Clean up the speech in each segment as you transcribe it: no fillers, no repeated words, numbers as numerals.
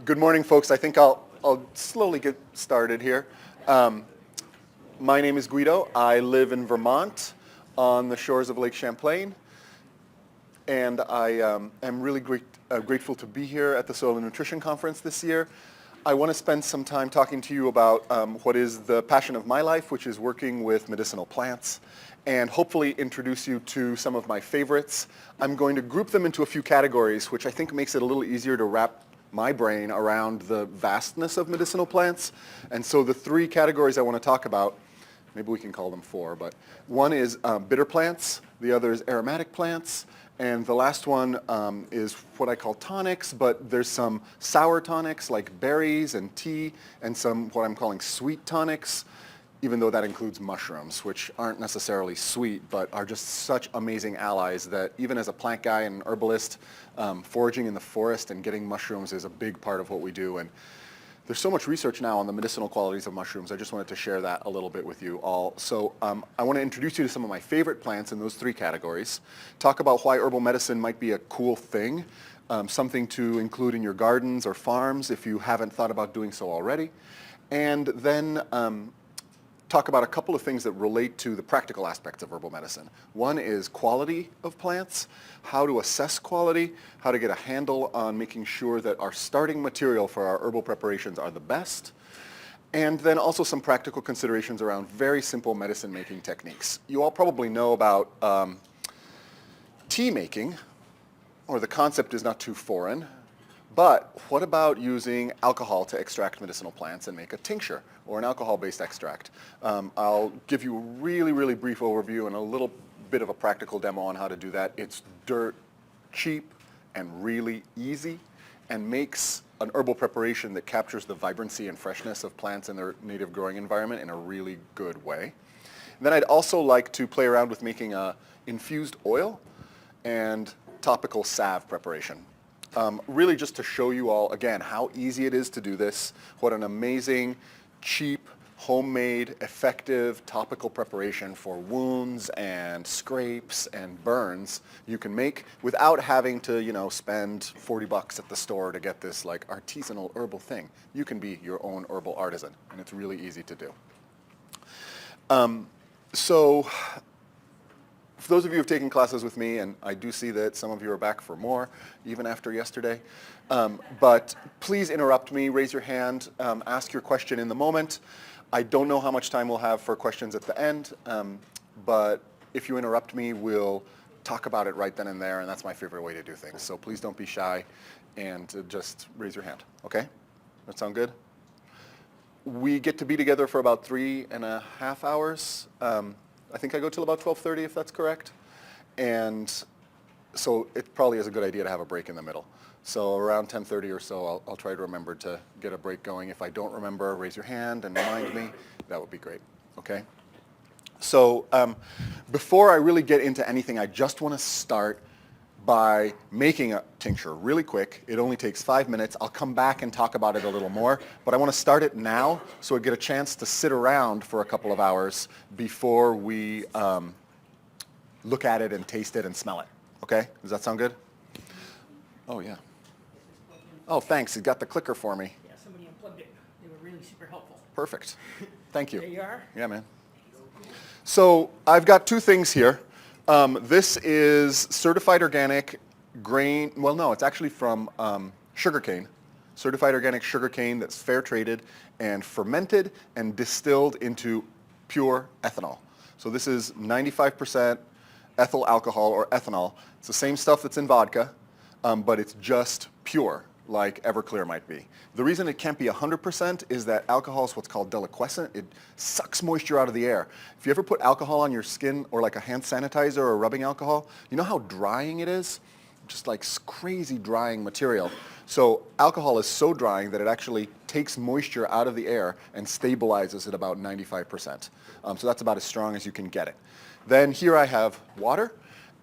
Good morning, folks. I think I'll slowly get started here. My name is Guido. I live in Vermont on the shores of Lake Champlain, and I am really grateful to be here at the Soil and Nutrition Conference this year. I want to spend some time talking to you about what is the passion of my life, which is working with medicinal plants, and hopefully introduce you to some of my favorites. I'm going to group them into a few categories, which I think makes it a little easier to wrap my brain around the vastness of medicinal plants. And so the three categories I want to talk about, maybe we can call them four, but one is bitter plants, the other is aromatic plants, and the last one is what I call tonics, but there's some sour tonics like berries and tea, and some what I'm calling sweet tonics, even though that includes mushrooms, which aren't necessarily sweet, but are just such amazing allies that even as a plant guy and an herbalist, foraging in the forest and getting mushrooms is a big part of what we do. And there's so much research now on the medicinal qualities of mushrooms. I just wanted to share that a little bit with you all. So I want to introduce you to some of my favorite plants in those three categories, talk about why herbal medicine might be a cool thing, something to include in your gardens or farms if you haven't thought about doing so already, and then talk about a couple of things that relate to the practical aspects of herbal medicine. One is quality of plants, how to assess quality, how to get a handle on making sure that our starting material for our herbal preparations are the best, and then also some practical considerations around very simple medicine making techniques. You all probably know about tea making, or the concept is not too foreign. But what about using alcohol to extract medicinal plants and make a tincture or an alcohol-based extract? I'll give you a really brief overview and a little bit of a practical demo on how to do that. It's dirt cheap and really easy and makes an herbal preparation that captures the vibrancy and freshness of plants in their native growing environment in a really good way. And then I'd also like to play around with making a infused oil and topical salve preparation. Really just to show you all, again, how easy it is to do this, what an amazing, cheap, homemade, effective topical preparation for wounds and scrapes and burns you can make without having to, spend $40 at the store to get this like artisanal herbal thing. You can be your own herbal artisan, and it's really easy to do. So for those of you who have taken classes with me, and I do see that some of you are back for more, even after yesterday, but please interrupt me, raise your hand, ask your question in the moment. I don't know how much time we'll have for questions at the end, but if you interrupt me, we'll talk about it right then and there, and that's my favorite way to do things. So please don't be shy and just raise your hand, okay? That sound good? We get to be together for about 3.5 hours. I think I go till about 12:30, if that's correct. And so it probably is a good idea to have a break in the middle. So around 10:30 or so, I'll try to remember to get a break going. If I don't remember, raise your hand and remind me. That would be great, okay? So before I really get into anything, I just want to start by making a tincture really quick. It only takes 5 minutes. I'll come back and talk about it a little more, but I want to start it now so I get a chance to sit around for a couple of hours before we look at it and taste it and smell it. Okay? Does that sound good? Oh, yeah. Oh, thanks. You got the clicker for me. Yeah, somebody unplugged it. They were really super helpful. Perfect. Thank you. There you are. Yeah, man. So I've got two things here. This is certified organic grain. Well, no, it's actually from sugarcane. Certified organic sugarcane that's fair traded and fermented and distilled into pure ethanol. So this is 95% ethyl alcohol or ethanol. It's the same stuff that's in vodka, but it's just pure, like Everclear might be. The reason it can't be 100% is that alcohol is what's called deliquescent. It sucks moisture out of the air. If you ever put alcohol on your skin or like a hand sanitizer or rubbing alcohol, you know how drying it is? Just like crazy drying material. So alcohol is so drying that it actually takes moisture out of the air and stabilizes at about 95%. So that's about as strong as you can get it. Then here I have water.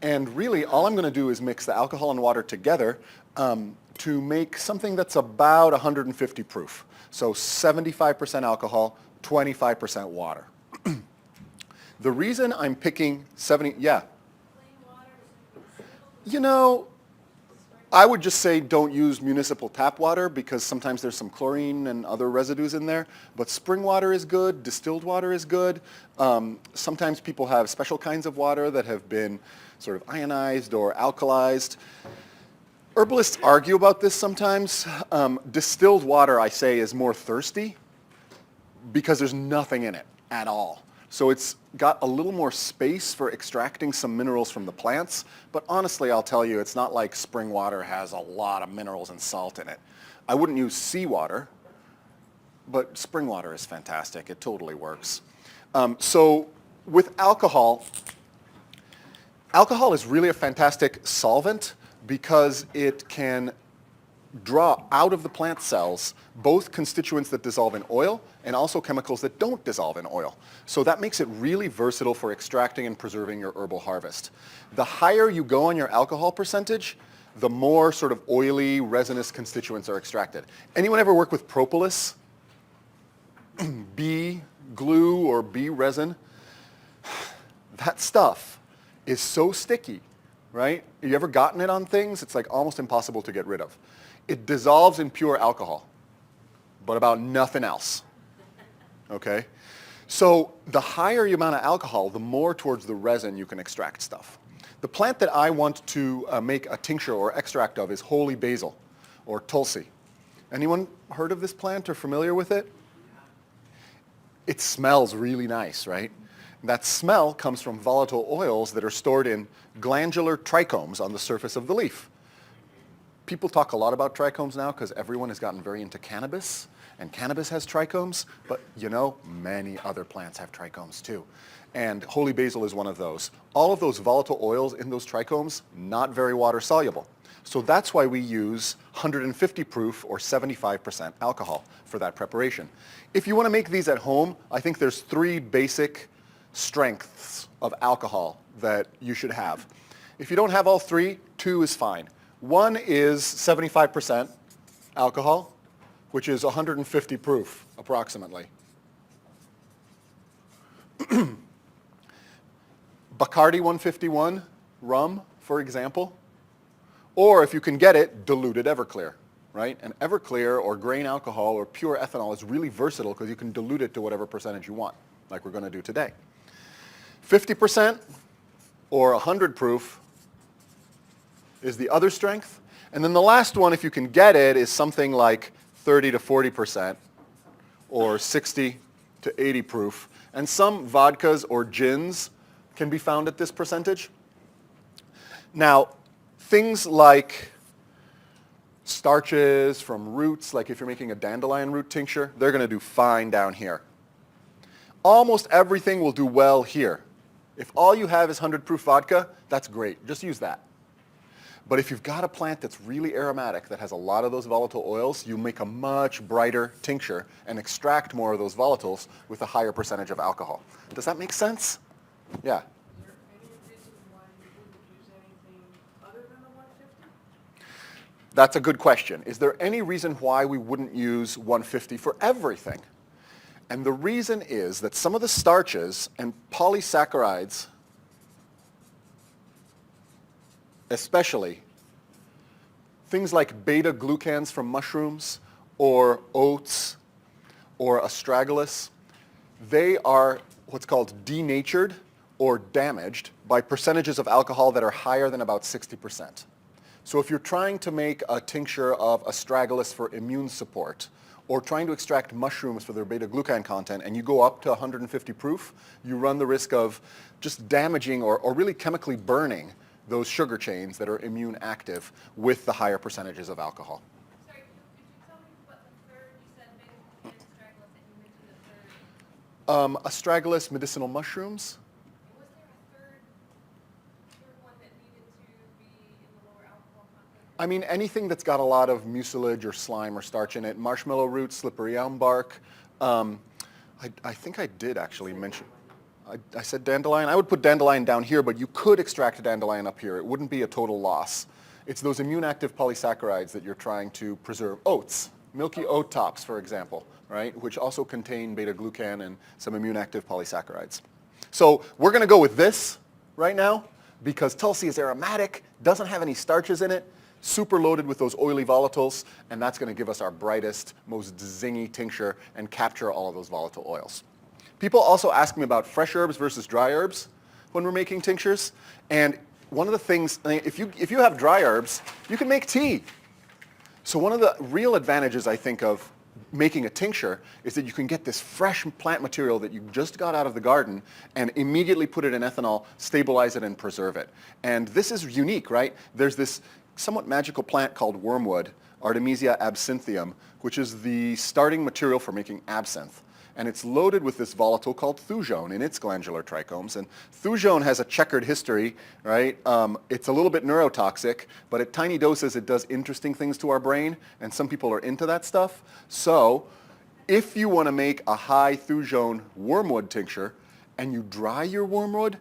And really all I'm going to do is mix the alcohol and water together to make something that's about 150 proof. So 75% alcohol, 25% water. The reason I'm picking 70, yeah. You know, I would just say don't use municipal tap water because sometimes there's some chlorine and other residues in there. But spring water is good. Distilled water is good. Sometimes people have special kinds of water that have been sort of ionized or alkalized. Herbalists argue about this sometimes. Distilled water, I say, is more thirsty because there's nothing in it at all. So it's got a little more space for extracting some minerals from the plants. But honestly, I'll tell you, it's not like spring water has a lot of minerals and salt in it. I wouldn't use seawater, but spring water is fantastic. It totally works. So with alcohol, alcohol is really a fantastic solvent because it can draw out of the plant cells both constituents that dissolve in oil and also chemicals that don't dissolve in oil. So that makes it really versatile for extracting and preserving your herbal harvest. The higher you go on your alcohol percentage, the more sort of oily, resinous constituents are extracted. Anyone ever work with propolis? Bee glue or bee resin? That stuff is so sticky, right? You ever gotten it on things? It's like almost impossible to get rid of. It dissolves in pure alcohol, but about nothing else, okay? So the higher the amount of alcohol, the more towards the resin you can extract stuff. The plant that I want to make a tincture or extract of is holy basil, or tulsi. Anyone heard of this plant or familiar with it? It smells really nice, right? That smell comes from volatile oils that are stored in glandular trichomes on the surface of the leaf. People talk a lot about trichomes now because everyone has gotten very into cannabis, and cannabis has trichomes, but you know, many other plants have trichomes too. And holy basil is one of those. All of those volatile oils in those trichomes, not very water soluble. So that's why we use 150 proof or 75% alcohol for that preparation. If you want to make these at home, I think there's 3 basic strengths of alcohol that you should have. If you don't have all 3, 2 is fine. One is 75% alcohol, which is 150 proof, approximately. Bacardi 151 rum, for example. Or if you can get it, diluted Everclear, right? And Everclear or grain alcohol or pure ethanol is really versatile because you can dilute it to whatever percentage you want, like we're going to do today. 50% or 100 proof is the other strength. And then the last one, if you can get it, is something like 30 to 40% or 60 to 80 proof. And some vodkas or gins can be found at this percentage. Now, things like starches from roots, like if you're making a dandelion root tincture, they're going to do fine down here. Almost everything will do well here. If all you have is 100 proof vodka, that's great. Just use that. But if you've got a plant that's really aromatic, that has a lot of those volatile oils, you make a much brighter tincture and extract more of those volatiles with a higher percentage of alcohol. Does that make sense? Yeah. Is there any reason why you wouldn't use anything other than the 150? That's a good question. Is there any reason why we wouldn't use 150 for everything? And the reason is that some of the starches and polysaccharides, especially things like beta-glucans from mushrooms or oats or astragalus, they are what's called denatured or damaged by percentages of alcohol that are higher than about 60%. So if you're trying to make a tincture of astragalus for immune support or trying to extract mushrooms for their beta-glucan content and you go up to 150 proof, you run the risk of just damaging or really chemically burning those sugar chains that are immune active with the higher percentages of alcohol. Sorry, could you tell me what the third, you said beta-glucan, astragalus, and you mentioned the third. Astragalus medicinal mushrooms. Was there a third one that needed to be in the lower alcohol content? I mean, anything that's got a lot of mucilage or slime or starch in it. Marshmallow root, slippery elm bark. I think I did actually mention, I said dandelion. I would put dandelion down here, but you could extract a dandelion up here. It wouldn't be a total loss. It's those immune active polysaccharides that you're trying to preserve. Oats, milky oat tops, for example, right, which also contain beta-glucan and some immune active polysaccharides. So we're going to go with this right now because Tulsi is aromatic, doesn't have any starches in it. super loaded with those oily volatiles, and that's going to give us our brightest, most zingy tincture and capture all of those volatile oils. People also ask me about fresh herbs versus dry herbs when we're making tinctures. And one of the things, if you have dry herbs, you can make tea. So one of the real advantages, I think, of making a tincture is that you can get this fresh plant material that you just got out of the garden and immediately put it in ethanol, stabilize it, and preserve it. And this is unique, right? There's this somewhat magical plant called wormwood, Artemisia absinthium, which is the starting material for making absinthe. And it's loaded with this volatile called thujone in its glandular trichomes. And thujone has a checkered history, right? It's a little bit neurotoxic, but at tiny doses it does interesting things to our brain, and some people are into that stuff. So if you want to make a high thujone wormwood tincture and you dry your wormwood,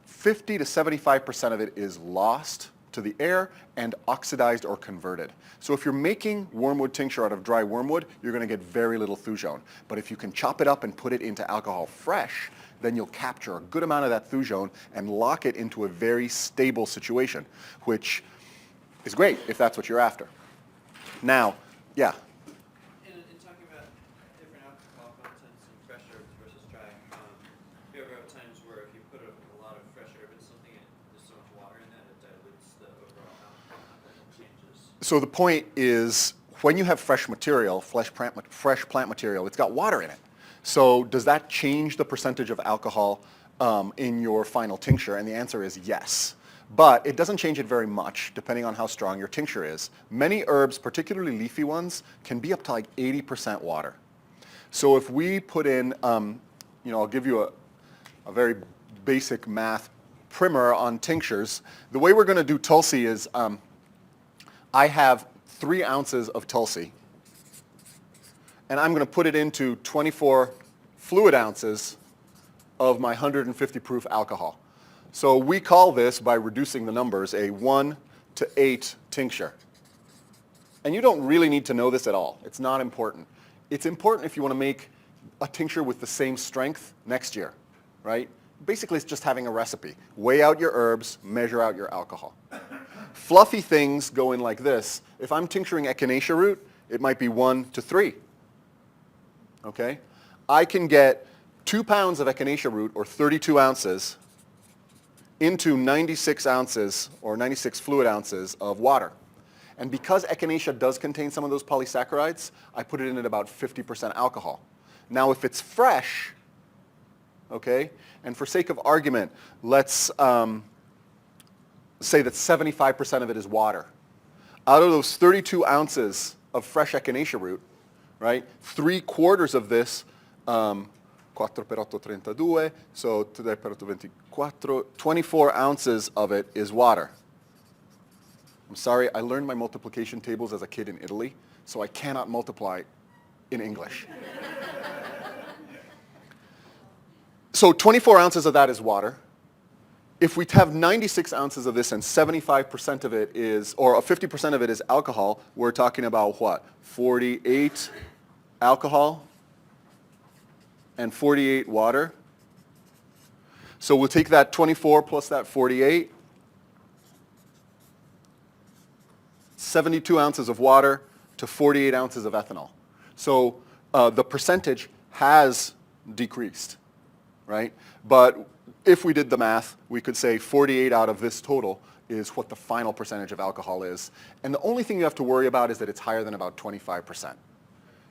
50 to 75% of it is lost to the air and oxidized or converted. So if you're making wormwood tincture out of dry wormwood, you're going to get very little thujone. But if you can chop it up and put it into alcohol fresh, then you'll capture a good amount of that thujone and lock it into a very stable situation, which is great if that's what you're after. Now, yeah. In talking about different alcohol contents in fresh herbs versus dry, you ever have times where if you put a lot of fresh herb in something and there's so much water in that, it dilutes the overall alcohol content and changes? So the point is, when you have fresh material, fresh plant material, it's got water in it. So does that change the percentage of alcohol in your final tincture? And the answer is yes. But it doesn't change it very much, depending on how strong your tincture is. Many herbs, particularly leafy ones, can be up to like 80% water. So if we put in, I'll give you a very basic math primer on tinctures. The way we're going to do Tulsi is, I have 3 ounces of Tulsi, and I'm going to put it into 24 fluid ounces of my 150 proof alcohol. So we call this, by reducing the numbers, a 1 to 8 tincture. And you don't really need to know this at all. It's not important. It's important if you want to make a tincture with the same strength next year, right? Basically, it's just having a recipe. Weigh out your herbs, measure out your alcohol. Fluffy things go in like this. If I'm tincturing echinacea root, it might be 1 to 3. Okay? I can get 2 pounds of echinacea root, or 32 ounces, into 96 ounces or 96 fluid ounces of water. And because echinacea does contain some of those polysaccharides, I put it in at about 50% alcohol. Now if it's fresh, okay, and for sake of argument, let's say that 75% of it is water. Out of those 32 ounces of fresh echinacea root, right, 3/4 of this, 4 per 8, 32, so 3 per 8, 24, 24 ounces of it is water. I'm sorry, I learned my multiplication tables as a kid in Italy, so I cannot multiply in English. So 24 ounces of that is water. If we have 96 ounces of this and 75% of it is, or 50% of it is alcohol, we're talking about what? 48 alcohol and 48 water. So we'll take that 24 plus that 48, 72 ounces of water to 48 ounces of ethanol. So the percentage has decreased, right? But if we did the math, we could say 48 out of this total is what the final percentage of alcohol is. And the only thing you have to worry about is that it's higher than about 25%.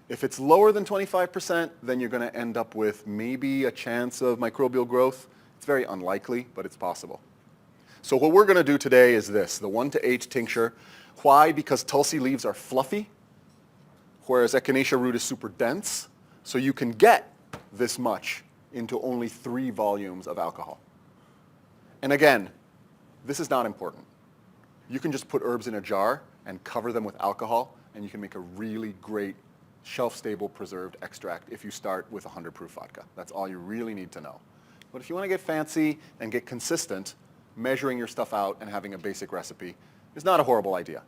If it's lower than 25%, then you're going to end up with maybe a chance of microbial growth. It's very unlikely, but it's possible. So what we're going to do today is this, the 1 to 8 tincture. Why? Because Tulsi leaves are fluffy, whereas echinacea root is super dense. So you can get this much into only 3 volumes of alcohol. And again, this is not important. You can just put herbs in a jar and cover them with alcohol, and you can make a really great shelf-stable preserved extract if you start with 100 proof vodka. That's all you really need to know. But if you want to get fancy and get consistent, measuring your stuff out and having a basic recipe is not a horrible idea.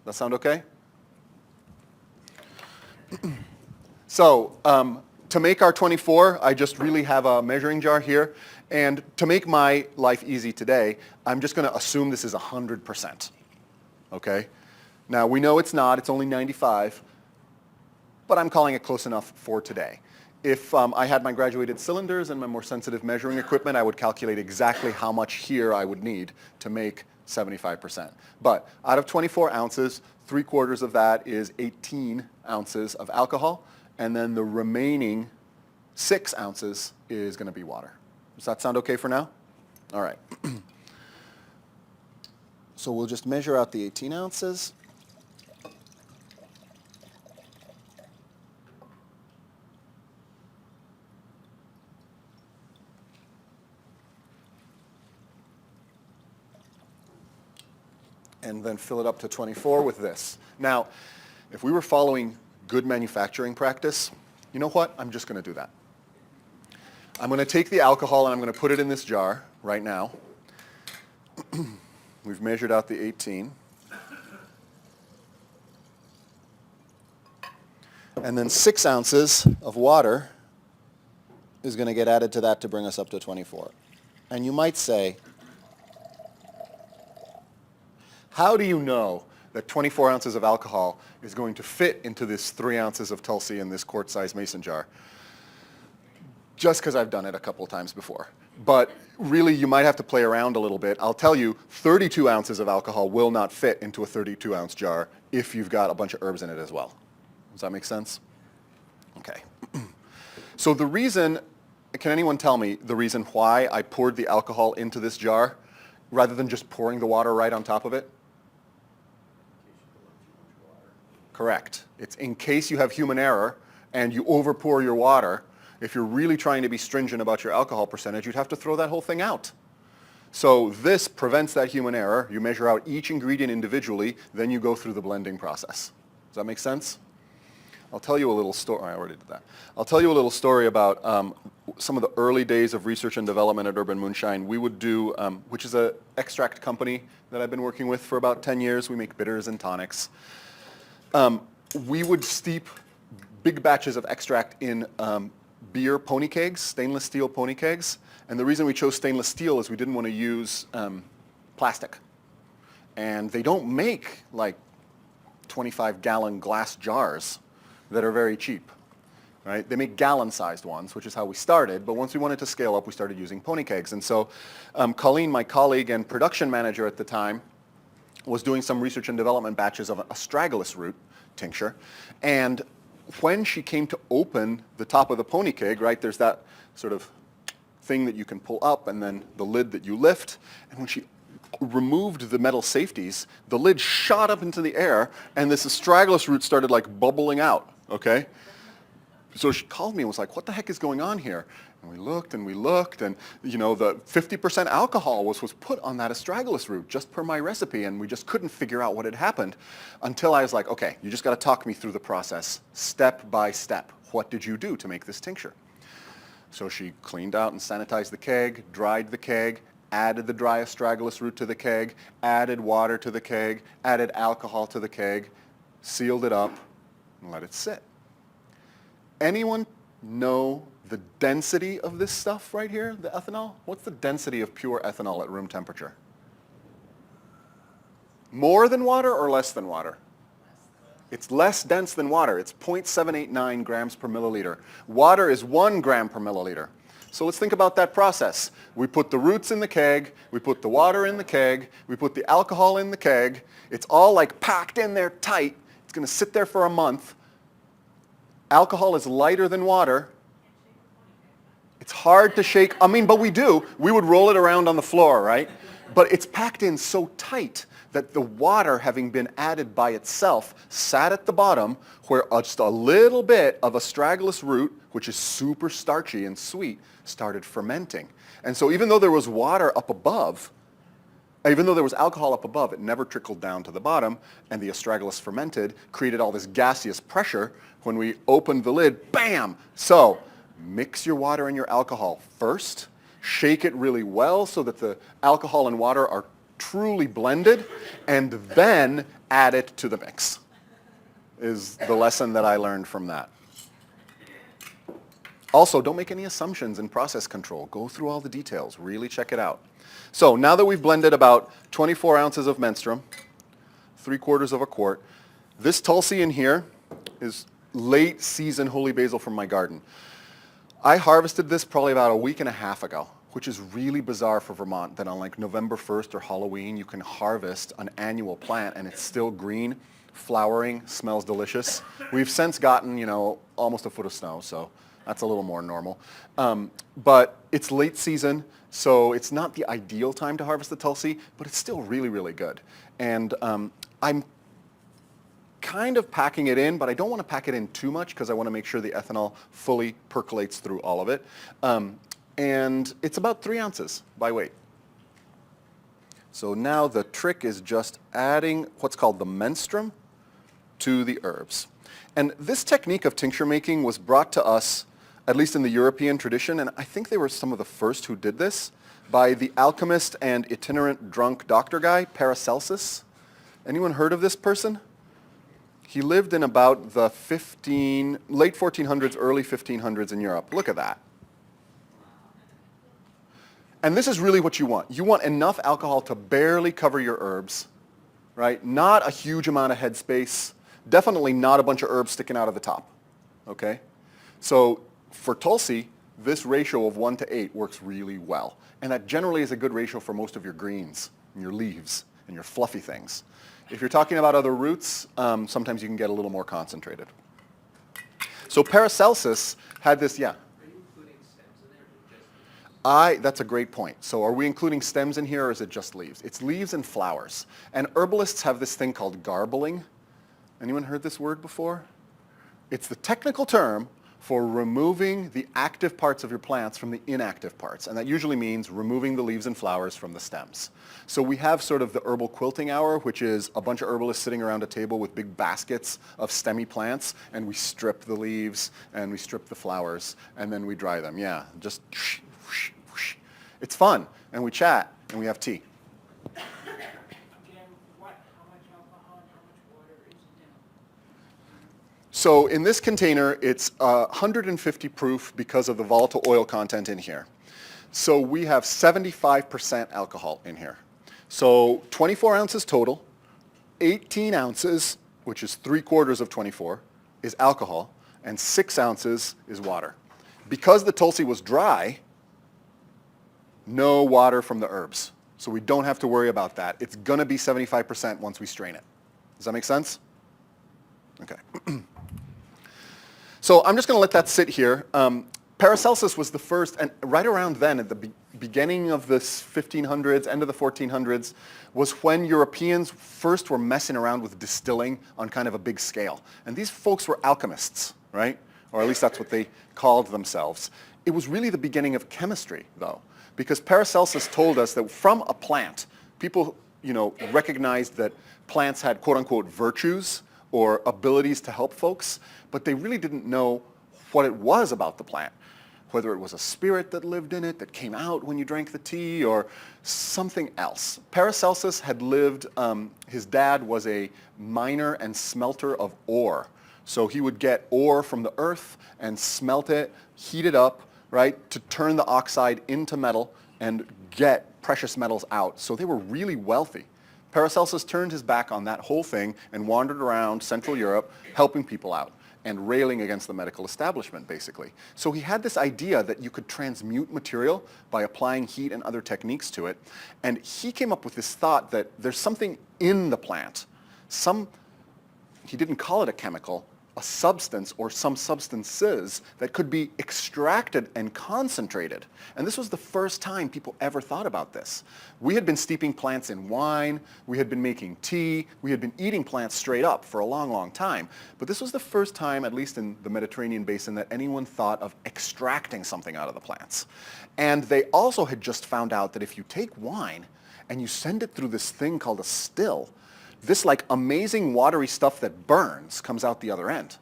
That sound okay? So to make our 24, I just really have a measuring jar here. And to make my life easy today, I'm just going to assume this is 100%. okay? Now, we know it's not. It's only 95, but I'm calling it close enough for today. If I had my graduated cylinders and my more sensitive measuring equipment, I would calculate exactly how much here I would need to make 75%. But out of 24 ounces, 3/4 of that is 18 ounces of alcohol, and then the remaining 6 ounces is going to be water. Does that sound okay for now? All right. So we'll just measure out the 18 ounces. And then fill it up to 24 with this. Now, if we were following good manufacturing practice, you know what? I'm just going to do that. I'm going to take the alcohol and I'm going to put it in this jar right now. We've measured out the 18. And then 6 ounces of water is going to get added to that to bring us up to 24. And you might say, how do you know that 24 ounces of alcohol is going to fit into this 3 ounces of Tulsi in this quart-sized mason jar? Just because I've done it a couple of times before. But really, you might have to play around a little bit. I'll tell you, 32 ounces of alcohol will not fit into a 32-ounce jar if you've got a bunch of herbs in it as well. Does that make sense? Okay. So the reason, can anyone tell me the reason why I poured the alcohol into this jar rather than just pouring the water right on top of it? Correct. It's in case you have human error and you overpour your water. If you're really trying to be stringent about your alcohol percentage, you'd have to throw that whole thing out. So this prevents that human error. You measure out each ingredient individually, then you go through the blending process. Does that make sense? I'll tell you a little story. I already did that. I'll tell you a little story about some of the early days of research and development at Urban Moonshine. We would do, which is an extract company that I've been working with for about 10 years. We make bitters and tonics. We would steep big batches of extract in beer pony kegs, stainless steel pony kegs. And the reason we chose stainless steel is we didn't want to use plastic. And they don't make like 25-gallon glass jars that are very cheap, right? They make gallon-sized ones, which is how we started. But once we wanted to scale up, we started using pony kegs. And so Colleen, my colleague and production manager at the time, was doing some research and development batches of astragalus root tincture. And when she came to open the top of the pony keg, right, there's that sort of thing that you can pull up and then the lid that you lift. And when she removed the metal safeties, the lid shot up into the air and this astragalus root started like bubbling out, okay? So she called me and was like, what the heck is going on here? And we looked and you know, the 50% alcohol was put on that astragalus root just per my recipe, and we just couldn't figure out what had happened until I was like, okay, you just got to talk me through the process step by step. What did you do to make this tincture? So she cleaned out and sanitized the keg, dried the keg, added the dry astragalus root to the keg, added water to the keg, added alcohol to the keg, sealed it up, and let it sit. Anyone know the density of this stuff right here, the ethanol? What's the density of pure ethanol at room temperature? More than water or less than water? It's less dense than water. It's 0.789 grams per milliliter. Water is 1 gram per milliliter. So let's think about that process. We put the roots in the keg, we put the water in the keg, we put the alcohol in the keg. It's all like packed in there tight. It's going to sit there for a month. Alcohol is lighter than water. It's hard to shake. I mean, but we do. We would roll it around on the floor, right? But it's packed in so tight that the water, having been added by itself, sat at the bottom where just a little bit of astragalus root, which is super starchy and sweet, started fermenting. And so even though there was water up above, even though there was alcohol up above, it never trickled down to the bottom, and the astragalus fermented, created all this gaseous pressure. When we opened the lid, bam! So mix your water and your alcohol first, shake it really well so that the alcohol and water are truly blended, and then add it to the mix, is the lesson that I learned from that. Also, don't make any assumptions in process control. Go through all the details. Really check it out. So now that we've blended about 24 ounces of menstruum, 3/4 of a quart. This Tulsi in here is late season holy basil from my garden. I harvested this probably about a week and a half ago, which is really bizarre for Vermont that on like November 1st or Halloween you can harvest an annual plant and it's still green, flowering, smells delicious. We've since gotten, almost a foot of snow, so that's a little more normal. But it's late season, so it's not the ideal time to harvest the Tulsi, but it's still really, really good. And I'm kind of packing it in, but I don't want to pack it in too much because I want to make sure the ethanol fully percolates through all of it. And it's about 3 ounces by weight. So now the trick is just adding what's called the menstruum to the herbs. And this technique of tincture making was brought to us, at least in the European tradition, and I think they were some of the first who did this, by the alchemist and itinerant drunk doctor guy, Paracelsus. Anyone heard of this person? He lived in about the late 1400s, early 1500s in Europe. Look at that. And this is really what you want. You want enough alcohol to barely cover your herbs, right? Not a huge amount of headspace. Definitely not a bunch of herbs sticking out of the top, okay? So for Tulsi, this ratio of 1:8 works really well. And that generally is a good ratio for most of your greens and your leaves and your fluffy things. If you're talking about other roots, sometimes you can get a little more concentrated. So Paracelsus had this, yeah? That's a great point. So are we including stems in here or is it just leaves? It's leaves and flowers. And herbalists have this thing called garbling. Anyone heard this word before? It's the technical term for removing the active parts of your plants from the inactive parts. And that usually means removing the leaves and flowers from the stems. So we have sort of the herbal quilting hour, which is a bunch of herbalists sitting around a table with big baskets of stemmy plants, and we strip the leaves and we strip the flowers, and then we dry them. Yeah, just whoosh, whoosh, whoosh. It's fun, and we chat, and we have tea. Again, how much alcohol and how much water is in? So in this container, it's 150 proof because of the volatile oil content in here. So we have 75% alcohol in here. So 24 ounces total, 18 ounces, which is 3/4 of 24, is alcohol, and 6 ounces is water. Because the Tulsi was dry, no water from the herbs. So we don't have to worry about that. It's going to be 75% once we strain it. Does that make sense? Okay. So I'm just going to let that sit here. Paracelsus was the first, and right around then, at the beginning of the 1500s, end of the 1400s, was when Europeans first were messing around with distilling on kind of a big scale. And these folks were alchemists, right? Or at least that's what they called themselves. It was really the beginning of chemistry, though, because Paracelsus told us that from a plant, people, recognized that plants had quote-unquote virtues or abilities to help folks, but they really didn't know what it was about the plant, whether it was a spirit that lived in it that came out when you drank the tea or something else. Paracelsus had lived, his dad was a miner and smelter of ore. So he would get ore from the earth and smelt it, heat it up, right, to turn the oxide into metal and get precious metals out. So they were really wealthy. Paracelsus turned his back on that whole thing and wandered around Central Europe helping people out and railing against the medical establishment, basically. So he had this idea that you could transmute material by applying heat and other techniques to it. And he came up with this thought that there's something in the plant, he didn't call it a chemical, a substance or some substances that could be extracted and concentrated. And this was the first time people ever thought about this. We had been steeping plants in wine, we had been making tea, we had been eating plants straight up for a long, long time. But this was the first time, at least in the Mediterranean basin, that anyone thought of extracting something out of the plants. And they also had just found out that if you take wine and you send it through this thing called a still, this like amazing watery stuff that burns comes out the other end.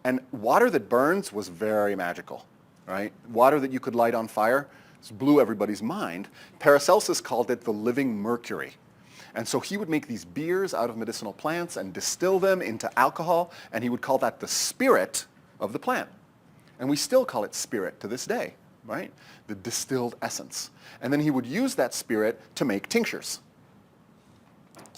And water that burns was very magical, right? Water that you could light on fire, this blew everybody's mind. Paracelsus called it the living mercury. And so he would make these beers out of medicinal plants and distill them into alcohol, and he would call that the spirit of the plant. And we still call it spirit to this day, right? The distilled essence. And then he would use that spirit to make tinctures.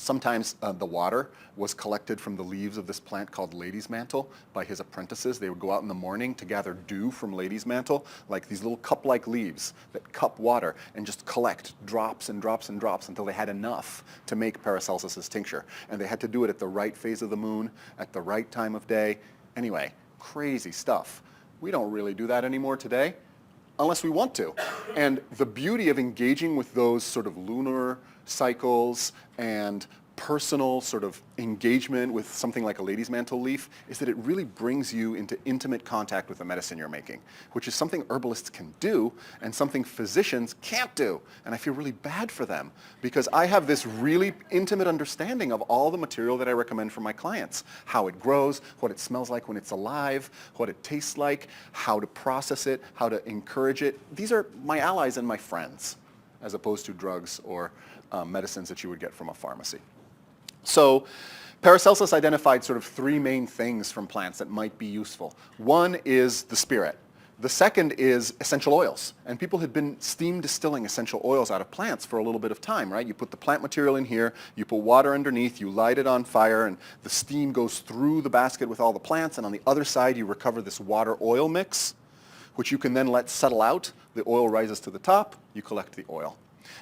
Sometimes the water was collected from the leaves of this plant called lady's mantle by his apprentices. They would go out in the morning to gather dew from lady's mantle, like these little cup-like leaves that cup water, and just collect drops and drops and drops until they had enough to make Paracelsus's tincture. And they had to do it at the right phase of the moon, at the right time of day. Anyway, crazy stuff. We don't really do that anymore today, unless we want to. And the beauty of engaging with those sort of lunar cycles and personal sort of engagement with something like a lady's mantle leaf is that it really brings you into intimate contact with the medicine you're making, which is something herbalists can do and something physicians can't do. And I feel really bad for them because I have this really intimate understanding of all the material that I recommend for my clients, how it grows, what it smells like when it's alive, what it tastes like, how to process it, how to encourage it. These are my allies and my friends, as opposed to drugs or medicines that you would get from a pharmacy. So Paracelsus identified sort of three main things from plants that might be useful. One is the spirit. The second is essential oils. And people had been steam distilling essential oils out of plants for a little bit of time, right? You put the plant material in here, you put water underneath, you light it on fire, and the steam goes through the basket with all the plants, and on the other side you recover this water-oil mix, which you can then let settle out. The oil rises to the top, you collect the oil.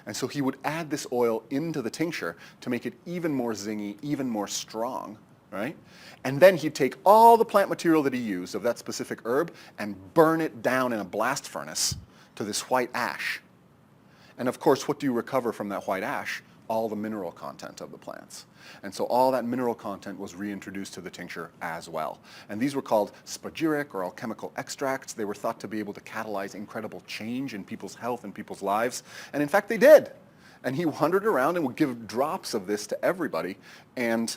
And so he would add this oil into the tincture to make it even more zingy, even more strong, right? And then he'd take all the plant material that he used of that specific herb and burn it down in a blast furnace to this white ash. And of course, what do you recover from that white ash? All the mineral content of the plants. And so all that mineral content was reintroduced to the tincture as well. And these were called spagyric or alchemical extracts. They were thought to be able to catalyze incredible change in people's health and people's lives. And in fact, they did. And he wandered around and would give drops of this to everybody and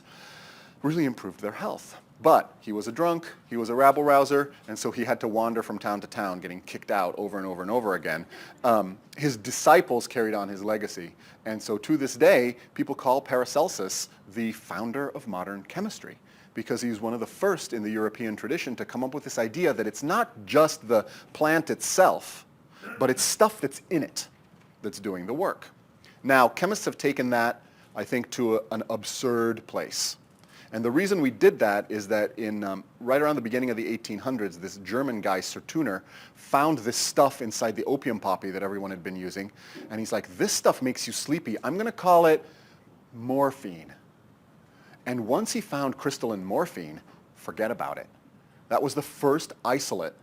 really improved their health. But he was a drunk, he was a rabble-rouser, and so he had to wander from town to town, getting kicked out over and over and over again. His disciples carried on his legacy, and so to this day, people call Paracelsus the founder of modern chemistry, because he was one of the first in the European tradition to come up with this idea that it's not just the plant itself, but it's stuff that's in it that's doing the work. Now, chemists have taken that, I think, to an absurd place. And the reason we did that is that in right around the beginning of the 1800s, this German guy, Sertuner, found this stuff inside the opium poppy that everyone had been using. And he's like, this stuff makes you sleepy. I'm going to call it morphine. And once he found crystalline morphine, forget about it. That was the first isolate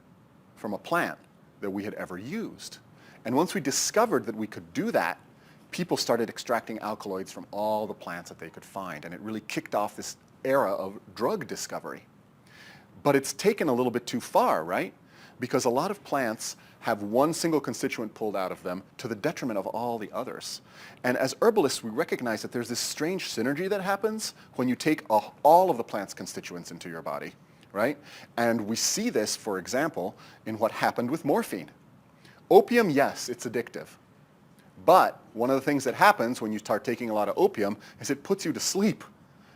from a plant that we had ever used. And once we discovered that we could do that, people started extracting alkaloids from all the plants that they could find. And it really kicked off this era of drug discovery. But it's taken a little bit too far, right? Because a lot of plants have one single constituent pulled out of them to the detriment of all the others. And as herbalists, we recognize that there's this strange synergy that happens when you take all of the plant's constituents into your body, right? And we see this, for example, in what happened with morphine. Opium, yes, it's addictive. But one of the things that happens when you start taking a lot of opium is it puts you to sleep,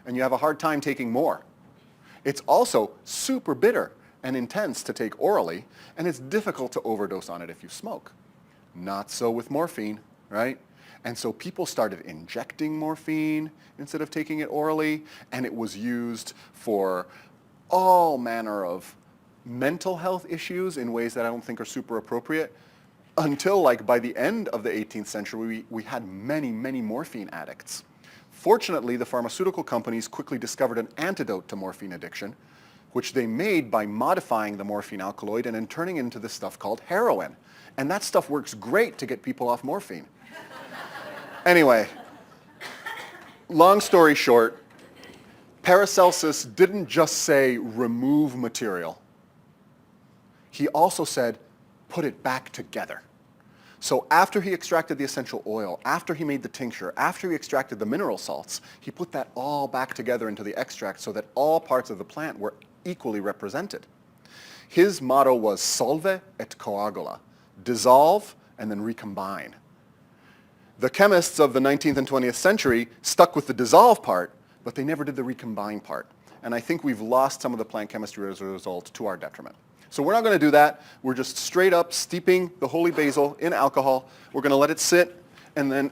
and you have a hard time taking more. It's also super bitter and intense to take orally, and it's difficult to overdose on it if you smoke. Not so with morphine, right? And so people started injecting morphine instead of taking it orally, and it was used for all manner of mental health issues in ways that I don't think are super appropriate, until like by the end of the 18th century, we had many, many morphine addicts. Fortunately, the pharmaceutical companies quickly discovered an antidote to morphine addiction, which they made by modifying the morphine alkaloid and then turning it into this stuff called heroin. And that stuff works great to get people off morphine. Anyway, long story short, Paracelsus didn't just say remove material. He also said put it back together. So after he extracted the essential oil, after he made the tincture, after he extracted the mineral salts, he put that all back together into the extract so that all parts of the plant were equally represented. His motto was solve et coagula, dissolve and then recombine. The chemists of the 19th and 20th century stuck with the dissolve part, but they never did the recombine part. And I think we've lost some of the plant chemistry as a result to our detriment. So we're not going to do that. We're just straight up steeping the holy basil in alcohol. We're going to let it sit and then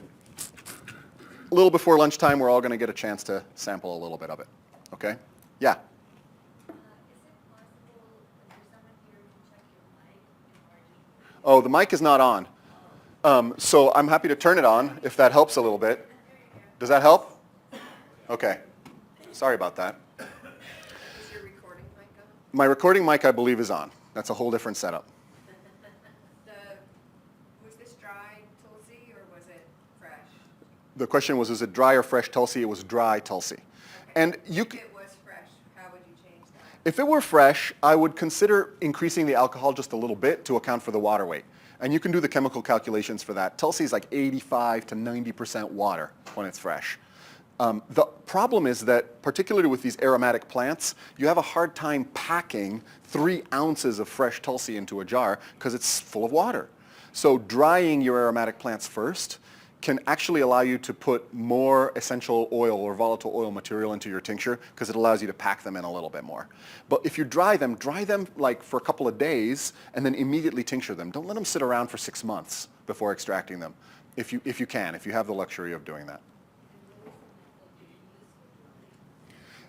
a little before lunchtime, we're all going to get a chance to sample a little bit of it. Okay? Yeah? Is it possible, is there someone here who can check your mic in order to? Oh, the mic is not on. So I'm happy to turn it on if that helps a little bit. Does that help? Okay. Sorry about that. Is your recording mic on? My recording mic, I believe, is on. That's a whole different setup. Was this dried Tulsi or was it fresh? The question was, is it dry or fresh Tulsi? It was dry Tulsi. Okay. And you If c- it was fresh, how would you change that? If it were fresh, I would consider increasing the alcohol just a little bit to account for the water weight. And you can do the chemical calculations for that. Tulsi is like 85 to 90% water when it's fresh. The problem is that, particularly with these aromatic plants, you have a hard time packing 3 ounces of fresh Tulsi into a jar because it's full of water. So drying your aromatic plants first can actually allow you to put more essential oil or volatile oil material into your tincture because it allows you to pack them in a little bit more. But if you dry them like for a couple of days and then immediately tincture them. Don't let them sit around for 6 months before extracting them if you can, if you have the luxury of doing that.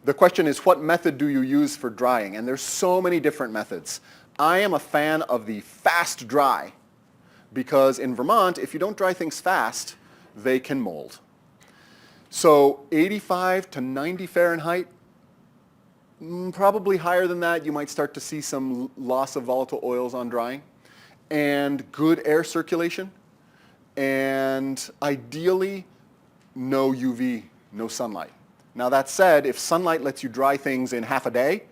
The question is, what method do you use for drying? And there's so many different methods. I am a fan of the fast dry because in Vermont, if you don't dry things fast, they can mold. So 85 to 90 Fahrenheit, probably higher than that. You might start to see some loss of volatile oils on drying. And good air circulation. And ideally, no UV, no sunlight. Now that said, if sunlight lets you dry things in half a day,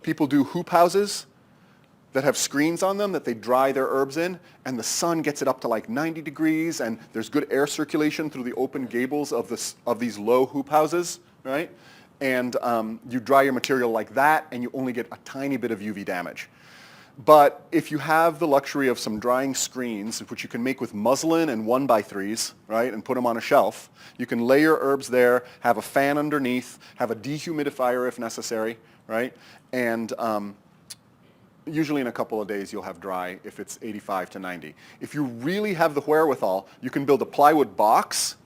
people do hoop houses that have screens on them that they dry their herbs in, and the sun gets it up to like 90 degrees, and there's good air circulation through the open gables of these low hoop houses, right? And you dry your material like that, and you only get a tiny bit of UV damage. But if you have the luxury of some drying screens, which you can make with muslin and 1x3s, right, and put them on a shelf, you can lay your herbs there, have a fan underneath, have a dehumidifier if necessary, right? And usually in a couple of days you'll have dry if it's 85 to 90. If you really have the wherewithal, you can build a plywood box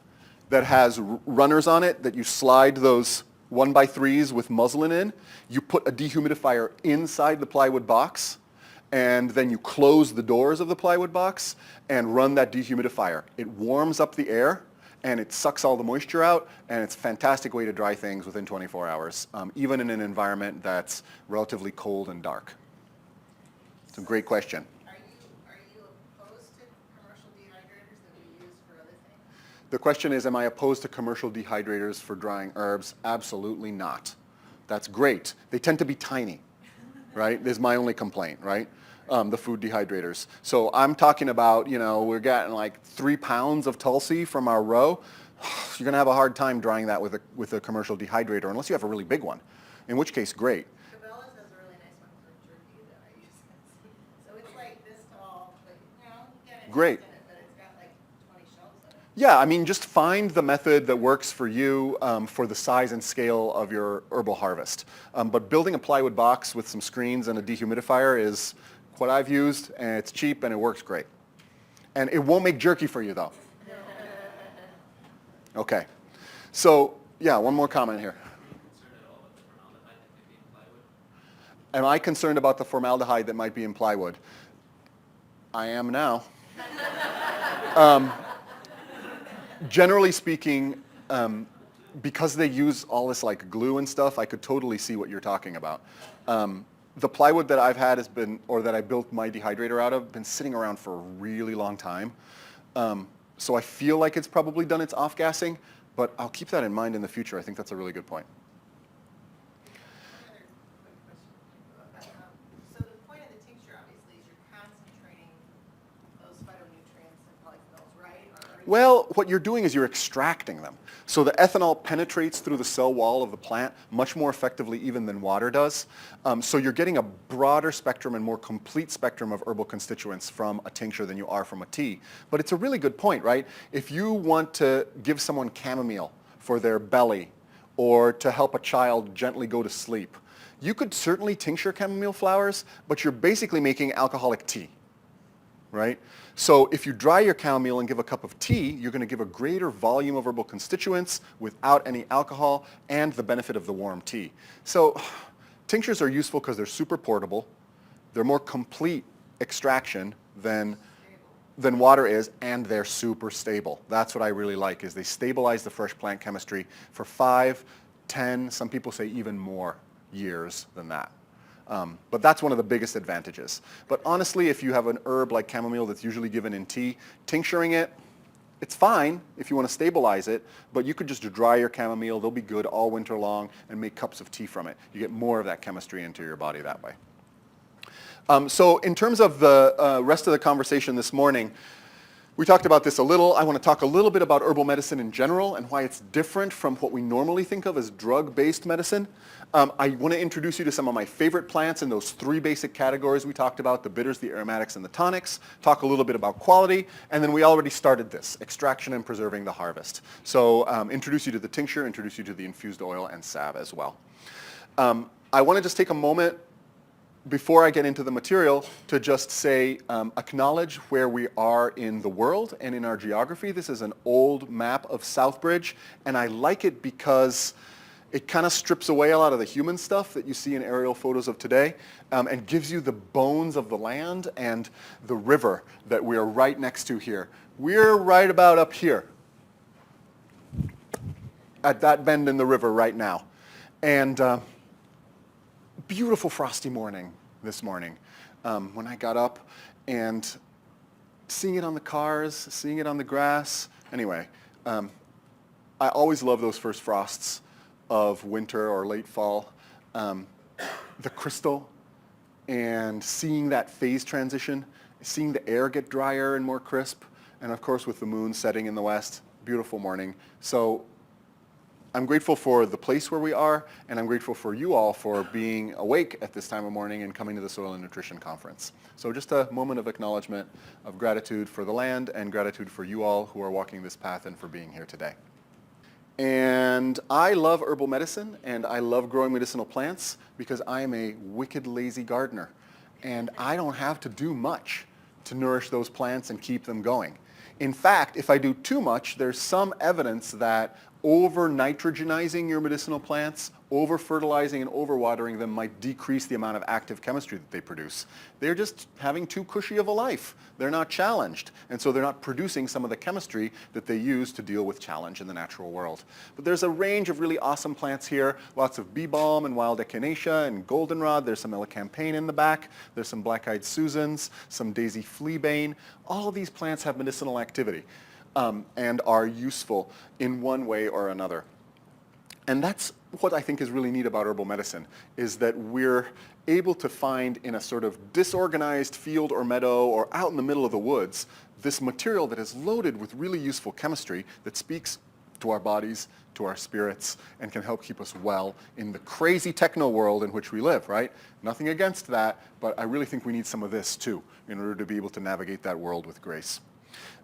that has runners on it that you slide those 1x3s with muslin in. You put a dehumidifier inside the plywood box, and then you close the doors of the plywood box and run that dehumidifier. It warms up the air and it sucks all the moisture out, and it's a fantastic way to dry things within 24 hours, even in an environment that's relatively cold and dark. It's a great question. Are you opposed to commercial dehydrators that we use for other things? The question is, am I opposed to commercial dehydrators for drying herbs? Absolutely not. That's great. They tend to be tiny, right? There's my only complaint, right? The food dehydrators. So I'm talking about, we're getting like 3 pounds of Tulsi from our row. You're going to have a hard time drying that with a commercial dehydrator unless you have a really big one, in which case, great. Cabela's has a really nice one for jerky that I use. So it's like this tall, but you get it Great. in it, but it's got like 20 shelves in it. Yeah, I mean, just find the method that works for you for the size and scale of your herbal harvest. But building a plywood box with some screens and a dehumidifier is what I've used, and it's cheap and it works great. And it won't make jerky for you, though. Okay. So, yeah, one more comment here. Am I concerned about the formaldehyde that might be in plywood? I am now. Generally speaking, because they use all this like glue and stuff, I could totally see what you're talking about. The plywood that I've had or that I built my dehydrator out of, been sitting around for a really long time. So I feel like it's probably done its off-gassing, but I'll keep that in mind in the future. I think that's a really good point. Another quick question. So the point of the tincture, obviously, is you're concentrating those phytonutrients and polyphenols, right? Or Well, what you're doing is you're extracting them. So the ethanol penetrates through the cell wall of the plant much more effectively even than water does. So you're getting a broader spectrum and more complete spectrum of herbal constituents from a tincture than you are from a tea. But it's a really good point, right? If you want to give someone chamomile for their belly or to help a child gently go to sleep, you could certainly tincture chamomile flowers, but you're basically making alcoholic tea. right? So if you dry your chamomile and give a cup of tea, you're going to give a greater volume of herbal constituents without any alcohol and the benefit of the warm tea. So tinctures are useful because they're super portable. They're more complete extraction than water is, and they're super stable. That's what I really like, is they stabilize the fresh plant chemistry for 5, 10, some people say even more years than that. But that's one of the biggest advantages. But honestly, if you have an herb like chamomile that's usually given in tea, tincturing it, it's fine if you want to stabilize it, but you could just dry your chamomile. They'll be good all winter long and make cups of tea from it. You get more of that chemistry into your body that way. So in terms of the rest of the conversation this morning, we talked about this a little. I want to talk a little bit about herbal medicine in general and why it's different from what we normally think of as drug-based medicine. I want to introduce you to some of my favorite plants in those 3 basic categories we talked about, the bitters, the aromatics, and the tonics, talk a little bit about quality, and then we already started this, extraction and preserving the harvest. So introduce you to the tincture, introduce you to the infused oil and salve as well. I want to just take a moment before I get into the material to just say, acknowledge where we are in the world and in our geography. This is an old map of Southbridge, and I like it because it kind of strips away a lot of the human stuff that you see in aerial photos of today, and gives you the bones of the land and the river that we are right next to here. We're right about up here at that bend in the river right now. And beautiful frosty morning this morning when I got up, and seeing it on the cars, seeing it on the grass. Anyway, I always love those first frosts of winter or late fall. The crystal and seeing that phase transition, seeing the air get drier and more crisp, and of course with the moon setting in the west, beautiful morning. So I'm grateful for the place where we are, and I'm grateful for you all for being awake at this time of morning and coming to the Soil and Nutrition Conference. So just a moment of acknowledgement of gratitude for the land and gratitude for you all who are walking this path and for being here today. And I love herbal medicine, and I love growing medicinal plants because I am a wicked lazy gardener, and I don't have to do much to nourish those plants and keep them going. In fact, if I do too much, there's some evidence that over-nitrogenizing your medicinal plants, over-fertilizing and over-watering them might decrease the amount of active chemistry that they produce. They're just having too cushy of a life. They're not challenged, and so they're not producing some of the chemistry that they use to deal with challenge in the natural world. But there's a range of really awesome plants here, lots of bee balm and wild echinacea and goldenrod. There's some elecampane in the back. There's some black-eyed Susans, some daisy fleabane. All of these plants have medicinal activity. And are useful in one way or another. And that's what I think is really neat about herbal medicine, is that we're able to find in a sort of disorganized field or meadow or out in the middle of the woods this material that is loaded with really useful chemistry that speaks to our bodies, to our spirits, and can help keep us well in the crazy techno world in which we live, right? Nothing against that, but I really think we need some of this too in order to be able to navigate that world with grace.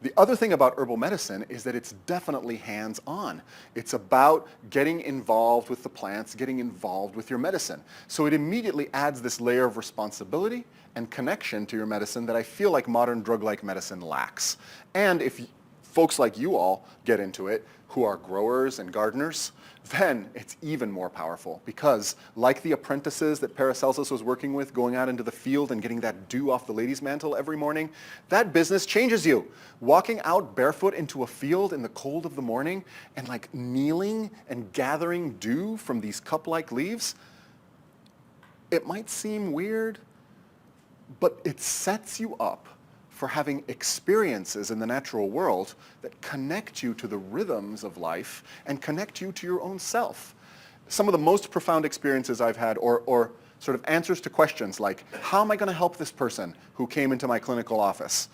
The other thing about herbal medicine is that it's definitely hands-on. It's about getting involved with the plants, getting involved with your medicine. So it immediately adds this layer of responsibility and connection to your medicine that I feel like modern drug-like medicine lacks. And if folks like you all get into it, who are growers and gardeners, then it's even more powerful because like the apprentices that Paracelsus was working with, going out into the field and getting that dew off the lady's mantle every morning, that business changes you. Walking out barefoot into a field in the cold of the morning and like kneeling and gathering dew from these cup-like leaves, it might seem weird, but it sets you up for having experiences in the natural world that connect you to the rhythms of life and connect you to your own self. Some of the most profound experiences I've had, or sort of answers to questions like, how am I going to help this person who came into my clinical office,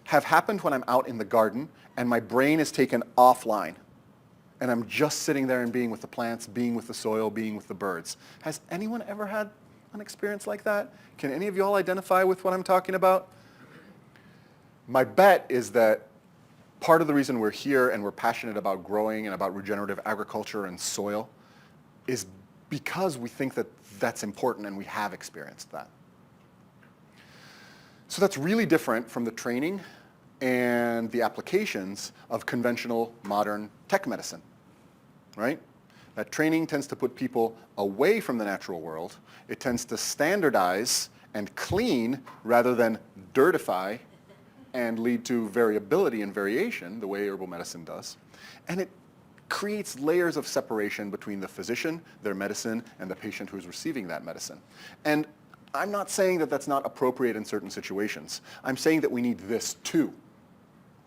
have happened when I'm out in the garden and my brain is taken offline and I'm just sitting there and being with the plants, being with the soil, being with the birds. Has anyone ever had an experience like that? Can any of you all identify with what I'm talking about? My bet is that part of the reason we're here and we're passionate about growing and about regenerative agriculture and soil is because we think that that's important and we have experienced that. So that's really different from the training and the applications of conventional modern tech medicine, right? That training tends to put people away from the natural world. It tends to standardize and clean rather than dirtify and lead to variability and variation, the way herbal medicine does. And it creates layers of separation between the physician, their medicine, and the patient who's receiving that medicine. And I'm not saying that that's not appropriate in certain situations. I'm saying that we need this too,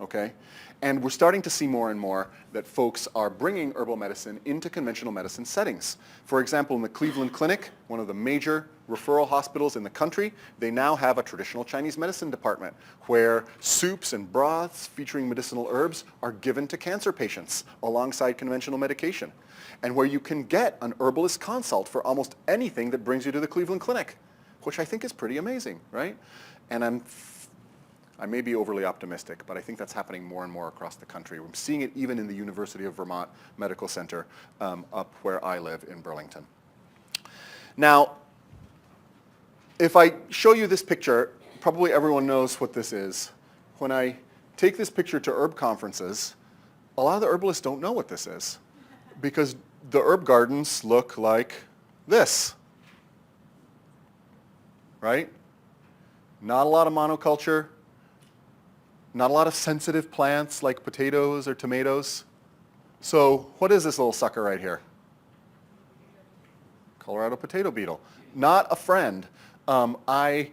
okay? And we're starting to see more and more that folks are bringing herbal medicine into conventional medicine settings. For example, in the Cleveland Clinic, one of the major referral hospitals in the country, they now have a traditional Chinese medicine department where soups and broths featuring medicinal herbs are given to cancer patients alongside conventional medication, and where you can get an herbalist consult for almost anything that brings you to the Cleveland Clinic, which I think is pretty amazing, right? And I may be overly optimistic, but I think that's happening more and more across the country. I'm seeing it even in the University of Vermont Medical Center up where I live in Burlington. Now, if I show you this picture, probably everyone knows what this is. When I take this picture to herb conferences, a lot of the herbalists don't know what this is because the herb gardens look like this, right? Not a lot of monoculture, not a lot of sensitive plants like potatoes or tomatoes. So what is this little sucker right here? Colorado potato beetle. Not a friend. I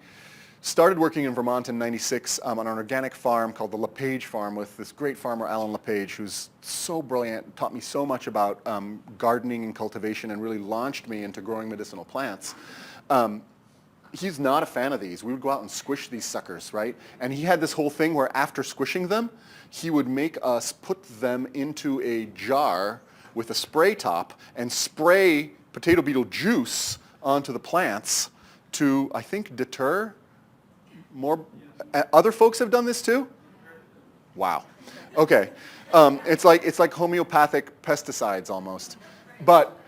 started working in Vermont in '96 on an organic farm called the LePage Farm with this great farmer, Alan LePage, who's so brilliant, taught me so much about gardening and cultivation and really launched me into growing medicinal plants. He's not a fan of these. We would go out and squish these suckers, right? And he had this whole thing where after squishing them, he would make us put them into a jar with a spray top and spray potato beetle juice onto the plants to, I think, deter more. Other folks have done this too? Wow. Okay. It's like homeopathic pesticides almost. But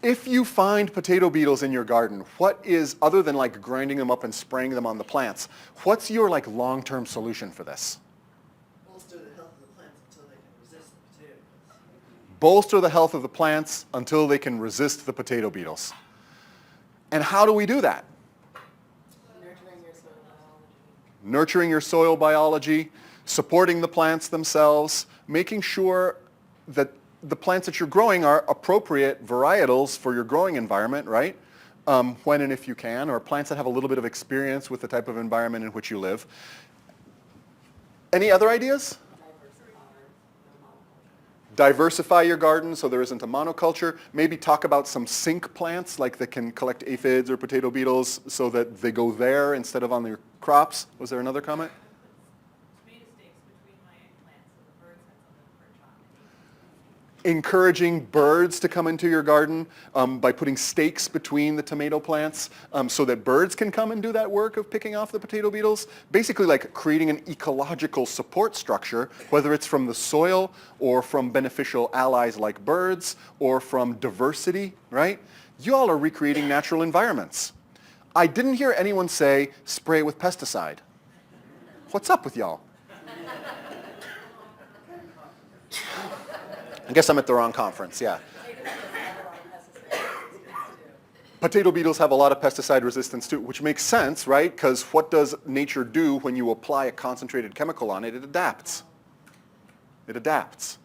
if you find potato beetles in your garden, what is, other than like grinding them up and spraying them on the plants, what's your like long-term solution for this? Bolster the health of the plants until they can resist the potato beetles. Bolster the health of the plants until they can resist the potato beetles. And how do we do that? Nurturing your soil biology. Nurturing your soil biology, supporting the plants themselves, making sure that the plants that you're growing are appropriate varietals for your growing environment, right? When and if you can, or plants that have a little bit of experience with the type of environment in which you live. Any other ideas? Diversify your garden so there isn't a monoculture. Maybe talk about some sink plants like that can collect aphids or potato beetles so that they go there instead of on your crops. Was there another comment? Tomato stakes between my eggplants so the birds have something to perch on. Encouraging birds to come into your garden by putting stakes between the tomato plants so that birds can come and do that work of picking off the potato beetles. Basically like creating an ecological support structure, whether it's from the soil or from beneficial allies like birds or from diversity, right? You all are recreating natural environments. I didn't hear anyone say spray with pesticide. What's up with y'all? I guess I'm at the wrong conference, yeah. Potato beetles have a lot of pesticide resistance too, which makes sense, right? Because what does nature do when you apply a concentrated chemical on it? It adapts. It adapts.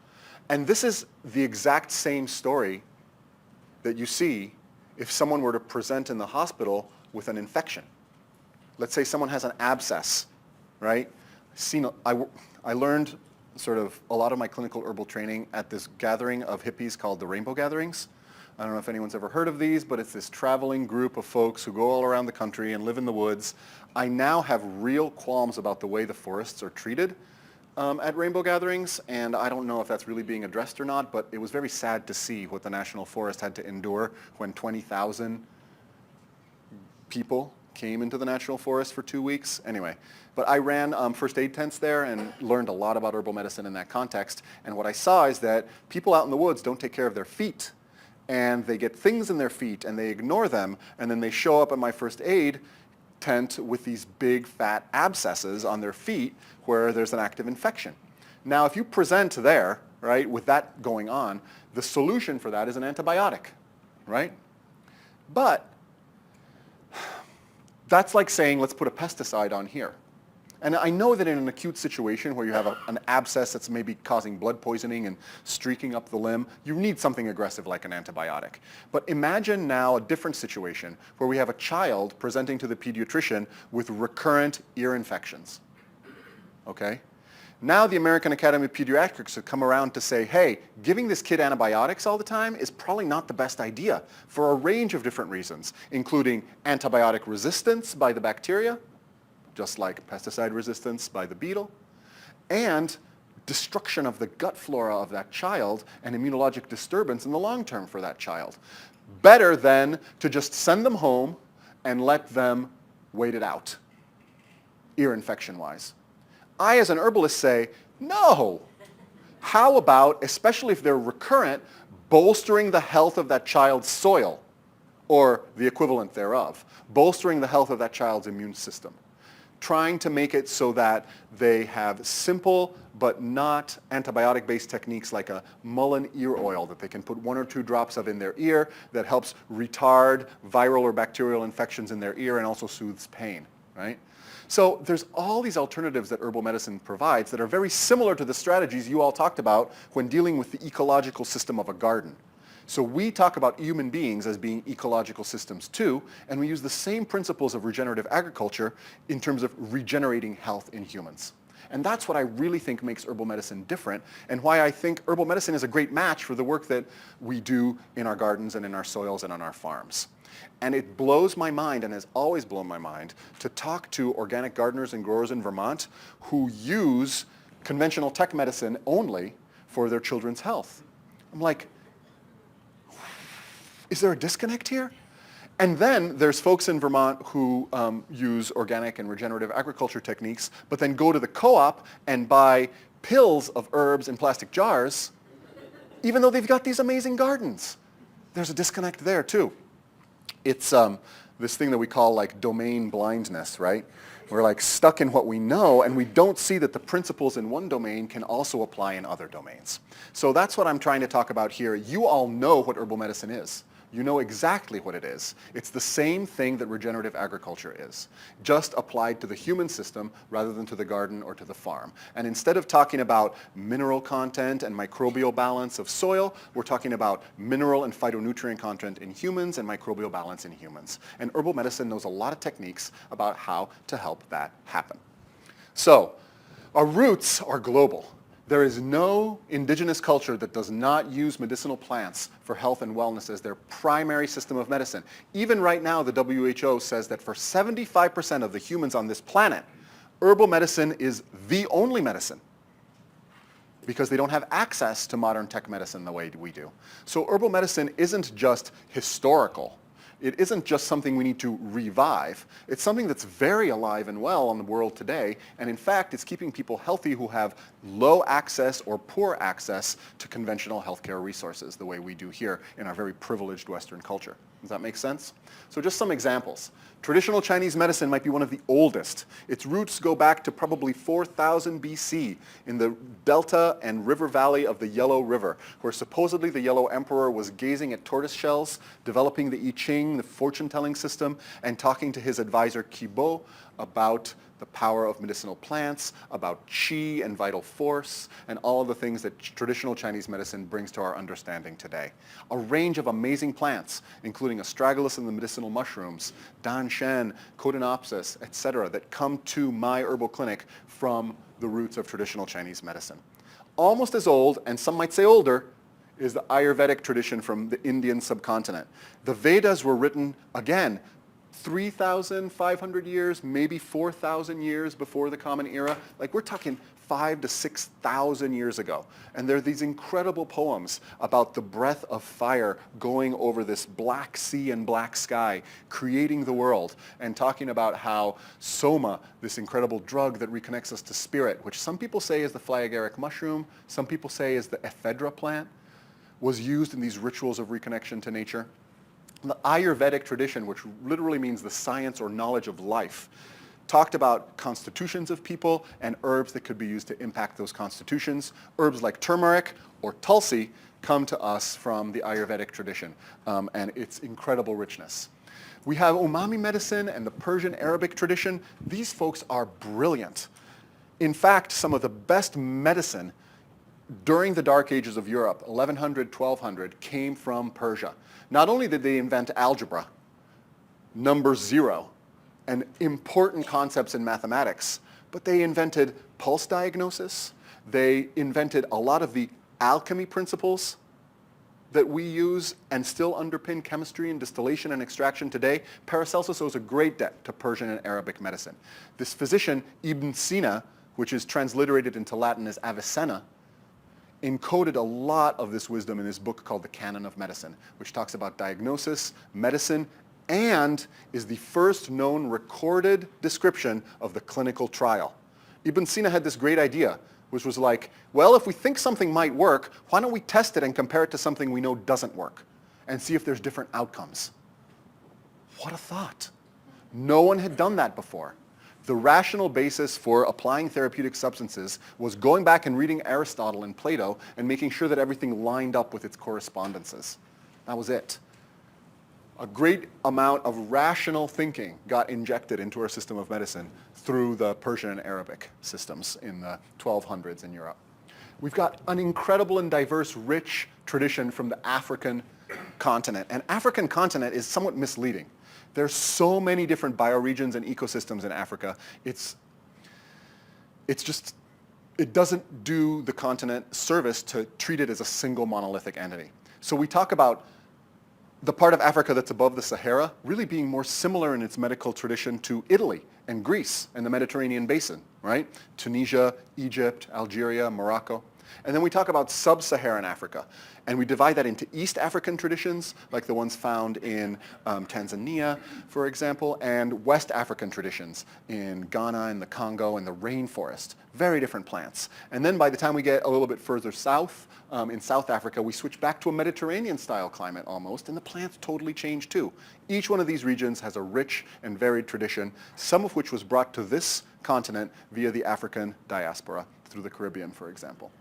And this is the exact same story that you see if someone were to present in the hospital with an infection. Let's say someone has an abscess, right? I learned sort of a lot of my clinical herbal training at this gathering of hippies called the Rainbow Gatherings. I don't know if anyone's ever heard of these, but it's this traveling group of folks who go all around the country and live in the woods. I now have real qualms about the way the forests are treated at Rainbow Gatherings, and I don't know if that's really being addressed or not, but it was very sad to see what the National Forest had to endure when 20,000 people came into the National Forest for 2 weeks. Anyway, but I ran first aid tents there and learned a lot about herbal medicine in that context. And what I saw is that people out in the woods don't take care of their feet. And they get things in their feet and they ignore them. And then they show up at my first aid tent with these big fat abscesses on their feet where there's an active infection. Now, if you present there, right, with that going on, the solution for that is an antibiotic, right? But that's like saying, let's put a pesticide on here. And I know that in an acute situation where you have an abscess that's maybe causing blood poisoning and streaking up the limb, you need something aggressive like an antibiotic. But imagine now a different situation where we have a child presenting to the pediatrician with recurrent ear infections. Okay? Now the American Academy of Pediatrics have come around to say, hey, giving this kid antibiotics all the time is probably not the best idea for a range of different reasons, including antibiotic resistance by the bacteria, just like pesticide resistance by the beetle, and destruction of the gut flora of that child and immunologic disturbance in the long term for that child. Better than to just send them home and let them wait it out, ear infection-wise. I, as an herbalist, say, no. How about, especially if they're recurrent, bolstering the health of that child's soil, or the equivalent thereof, bolstering the health of that child's immune system, trying to make it so that they have simple but not antibiotic-based techniques like a mullein ear oil that they can put 1 or 2 drops of in their ear that helps retard viral or bacterial infections in their ear and also soothes pain, right? So there's all these alternatives that herbal medicine provides that are very similar to the strategies you all talked about when dealing with the ecological system of a garden. So we talk about human beings as being ecological systems too, and we use the same principles of regenerative agriculture in terms of regenerating health in humans. And that's what I really think makes herbal medicine different, and why I think herbal medicine is a great match for the work that we do in our gardens and in our soils and on our farms. And it blows my mind, and has always blown my mind, to talk to organic gardeners and growers in Vermont who use conventional tech medicine only for their children's health. I'm like, is there a disconnect here? And then there's folks in Vermont who use organic and regenerative agriculture techniques, but then go to the co-op and buy pills of herbs in plastic jars, even though they've got these amazing gardens. There's a disconnect there too. It's this thing that we call like domain blindness, right? We're like stuck in what we know, and we don't see that the principles in one domain can also apply in other domains. So that's what I'm trying to talk about here. You all know what herbal medicine is. You know exactly what it is. It's the same thing that regenerative agriculture is, just applied to the human system rather than to the garden or to the farm. And instead of talking about mineral content and microbial balance of soil, we're talking about mineral and phytonutrient content in humans and microbial balance in humans. And herbal medicine knows a lot of techniques about how to help that happen. So, our roots are global. There is no indigenous culture that does not use medicinal plants for health and wellness as their primary system of medicine. Even right now, the WHO says that for 75% of the humans on this planet, herbal medicine is the only medicine because they don't have access to modern tech medicine the way we do. So herbal medicine isn't just historical. It isn't just something we need to revive. It's something that's very alive and well in the world today, and in fact, it's keeping people healthy who have low access or poor access to conventional healthcare resources, the way we do here in our very privileged Western culture. Does that make sense? So just some examples. Traditional Chinese medicine might be one of the oldest. Its roots go back to probably 4000 BC in the delta and river valley of the Yellow River, where supposedly the Yellow Emperor was gazing at tortoise shells, developing the I Ching, the fortune-telling system, and talking to his advisor Qibo about the power of medicinal plants, about qi and vital force, and all of the things that traditional Chinese medicine brings to our understanding today. A range of amazing plants, including astragalus and the medicinal mushrooms, danshen, cotinopsis, etc., that come to my herbal clinic from the roots of traditional Chinese medicine. Almost as old, and some might say older, is the Ayurvedic tradition from the Indian subcontinent. The Vedas were written, again, 3,500 years, maybe 4,000 years before the Common Era. Like, we're talking 5,000 to 6,000 years ago. And there are these incredible poems about the breath of fire going over this black sea and black sky, creating the world, and talking about how soma, this incredible drug that reconnects us to spirit, which some people say is the fly agaric mushroom, some people say is the ephedra plant, was used in these rituals of reconnection to nature. The Ayurvedic tradition, which literally means the science or knowledge of life, talked about constitutions of people and herbs that could be used to impact those constitutions. Herbs like turmeric or tulsi come to us from the Ayurvedic tradition and its incredible richness. We have umami medicine and the Persian Arabic tradition. These folks are brilliant. In fact, some of the best medicine during the Dark Ages of Europe, 1100, 1200, came from Persia. Not only did they invent algebra, number zero, and important concepts in mathematics, but they invented pulse diagnosis. They invented a lot of the alchemy principles that we use and still underpin chemistry and distillation and extraction today. Paracelsus owes a great debt to Persian and Arabic medicine. This physician, Ibn Sina, which is transliterated into Latin as Avicenna, encoded a lot of this wisdom in this book called The Canon of Medicine, which talks about diagnosis, medicine, and is the first known recorded description of the clinical trial. Ibn Sina had this great idea, which was like, well, if we think something might work, why don't we test it and compare it to something we know doesn't work and see if there's different outcomes? What a thought. No one had done that before. The rational basis for applying therapeutic substances was going back and reading Aristotle and Plato and making sure that everything lined up with its correspondences. That was it. A great amount of rational thinking got injected into our system of medicine through the Persian and Arabic systems in the 1200s in Europe. We've got an incredible and diverse, rich tradition from the African continent. And African continent is somewhat misleading. There's so many different bioregions and ecosystems in Africa. It doesn't do the continent service to treat it as a single monolithic entity. So we talk about the part of Africa that's above the Sahara really being more similar in its medical tradition to Italy and Greece and the Mediterranean basin, right? Tunisia, Egypt, Algeria, Morocco. And then we talk about sub-Saharan Africa. And we divide that into East African traditions, like the ones found in Tanzania, for example, and West African traditions in Ghana and the Congo and the rainforest. Very different plants. And then by the time we get a little bit further south, in South Africa, we switch back to a Mediterranean-style climate almost, and the plants totally change too. Each one of these regions has a rich and varied tradition, some of which was brought to this continent via the African diaspora through the Caribbean, for example.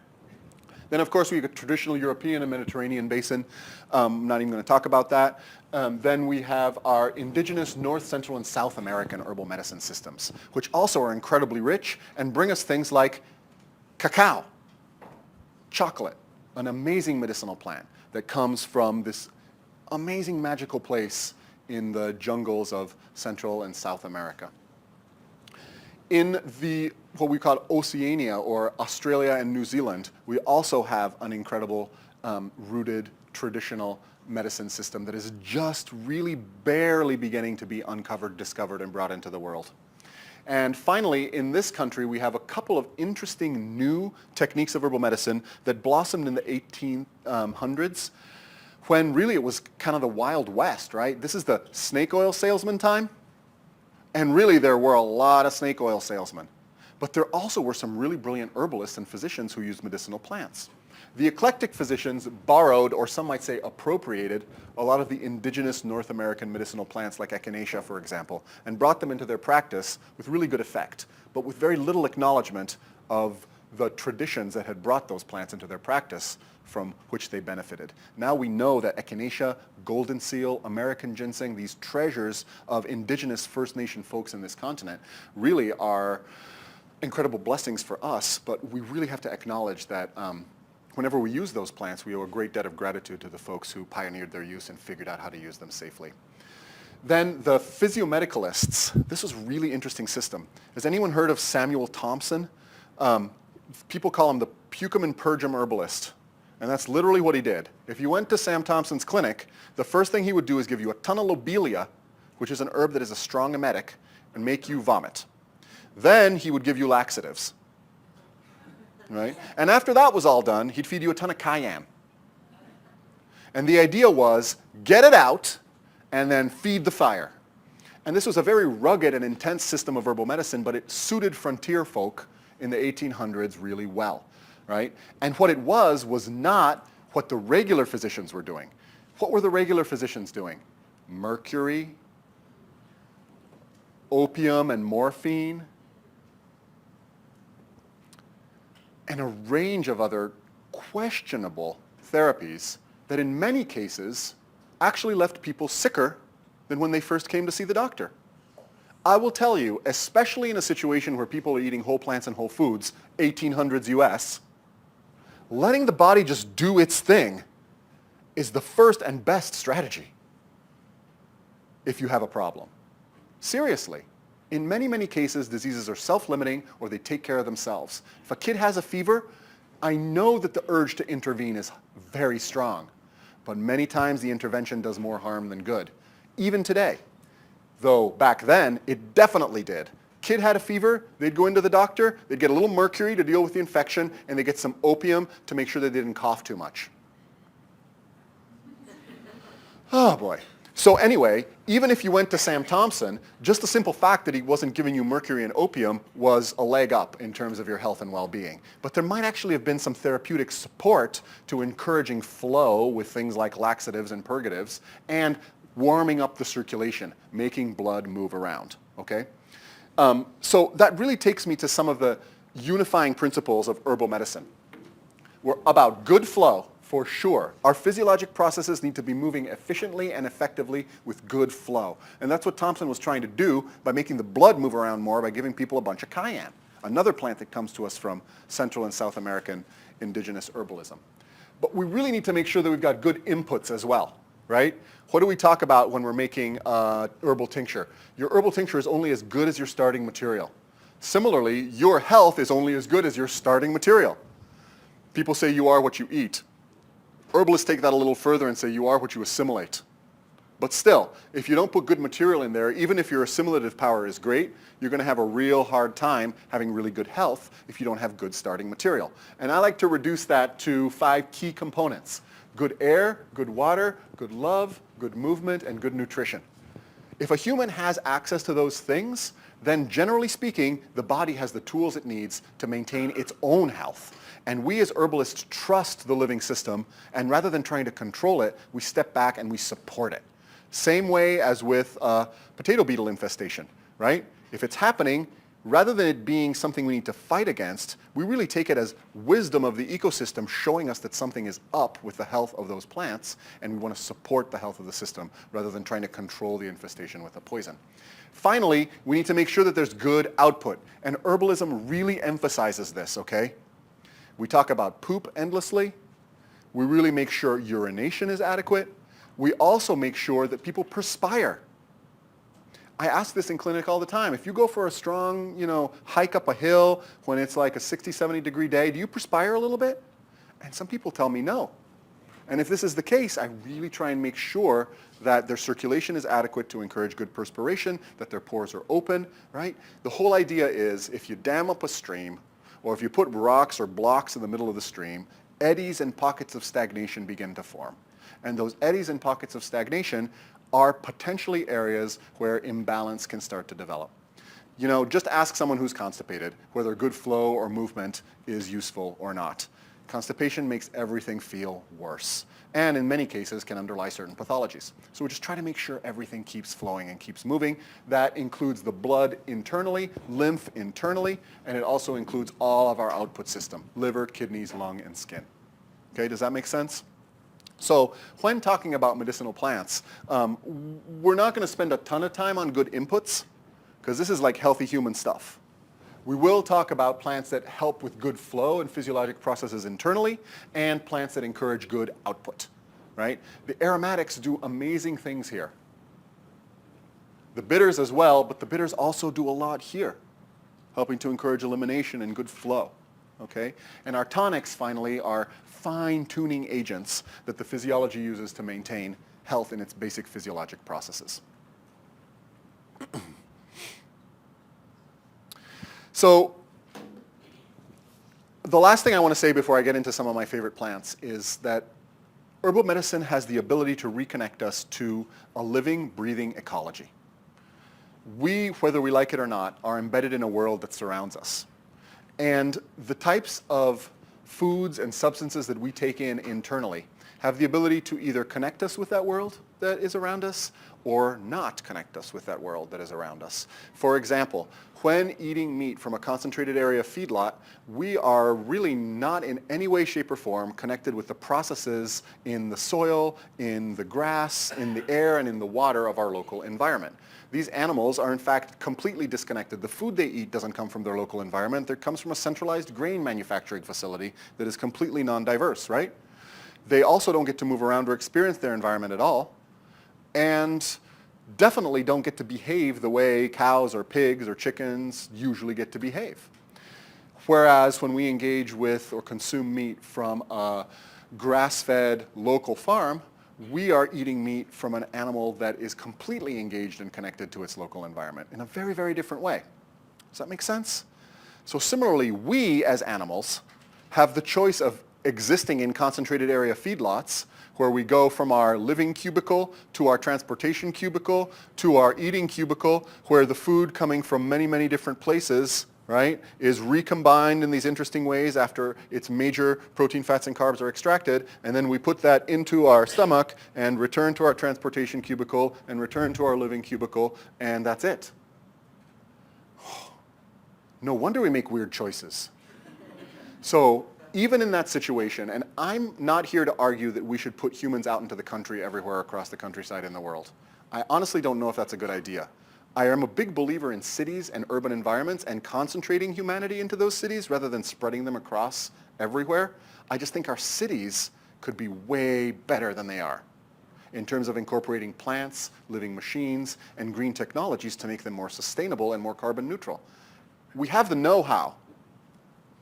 Then, of course, we have a traditional European and Mediterranean basin. I'm not even going to talk about that. Then we have our indigenous North, Central, and South American herbal medicine systems, which also are incredibly rich and bring us things like cacao, chocolate, an amazing medicinal plant that comes from this amazing magical place in the jungles of Central and South America. In what we call Oceania, or Australia and New Zealand, we also have an incredible rooted traditional medicine system that is just really barely beginning to be uncovered, discovered, and brought into the world. And finally, in this country, we have a couple of interesting new techniques of herbal medicine that blossomed in the 1800s, when really it was kind of the Wild West, right? This is the snake oil salesman time. And really, there were a lot of snake oil salesmen. But there also were some really brilliant herbalists and physicians who used medicinal plants. The eclectic physicians borrowed, or some might say appropriated, a lot of the indigenous North American medicinal plants like echinacea, for example, and brought them into their practice with really good effect, but with very little acknowledgement of the traditions that had brought those plants into their practice from which they benefited. Now we know that echinacea, golden seal, American ginseng, these treasures of indigenous First Nation folks in this continent really are incredible blessings for us, but we really have to acknowledge that whenever we use those plants, we owe a great debt of gratitude to the folks who pioneered their use and figured out how to use them safely. Then the physiomedicalists. This was a really interesting system. Has anyone heard of Samuel Thompson? People call him the Pucum and Purgum herbalist. And that's literally what he did. If you went to Sam Thompson's clinic, the first thing he would do is give you a ton of lobelia, which is an herb that is a strong emetic, and make you vomit. Then he would give you laxatives. Right? And after that was all done, he'd feed you a ton of cayenne. And the idea was, get it out, and then feed the fire. And this was a very rugged and intense system of herbal medicine, but it suited frontier folk in the 1800s really well. Right? And what it was not what the regular physicians were doing. What were the regular physicians doing? mercury, opium and morphine, and a range of other questionable therapies that in many cases actually left people sicker than when they first came to see the doctor. I will tell you, especially in a situation where people are eating whole plants and whole foods, 1800s US, letting the body just do its thing is the first and best strategy if you have a problem. Seriously. In many, many cases, diseases are self-limiting or they take care of themselves. If a kid has a fever, I know that the urge to intervene is very strong, but many times the intervention does more harm than good. Even today, though back then it definitely did. Kid had a fever, they'd go into the doctor, they'd get a little mercury to deal with the infection, and they'd get some opium to make sure they didn't cough too much. Oh boy. So anyway, even if you went to Sam Thompson, just the simple fact that he wasn't giving you mercury and opium was a leg up in terms of your health and well-being. But there might actually have been some therapeutic support to encouraging flow with things like laxatives and purgatives and warming up the circulation, making blood move around, okay? So that really takes me to some of the unifying principles of herbal medicine. We're about good flow, for sure. Our physiologic processes need to be moving efficiently and effectively with good flow. And that's what Thompson was trying to do by making the blood move around more by giving people a bunch of cayenne, another plant that comes to us from Central and South American indigenous herbalism. But we really need to make sure that we've got good inputs as well, right? What do we talk about when we're making herbal tincture? Your herbal tincture is only as good as your starting material. Similarly, your health is only as good as your starting material. People say you are what you eat. Herbalists take that a little further and say you are what you assimilate. But still, if you don't put good material in there, even if your assimilative power is great, you're going to have a real hard time having really good health if you don't have good starting material. And I like to reduce that to 5 key components: good air, good water, good love, good movement, and good nutrition. If a human has access to those things, then generally speaking, the body has the tools it needs to maintain its own health. And we as herbalists trust the living system, and rather than trying to control it, we step back and we support it. Same way as with potato beetle infestation, right? If it's happening, rather than it being something we need to fight against, we really take it as wisdom of the ecosystem showing us that something is up with the health of those plants, and we want to support the health of the system rather than trying to control the infestation with a poison. Finally, we need to make sure that there's good output, and herbalism really emphasizes this, okay? We talk about poop endlessly. We really make sure urination is adequate. We also make sure that people perspire. I ask this in clinic all the time. If you go for a strong, hike up a hill when it's like a 60, 70 degree day, do you perspire a little bit? And some people tell me no. And if this is the case, I really try and make sure that their circulation is adequate to encourage good perspiration, that their pores are open, right? The whole idea is if you dam up a stream, or if you put rocks or blocks in the middle of the stream, eddies and pockets of stagnation begin to form. And those eddies and pockets of stagnation are potentially areas where imbalance can start to develop. Just ask someone who's constipated whether good flow or movement is useful or not. Constipation makes everything feel worse, and in many cases can underlie certain pathologies. So we just try to make sure everything keeps flowing and keeps moving. That includes the blood internally, lymph internally, and it also includes all of our output system: liver, kidneys, lung, and skin. Okay, does that make sense? So when talking about medicinal plants, we're not going to spend a ton of time on good inputs, because this is like healthy human stuff. We will talk about plants that help with good flow and physiologic processes internally, and plants that encourage good output, right? The aromatics do amazing things here. The bitters as well, but the bitters also do a lot here, helping to encourage elimination and good flow, okay? And our tonics, finally, are fine-tuning agents that the physiology uses to maintain health in its basic physiologic processes. So the last thing I want to say before I get into some of my favorite plants is that herbal medicine has the ability to reconnect us to a living, breathing ecology. We, whether we like it or not, are embedded in a world that surrounds us. And the types of foods and substances that we take in internally have the ability to either connect us with that world that is around us or not connect us with that world that is around us. For example, when eating meat from a concentrated area feedlot, we are really not in any way, shape, or form connected with the processes in the soil, in the grass, in the air, and in the water of our local environment. These animals are in fact completely disconnected. The food they eat doesn't come from their local environment. It comes from a centralized grain manufacturing facility that is completely non-diverse, right? They also don't get to move around or experience their environment at all, and definitely don't get to behave the way cows or pigs or chickens usually get to behave. Whereas when we engage with or consume meat from a grass-fed local farm, we are eating meat from an animal that is completely engaged and connected to its local environment in a very, very different way. Does that make sense? So similarly, we as animals have the choice of existing in concentrated area feedlots where we go from our living cubicle to our transportation cubicle to our eating cubicle, where the food coming from many, many different places, right, is recombined in these interesting ways after its major protein, fats, and carbs are extracted, and then we put that into our stomach and return to our transportation cubicle and return to our living cubicle, and that's it. No wonder we make weird choices. So even in that situation, and I'm not here to argue that we should put humans out into the country everywhere across the countryside in the world. I honestly don't know if that's a good idea. I am a big believer in cities and urban environments and concentrating humanity into those cities rather than spreading them across everywhere. I just think our cities could be way better than they are in terms of incorporating plants, living machines, and green technologies to make them more sustainable and more carbon neutral. We have the know-how.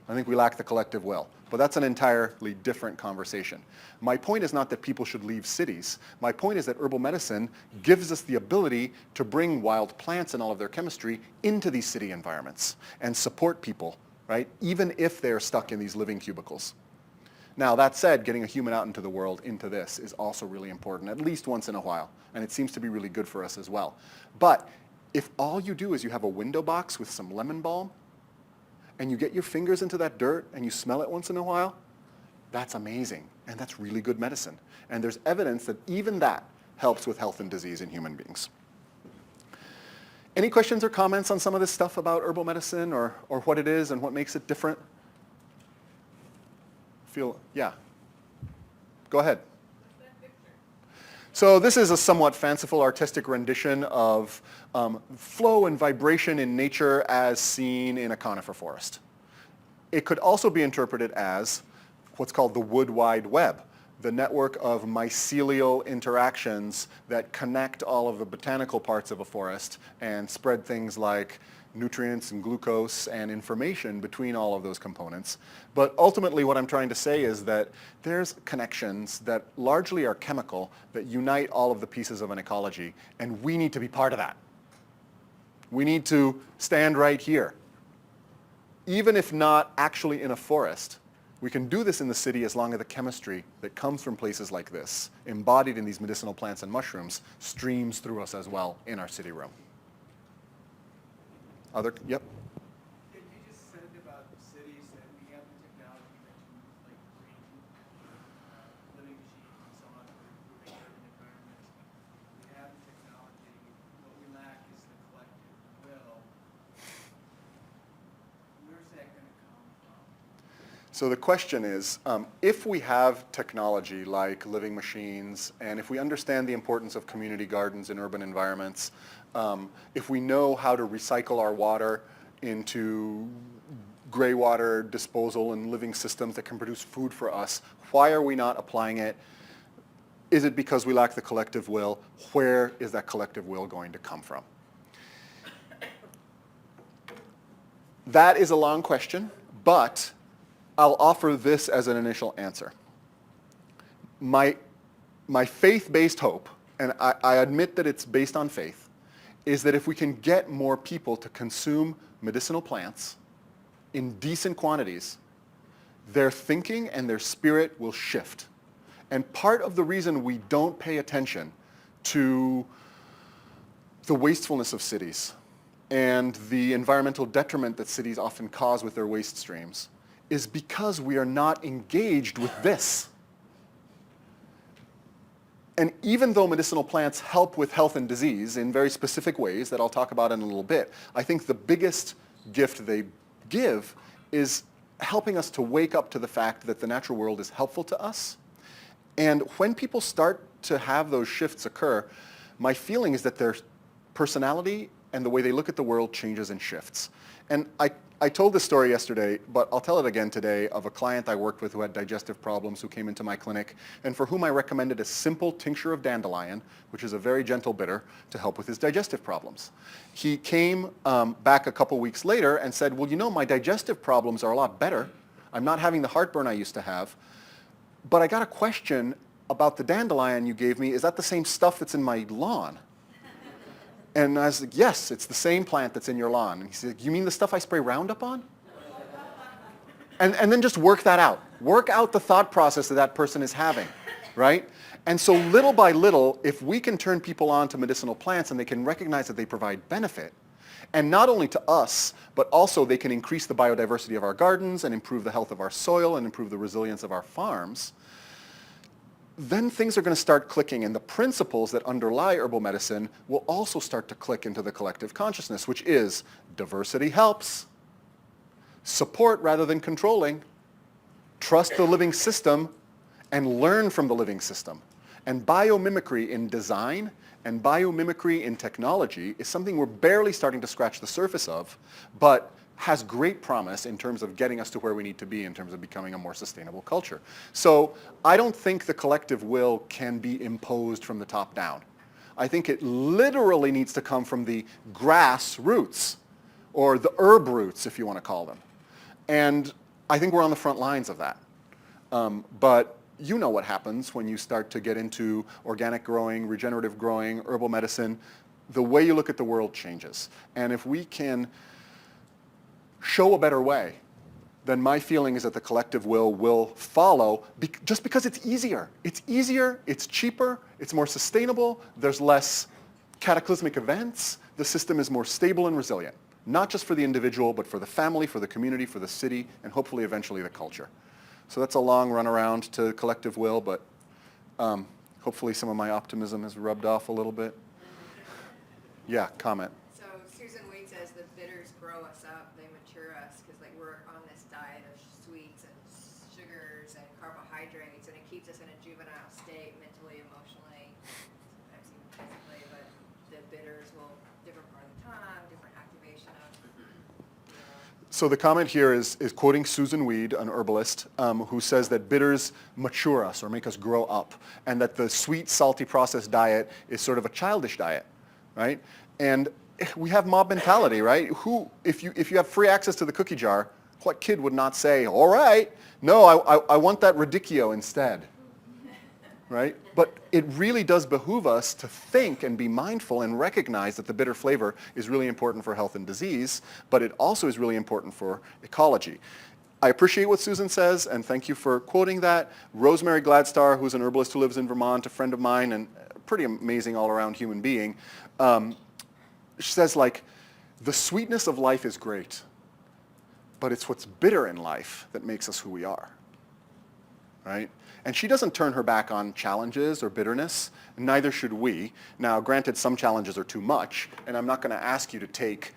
I think we lack the collective will. But that's an entirely different conversation. My point is not that people should leave cities. My point is that herbal medicine gives us the ability to bring wild plants and all of their chemistry into these city environments and support people, right, even if they're stuck in these living cubicles. Now, that said, getting a human out into the world into this is also really important, at least once in a while, and it seems to be really good for us as well. But if all you do is you have a window box with some lemon balm, and you get your fingers into that dirt and you smell it once in a while, that's amazing. And that's really good medicine. And there's evidence that even that helps with health and disease in human beings. Any questions or comments on some of this stuff about herbal medicine or what it is and what makes it different? Yeah. Go ahead. So this is a somewhat fanciful artistic rendition of flow and vibration in nature as seen in a conifer forest. It could also be interpreted as what's called the wood wide web, the network of mycelial interactions that connect all of the botanical parts of a forest and spread things like nutrients and glucose and information between all of those components. But ultimately what I'm trying to say is that there's connections that largely are chemical that unite all of the pieces of an ecology, and we need to be part of that. We need to stand right here. Even if not actually in a forest, we can do this in the city as long as the chemistry that comes from places like this, embodied in these medicinal plants and mushrooms, streams through us as well in our city room. Yep. You just said about cities that we have the technology mentioned, like green living machines and so on for improving urban environments. We have the technology. What we lack is the collective will. Where's that going to come from? So the question is, if we have technology like living machines, and if we understand the importance of community gardens in urban environments, if we know how to recycle our water into gray water disposal and living systems that can produce food for us, why are we not applying it? Is it because we lack the collective will? Where is that collective will going to come from? That is a long question, but I'll offer this as an initial answer. My faith-based hope, and I admit that it's based on faith, is that if we can get more people to consume medicinal plants in decent quantities, their thinking and their spirit will shift. And part of the reason we don't pay attention to the wastefulness of cities and the environmental detriment that cities often cause with their waste streams is because we are not engaged with this. And even though medicinal plants help with health and disease in very specific ways that I'll talk about in a little bit, I think the biggest gift they give is helping us to wake up to the fact that the natural world is helpful to us. And when people start to have those shifts occur, my feeling is that their personality and the way they look at the world changes and shifts. And I told this story yesterday, but I'll tell it again today, of a client I worked with who had digestive problems, who came into my clinic, and for whom I recommended a simple tincture of dandelion, which is a very gentle bitter, to help with his digestive problems. He came back a couple weeks later and said, well, you know, my digestive problems are a lot better. I'm not having the heartburn I used to have, but I got a question about the dandelion you gave me. Is that the same stuff that's in my lawn? And I was like, yes, it's the same plant that's in your lawn. And he said, you mean the stuff I spray Roundup on? And then just work that out. Work out the thought process that person is having, right? And so little by little, if we can turn people on to medicinal plants and they can recognize that they provide benefit, and not only to us, but also they can increase the biodiversity of our gardens and improve the health of our soil and improve the resilience of our farms, then things are going to start clicking, and the principles that underlie herbal medicine will also start to click into the collective consciousness, which is diversity helps, support rather than controlling, trust the living system, and learn from the living system. And biomimicry in design and biomimicry in technology is something we're barely starting to scratch the surface of, but has great promise in terms of getting us to where we need to be in terms of becoming a more sustainable culture. So I don't think the collective will can be imposed from the top down. I think it literally needs to come from the grass roots, or the herb roots, if you want to call them. And I think we're on the front lines of that. But you know what happens when you start to get into organic growing, regenerative growing, herbal medicine. The way you look at the world changes. And if we can show a better way, then my feeling is that the collective will follow just because it's easier. It's easier, it's cheaper, it's more sustainable, there's less cataclysmic events, the system is more stable and resilient, not just for the individual, but for the family, for the community, for the city, and hopefully eventually the culture. So that's a long run around to collective will, but hopefully some of my optimism has rubbed off a little bit. Yeah, comment. So Susan Wade says the bitters grow us up, they mature us, because like we're on this diet of sweets and sugars and carbohydrates, and it keeps us in a juvenile state, mentally, emotionally, sometimes even physically. But the bitters will different part of the tongue, different activation of. So the comment here is quoting Susan Weed, an herbalist, who says that bitters mature us or make us grow up, and that the sweet, salty, processed diet is sort of a childish diet, right? And we have mob mentality, right? Who, if you have free access to the cookie jar, what kid would not say, all right, no, I want that radicchio instead, right? But it really does behoove us to think and be mindful and recognize that the bitter flavor is really important for health and disease, but it also is really important for ecology. I appreciate what Susan says, and thank you for quoting that. Rosemary Gladstar, who's an herbalist who lives in Vermont, a friend of mine, and a pretty amazing all-around human being, she says, like, the sweetness of life is great, but it's what's bitter in life that makes us who we are, right? And she doesn't turn her back on challenges or bitterness, and neither should we. Now, granted, some challenges are too much, and I'm not going to ask you to take,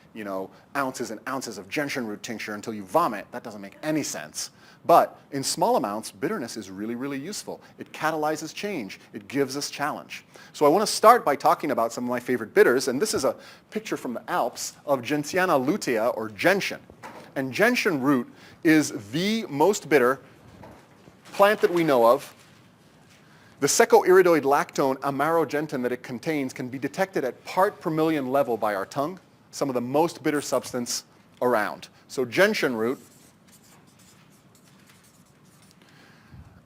ounces and ounces of gentian root tincture until you vomit. That doesn't make any sense. But in small amounts, bitterness is really, really useful. It catalyzes change. It gives us challenge. So I want to start by talking about some of my favorite bitters, and this is a picture from the Alps of Gentiana lutea, or gentian. And gentian root is the most bitter plant that we know of. The secoiridoid lactone amarogentin that it contains can be detected at part per million level by our tongue, some of the most bitter substance around. So gentian root.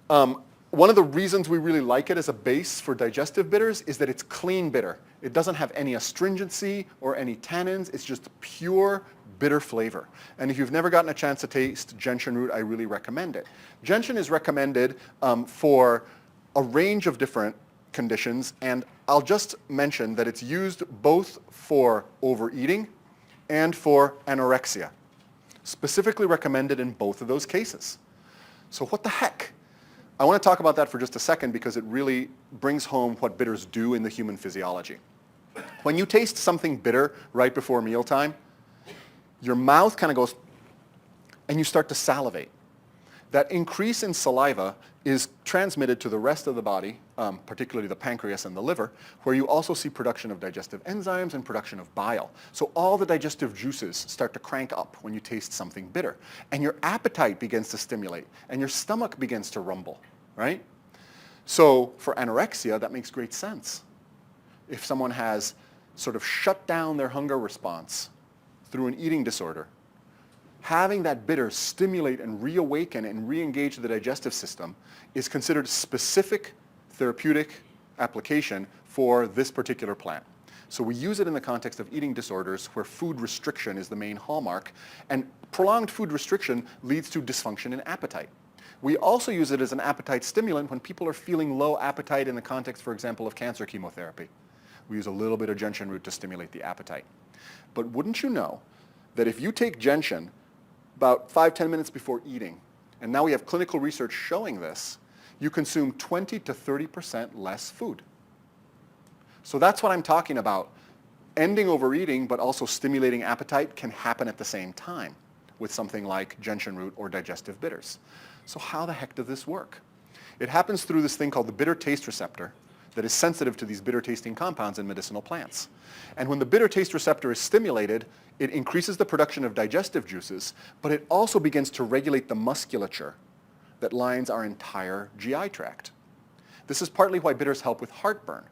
One of the reasons we really like it as a base for digestive bitters is that it's clean bitter. It doesn't have any astringency or any tannins. It's just pure bitter flavor. And if you've never gotten a chance to taste gentian root, I really recommend it. Gentian is recommended for a range of different conditions, and I'll just mention that it's used both for overeating and for anorexia. Specifically recommended in both of those cases. So what the heck? I want to talk about that for just a second because it really brings home what bitters do in the human physiology. When you taste something bitter right before mealtime, your mouth kind of goes, and you start to salivate. That increase in saliva is transmitted to the rest of the body, particularly the pancreas and the liver, where you also see production of digestive enzymes and production of bile. So all the digestive juices start to crank up when you taste something bitter. And your appetite begins to stimulate, and your stomach begins to rumble, right? So for anorexia, that makes great sense. If someone has sort of shut down their hunger response through an eating disorder, having that bitter stimulate and reawaken and re-engage the digestive system is considered specific therapeutic application for this particular plant. So we use it in the context of eating disorders where food restriction is the main hallmark, and prolonged food restriction leads to dysfunction in appetite. We also use it as an appetite stimulant when people are feeling low appetite in the context, for example, of cancer chemotherapy. We use a little bit of gentian root to stimulate the appetite. But wouldn't you know that if you take gentian about 5-10 minutes before eating, and now we have clinical research showing this, you consume 20 to 30% less food. So that's what I'm talking about. Ending overeating but also stimulating appetite can happen at the same time with something like gentian root or digestive bitters. So how the heck does this work? It happens through this thing called the bitter taste receptor that is sensitive to these bitter tasting compounds in medicinal plants. And when the bitter taste receptor is stimulated, it increases the production of digestive juices, but it also begins to regulate the musculature that lines our entire GI tract. This is partly why bitters help with heartburn.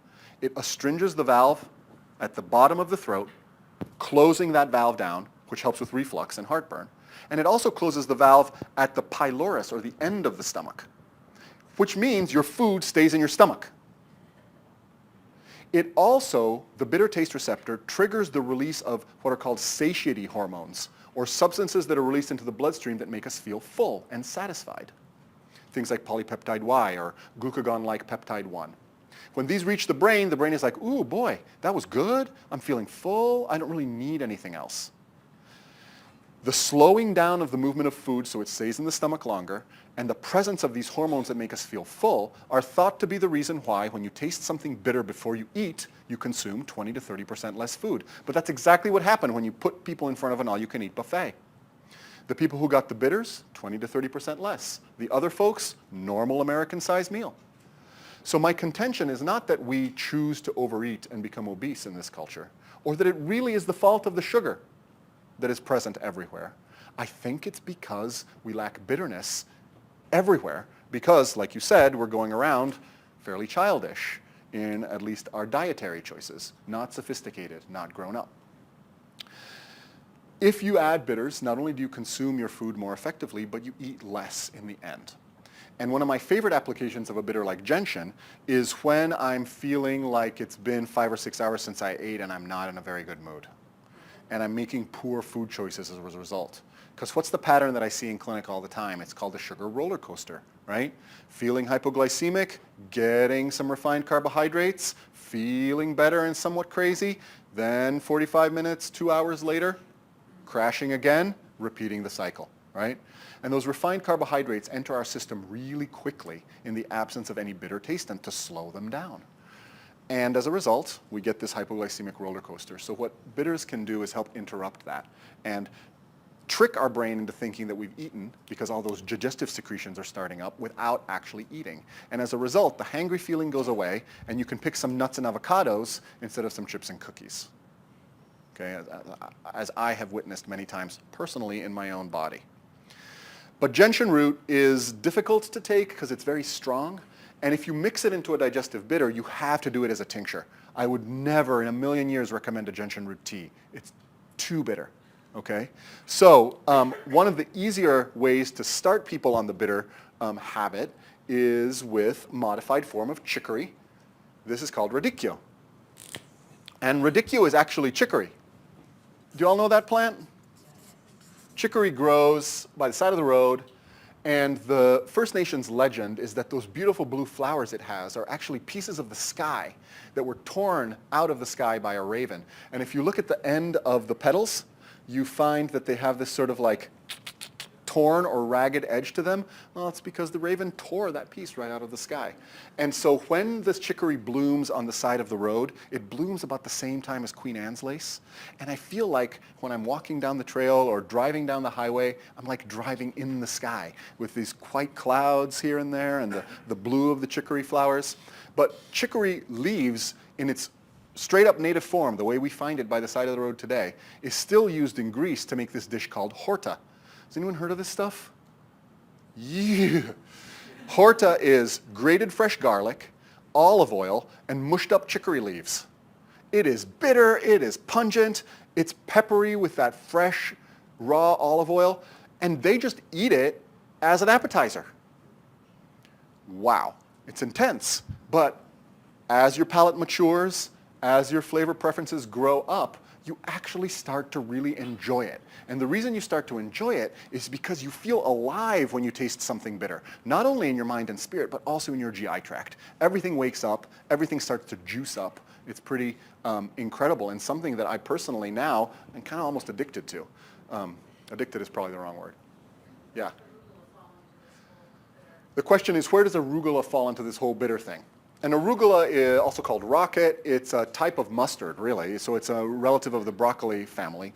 It astringes the valve at the bottom of the throat, closing that valve down, which helps with reflux and heartburn. And it also closes the valve at the pylorus, or the end of the stomach, which means your food stays in your stomach. It also, the bitter taste receptor, triggers the release of what are called satiety hormones, or substances that are released into the bloodstream that make us feel full and satisfied. Things like polypeptide Y or glucagon-like peptide 1. When these reach the brain is like, ooh, boy, that was good. I'm feeling full. I don't really need anything else. The slowing down of the movement of food so it stays in the stomach longer, and the presence of these hormones that make us feel full are thought to be the reason why when you taste something bitter before you eat, you consume 20 to 30% less food. But that's exactly what happened when you put people in front of an all-you-can-eat buffet. The people who got the bitters, 20 to 30% less. The other folks, normal American-sized meal. So my contention is not that we choose to overeat and become obese in this culture, or that it really is the fault of the sugar that is present everywhere. I think it's because we lack bitterness everywhere, because, like you said, we're going around fairly childish in at least our dietary choices, not sophisticated, not grown up. If you add bitters, not only do you consume your food more effectively, but you eat less in the end. And one of my favorite applications of a bitter like gentian is when I'm feeling like it's been 5 or 6 hours since I ate and I'm not in a very good mood. And I'm making poor food choices as a result. Because what's the pattern that I see in clinic all the time? It's called the sugar roller coaster, right? Feeling hypoglycemic, getting some refined carbohydrates, feeling better and somewhat crazy, then 45 minutes, 2 hours later, crashing again, repeating the cycle, right? And those refined carbohydrates enter our system really quickly in the absence of any bitter tastant to slow them down. And as a result, we get this hypoglycemic roller coaster. So what bitters can do is help interrupt that and trick our brain into thinking that we've eaten because all those digestive secretions are starting up without actually eating. And as a result, the hangry feeling goes away and you can pick some nuts and avocados instead of some chips and cookies. Okay, as I have witnessed many times personally in my own body. But gentian root is difficult to take because it's very strong. And if you mix it into a digestive bitter, you have to do it as a tincture. I would never in a million years recommend a gentian root tea. It's too bitter, okay? So one of the easier ways to start people on the bitter habit is with modified form of chicory. This is called radicchio. And radicchio is actually chicory. Do you all know that plant? Chicory grows by the side of the road. And the First Nations legend is that those beautiful blue flowers it has are actually pieces of the sky that were torn out of the sky by a raven. And if you look at the end of the petals, you find that they have this sort of like torn or ragged edge to them? Well, it's because the raven tore that piece right out of the sky. And so when this chicory blooms on the side of the road, it blooms about the same time as Queen Anne's lace. And I feel like when I'm walking down the trail or driving down the highway, I'm like driving in the sky with these white clouds here and there and the blue of the chicory flowers. But chicory leaves in its straight up native form, the way we find it by the side of the road today, is still used in Greece to make this dish called horta. Has anyone heard of this stuff? Yeah. Horta is grated fresh garlic, olive oil, and mushed up chicory leaves. It is bitter, it is pungent, it's peppery with that fresh, raw olive oil, and they just eat it as an appetizer. Wow, it's intense, but as your palate matures, as your flavor preferences grow up, you actually start to really enjoy it. And the reason you start to enjoy it is because you feel alive when you taste something bitter, not only in your mind and spirit, but also in your GI tract. Everything wakes up, everything starts to juice up. It's pretty incredible, and something that I personally now am kind of almost addicted to. Addicted is probably the wrong word. Yeah. The question is, where does arugula fall into this whole bitter thing? And arugula is also called rocket. It's a type of mustard, really, so it's a relative of the broccoli family.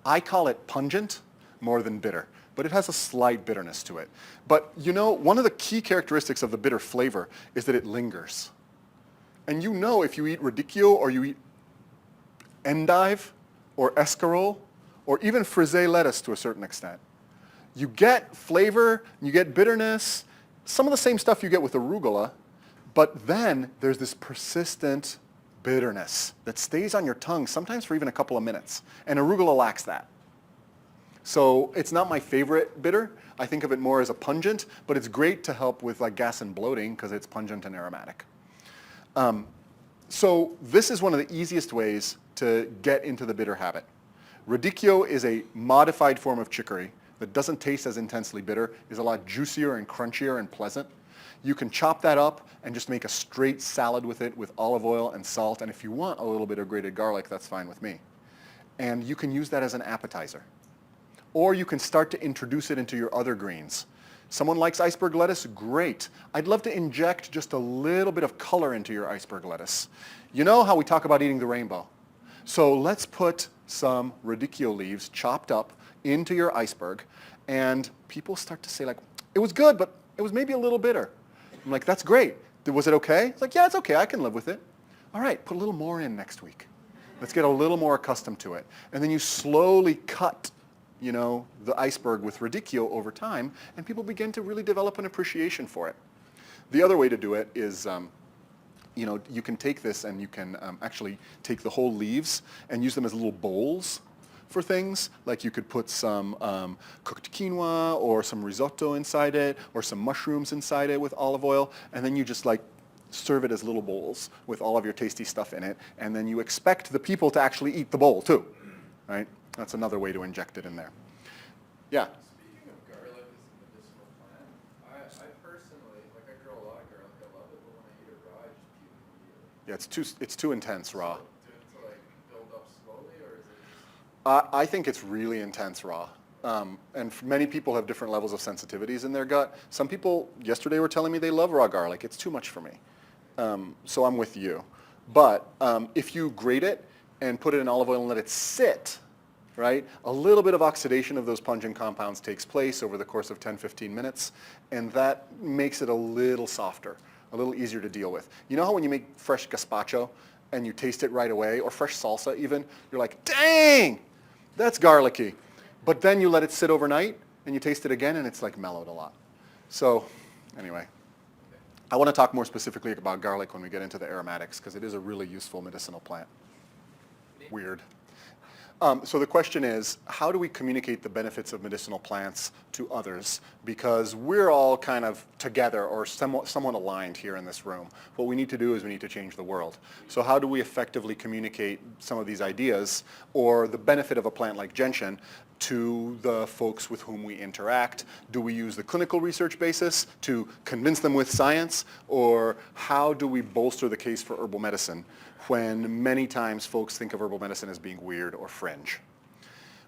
I call it pungent more than bitter, but it has a slight bitterness to it. But you know, one of the key characteristics of the bitter flavor is that it lingers. And you know, if you eat radicchio or you eat endive or escarole or even frisee lettuce to a certain extent, you get flavor, you get bitterness, some of the same stuff you get with arugula, but then there's this persistent bitterness that stays on your tongue, sometimes for even a couple of minutes. And arugula lacks that. So it's not my favorite bitter. I think of it more as a pungent, but it's great to help with like gas and bloating because it's pungent and aromatic. So this is one of the easiest ways to get into the bitter habit. Radicchio is a modified form of chicory that doesn't taste as intensely bitter, is a lot juicier and crunchier and pleasant. You can chop that up and just make a straight salad with it with olive oil and salt, and if you want a little bit of grated garlic, that's fine with me. And you can use that as an appetizer. Or you can start to introduce it into your other greens. Someone likes iceberg lettuce? Great. I'd love to inject just a little bit of color into your iceberg lettuce. You know how we talk about eating the rainbow? So let's put some radicchio leaves chopped up into your iceberg, and people start to say like, it was good, but it was maybe a little bitter. I'm like, that's great. Was it okay? It's like, yeah, it's okay. I can live with it. All right, put a little more in next week. Let's get a little more accustomed to it. And then you slowly cut, you know, the iceberg with radicchio over time, and people begin to really develop an appreciation for it. The other way to do it is, you know, you can take this and you can actually take the whole leaves and use them as little bowls for things. Like you could put some cooked quinoa or some risotto inside it or some mushrooms inside it with olive oil, and then you just like serve it as little bowls with all of your tasty stuff in it, and then you expect the people to actually eat the bowl too, right? That's another way to inject it in there. Yeah? Speaking of garlic as a medicinal plant, I personally, like I grow a lot of garlic, I love it, but when I eat it raw, I just puke immediately. Yeah, it's too intense raw. So, do it to like build up slowly, or is it just... I think it's really intense raw. And many people have different levels of sensitivities in their gut. Some people yesterday were telling me they love raw garlic. It's too much for me. So I'm with you. But if you grate it and put it in olive oil and let it sit, right, a little bit of oxidation of those pungent compounds takes place over the course of 10-15 minutes, and that makes it a little softer, a little easier to deal with. You know how when you make fresh gazpacho and you taste it right away, or fresh salsa even, you're like, dang, that's garlicky. But then you let it sit overnight and you taste it again and it's like mellowed a lot. So anyway, I want to talk more specifically about garlic when we get into the aromatics because it is a really useful medicinal plant. Weird. So the question is, how do we communicate the benefits of medicinal plants to others? Because we're all kind of together or somewhat aligned here in this room. What we need to do is we need to change the world. So how do we effectively communicate some of these ideas or the benefit of a plant like gentian to the folks with whom we interact? Do we use the clinical research basis to convince them with science? Or how do we bolster the case for herbal medicine when many times folks think of herbal medicine as being weird or fringe?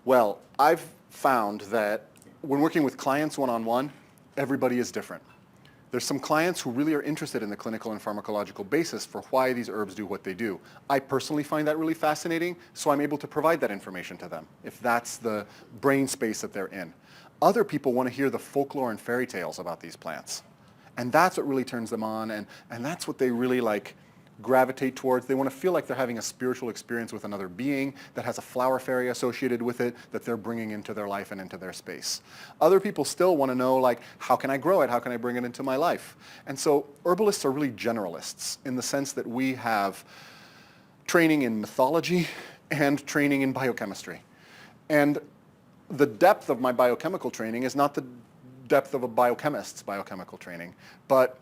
Well, I've found that when working with clients one-on-one, everybody is different. There's some clients who really are interested in the clinical and pharmacological basis for why these herbs do what they do. I personally find that really fascinating, so I'm able to provide that information to them, if that's the brain space that they're in. Other people want to hear the folklore and fairy tales about these plants. And that's what really turns them on, and that's what they really like gravitate towards. They want to feel like they're having a spiritual experience with another being that has a flower fairy associated with it that they're bringing into their life and into their space. Other people still want to know, like, how can I grow it? How can I bring it into my life? And so herbalists are really generalists in the sense that we have training in mythology and training in biochemistry. And the depth of my biochemical training is not the depth of a biochemist's biochemical training, but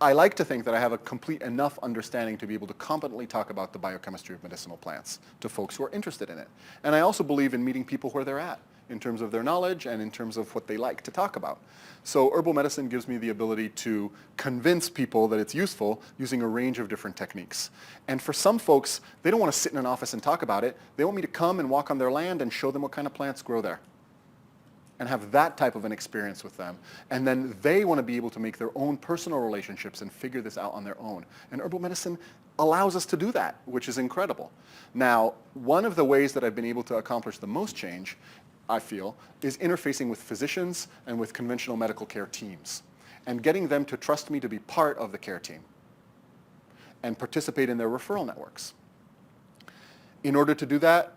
I like to think that I have a complete enough understanding to be able to competently talk about the biochemistry of medicinal plants to folks who are interested in it. And I also believe in meeting people where they're at in terms of their knowledge and in terms of what they like to talk about. So herbal medicine gives me the ability to convince people that it's useful using a range of different techniques. And for some folks, they don't want to sit in an office and talk about it. They want me to come and walk on their land and show them what kind of plants grow there, and have that type of an experience with them. And then they want to be able to make their own personal relationships and figure this out on their own. And herbal medicine allows us to do that, which is incredible. Now, one of the ways that I've been able to accomplish the most change, I feel, is interfacing with physicians and with conventional medical care teams and getting them to trust me to be part of the care team and participate in their referral networks. In order to do that,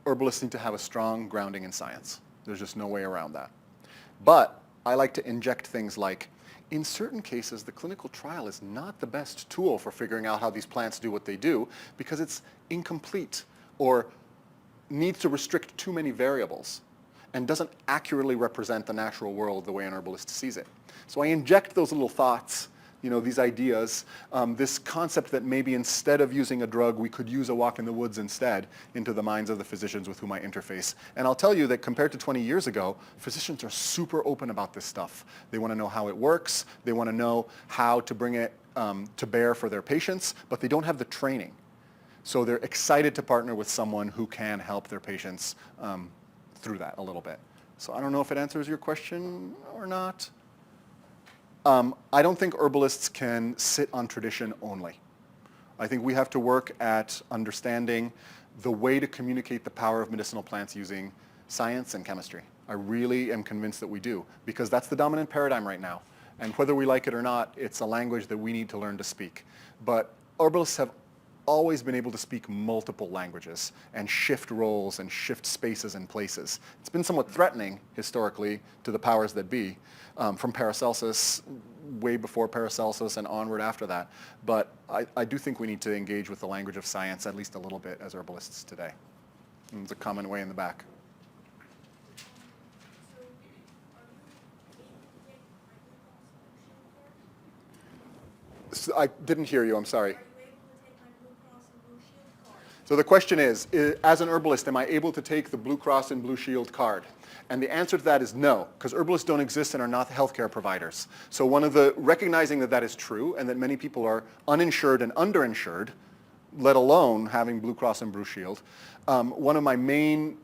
herbalists need to have a strong grounding in science. There's just no way around that. But I like to inject things like, in certain cases, the clinical trial is not the best tool for figuring out how these plants do what they do because it's incomplete or needs to restrict too many variables and doesn't accurately represent the natural world the way an herbalist sees it. So I inject those little thoughts, these ideas, this concept that maybe instead of using a drug, we could use a walk in the woods instead into the minds of the physicians with whom I interface. And I'll tell you that compared to 20 years ago, physicians are super open about this stuff. They want to know how it works. They want to know how to bring it to bear for their patients, but they don't have the training. So they're excited to partner with someone who can help their patients through that a little bit. So I don't know if it answers your question or not. I don't think herbalists can sit on tradition only. I think we have to work at understanding the way to communicate the power of medicinal plants using science and chemistry. I really am convinced that we do, because that's the dominant paradigm right now. And whether we like it or not, it's a language that we need to learn to speak. But herbalists have always been able to speak multiple languages and shift roles and shift spaces and places. It's been somewhat threatening historically to the powers that be, from Paracelsus, way before Paracelsus and onward after that. But I do think we need to engage with the language of science at least a little bit as herbalists today. And it's a common way in the back. So I didn't hear you, I'm sorry. So the question is, as an herbalist, am I able to take the Blue Cross and Blue Shield card? And the answer to that is no, because herbalists don't exist and are not healthcare providers. So recognizing that that is true and that many people are uninsured and underinsured, let alone having Blue Cross and Blue Shield, one of my main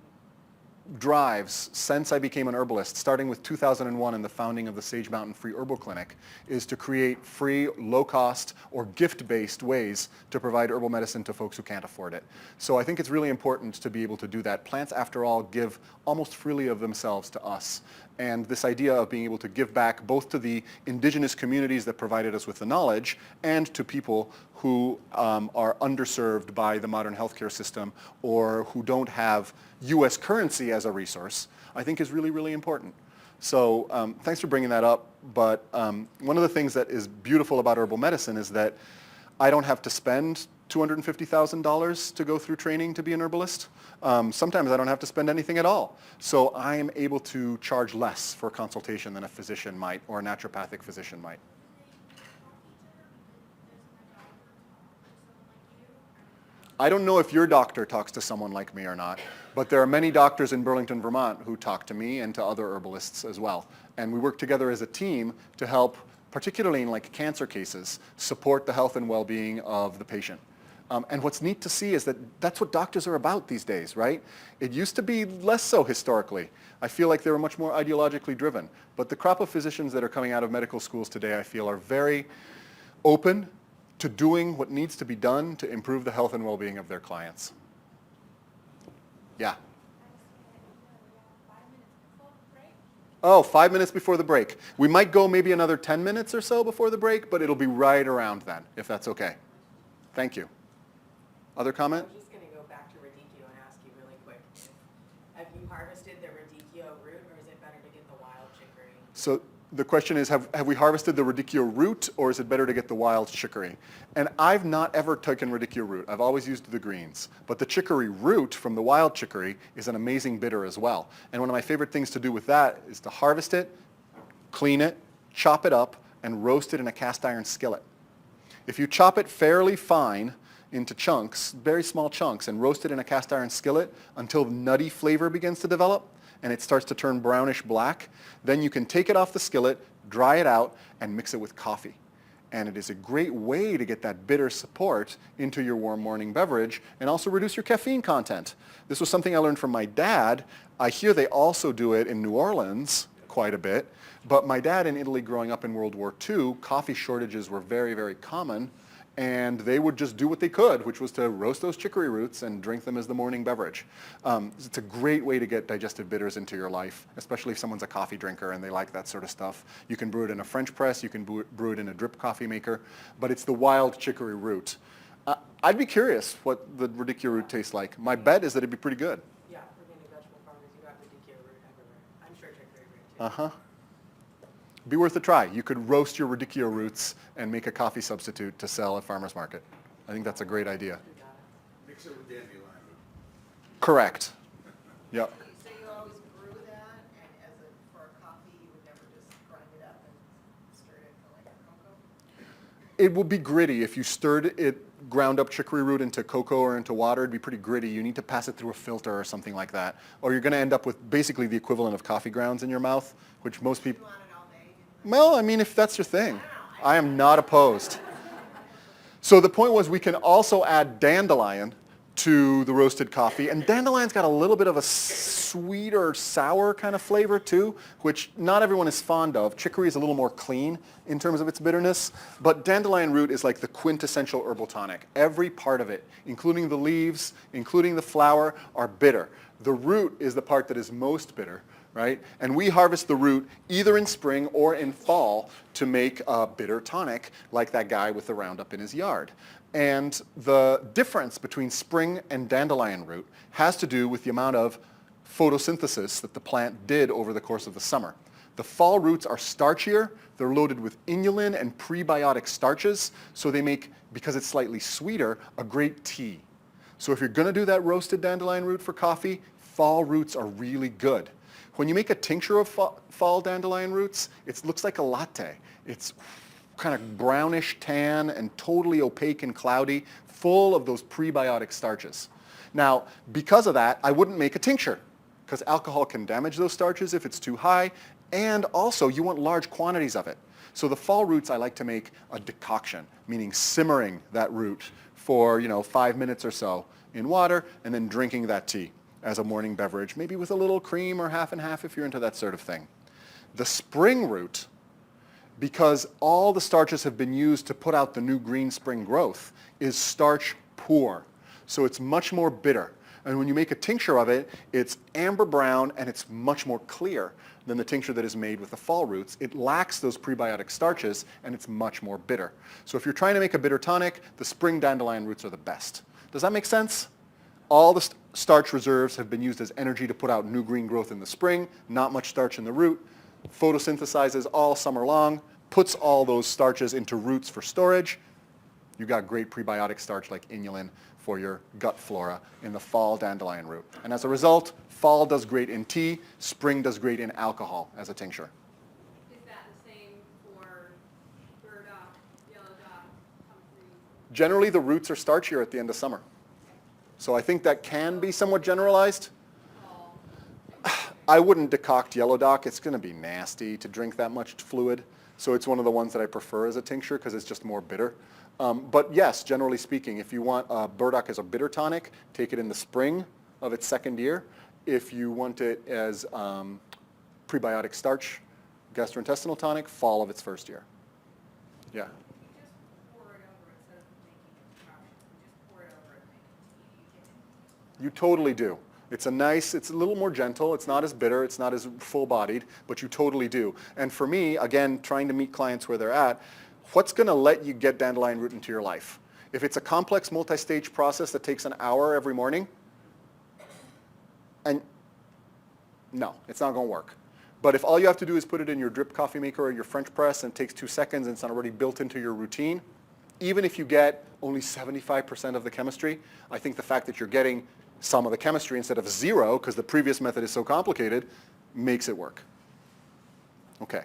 drives since I became an herbalist, starting with 2001 and the founding of the Sage Mountain Free Herbal Clinic, is to create free, low-cost, or gift-based ways to provide herbal medicine to folks who can't afford it. So I think it's really important to be able to do that. Plants, after all, give almost freely of themselves to us. And this idea of being able to give back both to the indigenous communities that provided us with the knowledge and to people who are underserved by the modern healthcare system or who don't have U.S. currency as a resource, I think is really, really important. So thanks for bringing that up. But one of the things that is beautiful about herbal medicine is that I don't have to spend $250,000 to go through training to be an herbalist. Sometimes I don't have to spend anything at all. So I am able to charge less for consultation than a physician might or a naturopathic physician might. I don't know if your doctor talks to someone like me or not, but there are many doctors in Burlington, Vermont who talk to me and to other herbalists as well. And we work together as a team to help, particularly in like cancer cases, support the health and well-being of the patient. And what's neat to see is that that's what doctors are about these days, right? It used to be less so historically. I feel like they were much more ideologically driven. But the crop of physicians that are coming out of medical schools today, I feel, are very open to doing what needs to be done to improve the health and well-being of their clients. Yeah. Oh, 5 minutes before the break. We might go maybe another 10 minutes or so before the break, but it'll be right around then, if that's okay. Thank you. Other comment? I'm just going to go back to radicchio and ask you really quick. Have you harvested the radicchio root, or is it better to get the wild chicory? So the question is, have we harvested the radicchio root, or is it better to get the wild chicory? And I've not ever taken radicchio root. I've always used the greens. But the chicory root from the wild chicory is an amazing bitter as well. And one of my favorite things to do with that is to harvest it, clean it, chop it up, and roast it in a cast iron skillet. If you chop it fairly fine into chunks, very small chunks, and roast it in a cast iron skillet until the nutty flavor begins to develop and it starts to turn brownish black, then you can take it off the skillet, dry it out, and mix it with coffee. And it is a great way to get that bitter support into your warm morning beverage and also reduce your caffeine content. This was something I learned from my dad. I hear they also do it in New Orleans quite a bit. But my dad in Italy growing up in World War II, coffee shortages were very, very common. And they would just do what they could, which was to roast those chicory roots and drink them as the morning beverage. It's a great way to get digestive bitters into your life, especially if someone's a coffee drinker and they like that sort of stuff. You can brew it in a French press, you can brew it in a drip coffee maker, but it's the wild chicory root. I'd be curious what the radicchio root tastes like. My bet is that it'd be pretty good. Yeah, organic vegetable farmers, you got radicchio root everywhere. I'm sure chicory root too. Uh-huh. Be worth a try. You could roast your radicchio roots and make a coffee substitute to sell at farmer's market. I think that's a great idea. Mix it with dandelion. Correct. Yep. So you always brew that, and for a coffee, you would never just grind it up and stir it for like a cocoa? It would be gritty. If you stirred it, ground up chicory root into cocoa or into water, it'd be pretty gritty. You need to pass it through a filter or something like that. Or you're going to end up with basically the equivalent of coffee grounds in your mouth, which most people... You want it all day? Well, I mean, if that's your thing. I am not opposed. So the point was we can also add dandelion to the roasted coffee. And dandelion's got a little bit of a sweet or sour kind of flavor too, which not everyone is fond of. Chicory is a little more clean in terms of its bitterness. But dandelion root is like the quintessential herbal tonic. Every part of it, including the leaves, including the flower, are bitter. The root is the part that is most bitter. Right? And we harvest the root either in spring or in fall to make a bitter tonic like that guy with the Roundup in his yard. And the difference between spring and dandelion root has to do with the amount of photosynthesis that the plant did over the course of the summer. The fall roots are starchier. They're loaded with inulin and prebiotic starches, so they make, because it's slightly sweeter, a great tea. So if you're going to do that roasted dandelion root for coffee, fall roots are really good. When you make a tincture of fall dandelion roots, it looks like a latte. It's kind of brownish tan and totally opaque and cloudy, full of those prebiotic starches. Now, because of that, I wouldn't make a tincture, because alcohol can damage those starches if it's too high, and also you want large quantities of it. So the fall roots I like to make a decoction, meaning simmering that root for 5 minutes or so in water, and then drinking that tea as a morning beverage, maybe with a little cream or half and half if you're into that sort of thing. The spring root, because all the starches have been used to put out the new green spring growth, is starch poor. So it's much more bitter. And when you make a tincture of it, it's amber brown and it's much more clear than the tincture that is made with the fall roots. It lacks those prebiotic starches and it's much more bitter. So if you're trying to make a bitter tonic, the spring dandelion roots are the best. Does that make sense? All the starch reserves have been used as energy to put out new green growth in the spring, not much starch in the root, photosynthesizes all summer long, puts all those starches into roots for storage. You've got great prebiotic starch like inulin for your gut flora in the fall dandelion root. And as a result, fall does great in tea, spring does great in alcohol as a tincture. Is that the same for burdock, yellow dock, comfrey? Generally, the roots are starchier at the end of summer. So I think that can be somewhat generalized. I wouldn't decoct yellow dock. It's going to be nasty to drink that much fluid. So it's one of the ones that I prefer as a tincture because it's just more bitter. But yes, generally speaking, if you want burdock as a bitter tonic, take it in the spring of its second year. If you want it as prebiotic starch gastrointestinal tonic, fall of its first year. Yeah. You just pour it over instead of making a concoction. You just pour it over and make a tea. You totally do. It's a little more gentle. It's not as bitter. It's not as full-bodied, but you totally do. And for me, again, trying to meet clients where they're at, what's going to let you get dandelion root into your life? If it's a complex multi-stage process that takes an hour every morning, and no, it's not going to work. But if all you have to do is put it in your drip coffee maker or your French press and it takes 2 seconds and it's already built into your routine, even if you get only 75% of the chemistry, I think the fact that you're getting some of the chemistry instead of 0, because the previous method is so complicated, makes it work. Okay.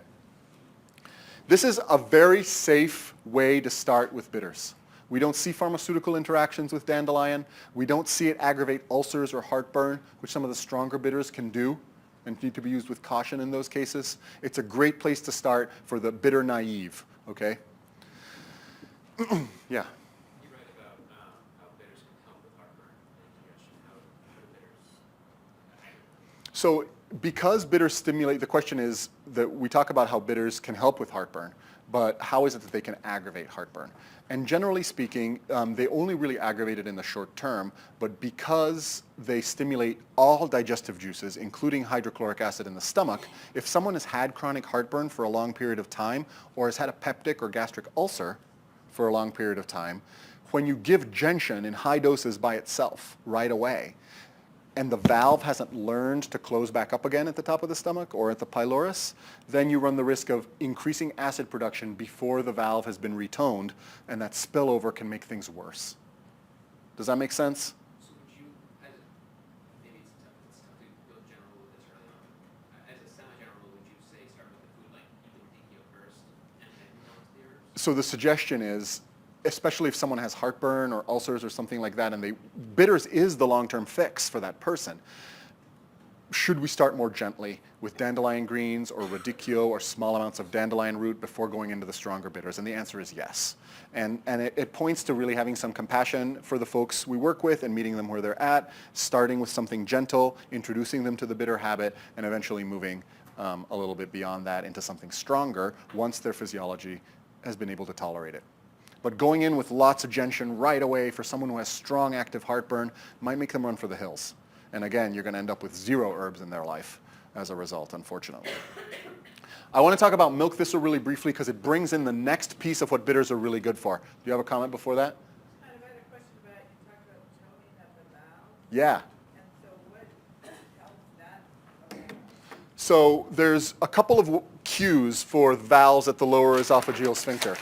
This is a very safe way to start with bitters. We don't see pharmaceutical interactions with dandelion. We don't see it aggravate ulcers or heartburn, which some of the stronger bitters can do and need to be used with caution in those cases. It's a great place to start for the bitter naive, okay? Yeah. You write about how bitters can help with heartburn and digestion. How do bitters aggravate? So because bitters stimulate, the question is that we talk about how bitters can help with heartburn, but how is it that they can aggravate heartburn? And generally speaking, they only really aggravate it in the short term, but because they stimulate all digestive juices, including hydrochloric acid in the stomach, if someone has had chronic heartburn for a long period of time or has had a peptic or gastric ulcer for a long period of time, when you give gentian in high doses by itself right away, and the valve hasn't learned to close back up again at the top of the stomach or at the pylorus, then you run the risk of increasing acid production before the valve has been retoned, and that spillover can make things worse. Does that make sense? So would you, maybe it's tough to go general with this early on. As a semi-general rule, would you say start with the food like DKO first and then go into the herbs? So the suggestion is, especially if someone has heartburn or ulcers or something like that, and bitters is the long-term fix for that person. Should we start more gently with dandelion greens or radicchio or small amounts of dandelion root before going into the stronger bitters? And the answer is yes. And it points to really having some compassion for the folks we work with and meeting them where they're at, starting with something gentle, introducing them to the bitter habit, and eventually moving a little bit beyond that into something stronger once their physiology has been able to tolerate it. But going in with lots of gentian right away for someone who has strong active heartburn might make them run for the hills. And again, you're going to end up with 0 herbs in their life as a result, unfortunately. I want to talk about milk thistle really briefly because it brings in the next piece of what bitters are really good for. Do you have a comment before that? I had a question about, you talked about toning of the valve, Yeah. and so what helps that? Okay. So there's a couple of cues for valves at the lower esophageal sphincter.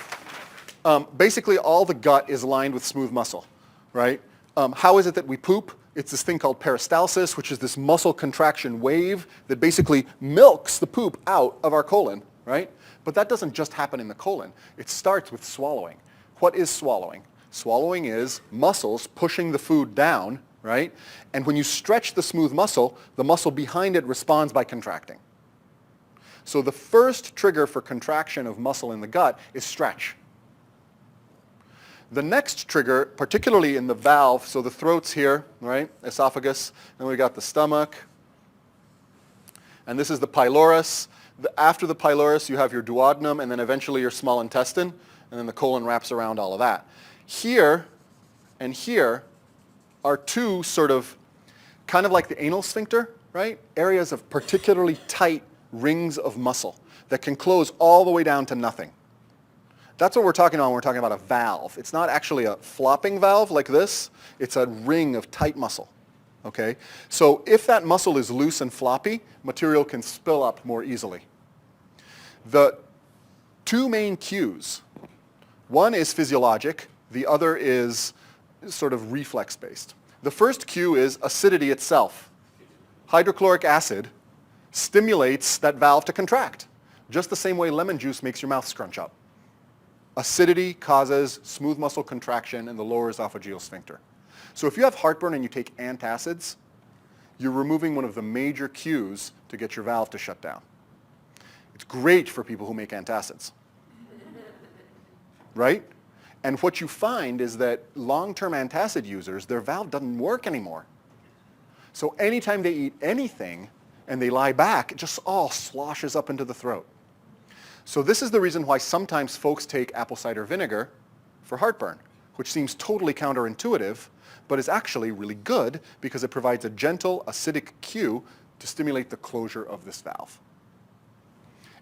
Basically, all the gut is lined with smooth muscle, right? How is it that we poop? It's this thing called peristalsis, which is this muscle contraction wave that basically milks the poop out of our colon, right? But that doesn't just happen in the colon. It starts with swallowing. What is swallowing? Swallowing is muscles pushing the food down, right? And when you stretch the smooth muscle, the muscle behind it responds by contracting. So the first trigger for contraction of muscle in the gut is stretch. The next trigger, particularly in the valve, so the throat's here, right? Esophagus, and we got the stomach. And this is the pylorus. After the pylorus, you have your duodenum, and then eventually your small intestine, and then the colon wraps around all of that. Here and here are two sort of, kind of like the anal sphincter, right? Areas of particularly tight rings of muscle that can close all the way down to nothing. That's what we're talking about when we're talking about a valve. It's not actually a flopping valve like this. It's a ring of tight muscle, okay? So if that muscle is loose and floppy, material can spill up more easily. The 2 main cues, one is physiologic, the other is sort of reflex-based. The first cue is acidity itself. Hydrochloric acid stimulates that valve to contract, just the same way lemon juice makes your mouth scrunch up. Acidity causes smooth muscle contraction in the lower esophageal sphincter. So if you have heartburn and you take antacids, you're removing one of the major cues to get your valve to shut down. It's great for people who make antacids. Right? And what you find is that long-term antacid users, their valve doesn't work anymore. So anytime they eat anything and they lie back, it just all sloshes up into the throat. So this is the reason why sometimes folks take apple cider vinegar for heartburn, which seems totally counterintuitive, but is actually really good because it provides a gentle acidic cue to stimulate the closure of this valve.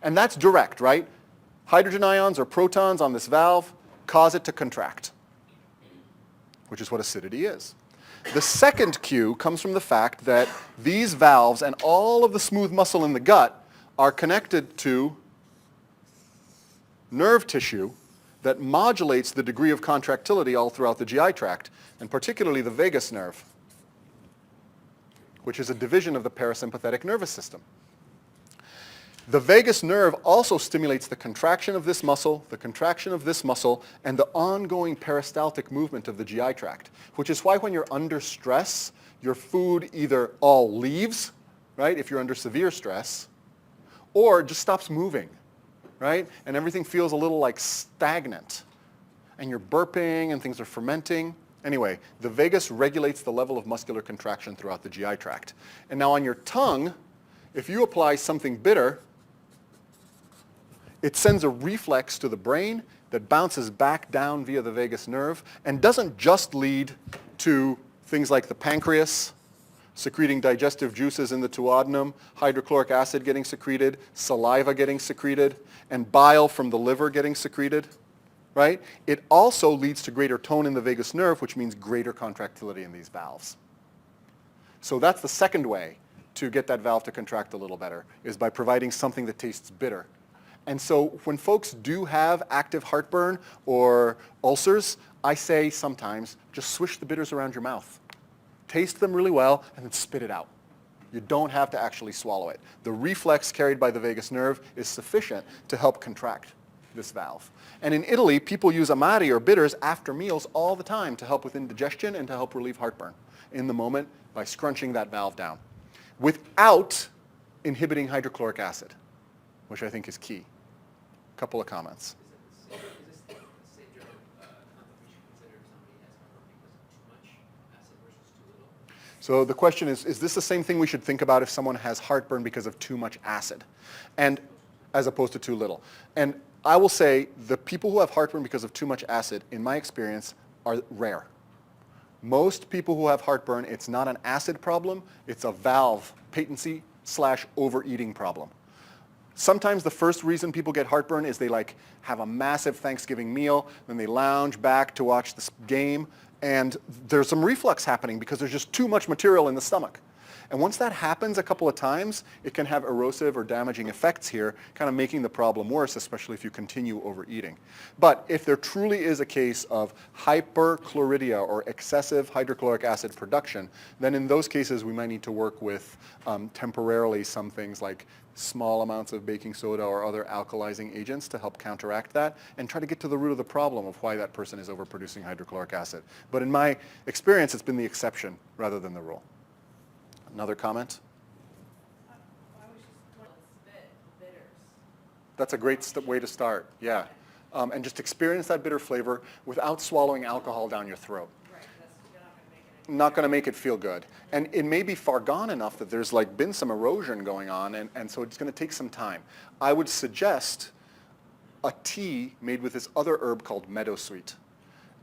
And that's direct, right? Hydrogen ions or protons on this valve cause it to contract, which is what acidity is. The second cue comes from the fact that these valves and all of the smooth muscle in the gut are connected to nerve tissue that modulates the degree of contractility all throughout the GI tract, and particularly the vagus nerve, which is a division of the parasympathetic nervous system. The vagus nerve also stimulates the contraction of this muscle, the contraction of this muscle, and the ongoing peristaltic movement of the GI tract, which is why when you're under stress, your food either all leaves, right, if you're under severe stress, or just stops moving, right, and everything feels a little like stagnant, and you're burping and things are fermenting. Anyway, the vagus regulates the level of muscular contraction throughout the GI tract. And now on your tongue, if you apply something bitter, it sends a reflex to the brain that bounces back down via the vagus nerve and doesn't just lead to things like the pancreas secreting digestive juices in the duodenum, hydrochloric acid getting secreted, saliva getting secreted, and bile from the liver getting secreted, right? It also leads to greater tone in the vagus nerve, which means greater contractility in these valves. So that's the second way to get that valve to contract a little better, is by providing something that tastes bitter. And so when folks do have active heartburn or ulcers, I say sometimes just swish the bitters around your mouth. Taste them really well and then spit it out. You don't have to actually swallow it. The reflex carried by the vagus nerve is sufficient to help contract this valve. And in Italy, people use amari or bitters after meals all the time to help with indigestion and to help relieve heartburn in the moment by scrunching that valve down without inhibiting hydrochloric acid, which I think is key. Couple of comments. Is this the same general concept we should consider if somebody has heartburn because of too much acid versus too little? So the question is this the same thing we should think about if someone has heartburn because of too much acid, and as opposed to too little? And I will say the people who have heartburn because of too much acid, in my experience, are rare. Most people who have heartburn, it's not an acid problem, it's a valve patency / overeating problem. Sometimes the first reason people get heartburn is they like have a massive Thanksgiving meal, then they lounge back to watch this game, and there's some reflux happening because there's just too much material in the stomach. And once that happens a couple of times, it can have erosive or damaging effects here, kind of making the problem worse, especially if you continue overeating. But if there truly is a case of hyperchloridia or excessive hydrochloric acid production, then in those cases we might need to work with temporarily some things like small amounts of baking soda or other alkalizing agents to help counteract that and try to get to the root of the problem of why that person is overproducing hydrochloric acid. But in my experience, it's been the exception rather than the rule. Another comment? I was just wondering, spit bitters. That's a great way to start, yeah. And just experience that bitter flavor without swallowing alcohol down your throat. Right, you're not Not going to make it feel good. And it may be far gone enough that there's like been some erosion going on, and so it's going to take some time. I would suggest a tea made with this other herb called meadowsweet.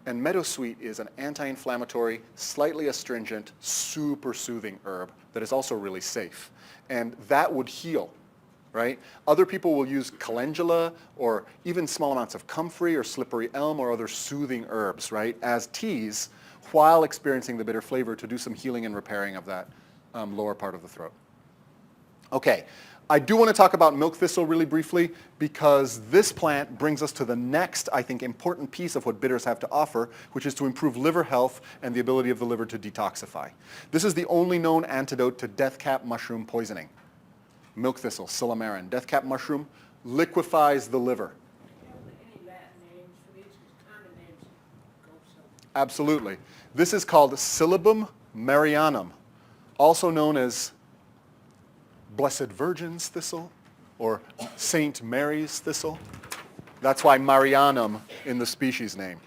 And meadowsweet is an anti-inflammatory, slightly astringent, super soothing herb that is also really safe. And that would heal, right? Other people will use calendula or even small amounts of comfrey or slippery elm or other soothing herbs, right, as teas while experiencing the bitter flavor to do some healing and repairing of that lower part of the throat. Okay. I do want to talk about milk thistle really briefly because this plant brings us to the next, I think, important piece of what bitters have to offer, which is to improve liver health and the ability of the liver to detoxify. This is the only known antidote to deathcap mushroom poisoning. Milk thistle, silymarin. Deathcap mushroom liquefies the liver. Absolutely. This is called Silybum marianum, also known as Blessed Virgin's thistle or Saint Mary's thistle. That's why Marianum in the species name.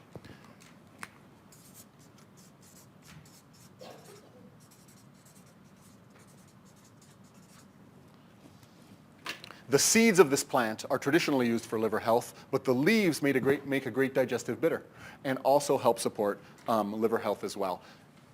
The seeds of this plant are traditionally used for liver health, but the leaves make a great digestive bitter and also help support liver health as well.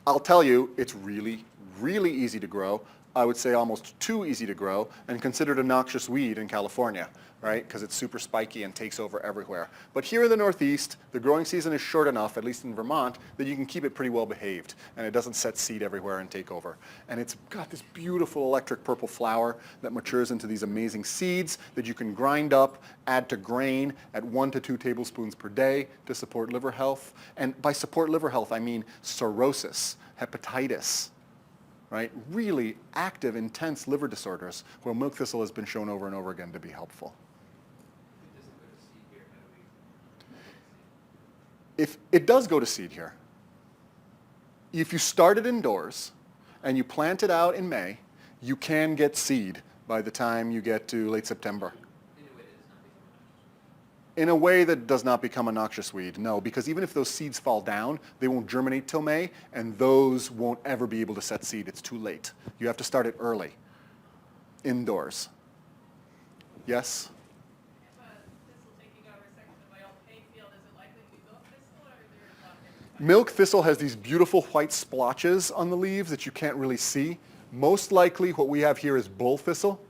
I'll tell you, it's really, really easy to grow. I would say almost too easy to grow and considered a noxious weed in California, right? Because it's super spiky and takes over everywhere. But here in the Northeast, the growing season is short enough, at least in Vermont, that you can keep it pretty well behaved and it doesn't set seed everywhere and take over. And it's got this beautiful electric purple flower that matures into these amazing seeds that you can grind up, add to grain at 1 to 2 tablespoons per day to support liver health. And by support liver health, I mean cirrhosis, hepatitis, right? Really active, intense liver disorders where milk thistle has been shown over and over again to be helpful. If it does go to seed here, if you start it indoors and you plant it out in May, you can get seed by the time you get to late September. In a way that does not become a noxious weed, no, because even if those seeds fall down, they won't germinate till May, and those won't ever be able to set seed. It's too late. You have to start it early, indoors. Yes? If a thistle taking over a section of my old hay field, is it likely to be milk thistle, or is there a lot of Milk thistle has these beautiful white splotches on the leaves that you can't really see. Most likely what we have here is bull thistle,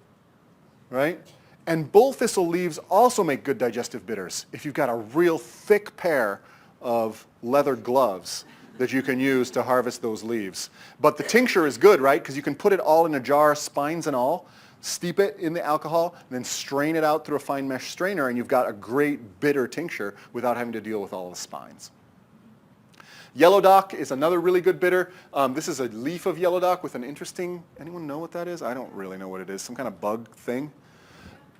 right? And bull thistle leaves also make good digestive bitters if you've got a real thick pair of leather gloves that you can use to harvest those leaves. But the tincture is good, right? Because you can put it all in a jar, spines and all, steep it in the alcohol, and then strain it out through a fine mesh strainer, and you've got a great bitter tincture without having to deal with all the spines. Yellow dock is another really good bitter. This is a leaf of yellow dock with an interesting, anyone know what that is? I don't really know what it is, some kind of bug thing.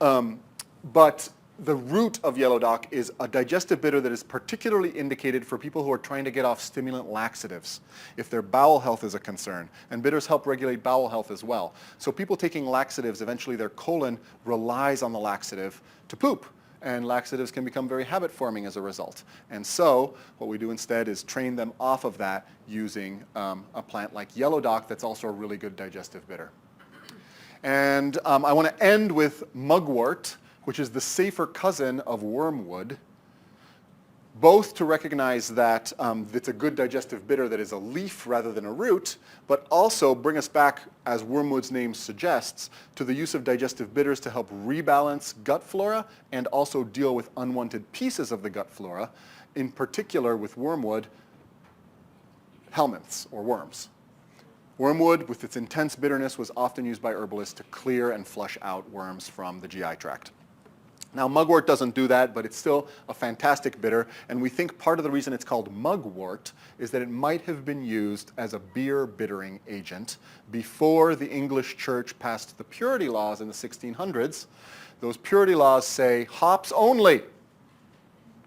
But the root of yellow dock is a digestive bitter that is particularly indicated for people who are trying to get off stimulant laxatives if their bowel health is a concern. And bitters help regulate bowel health as well. So people taking laxatives, eventually their colon relies on the laxative to poop. And laxatives can become very habit-forming as a result. And so what we do instead is train them off of that using a plant like yellow dock that's also a really good digestive bitter. And I want to end with mugwort, which is the safer cousin of wormwood, both to recognize that it's a good digestive bitter that is a leaf rather than a root, but also bring us back, as wormwood's name suggests, to the use of digestive bitters to help rebalance gut flora and also deal with unwanted pieces of the gut flora, in particular with wormwood, helminths or worms. Wormwood, with its intense bitterness, was often used by herbalists to clear and flush out worms from the GI tract. Now, mugwort doesn't do that, but it's still a fantastic bitter, and we think part of the reason it's called mugwort is that it might have been used as a beer bittering agent before the English church passed the purity laws in the 1600s. Those purity laws say hops only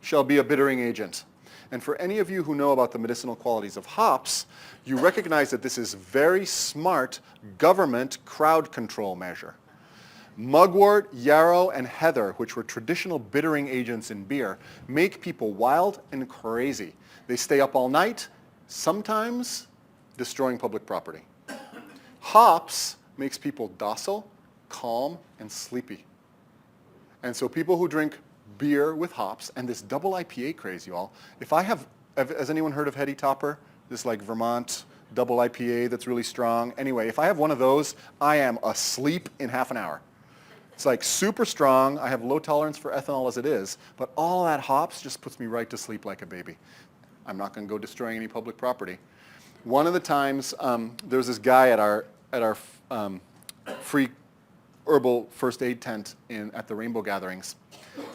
shall be a bittering agent. And for any of you who know about the medicinal qualities of hops, you recognize that this is very smart government crowd control measure. Mugwort, yarrow, and heather, which were traditional bittering agents in beer, make people wild and crazy. They stay up all night, sometimes destroying public property. Hops makes people docile, calm, and sleepy. And so people who drink beer with hops, and this double IPA craze, you all. Has anyone heard of Heady Topper? This like Vermont double IPA that's really strong. Anyway, if I have one of those, I am asleep in half an hour. It's like super strong. I have low tolerance for ethanol as it is, but all that hops just puts me right to sleep like a baby. I'm not going to go destroying any public property. One of the times, there was this guy at our free herbal first aid tent at the Rainbow Gatherings.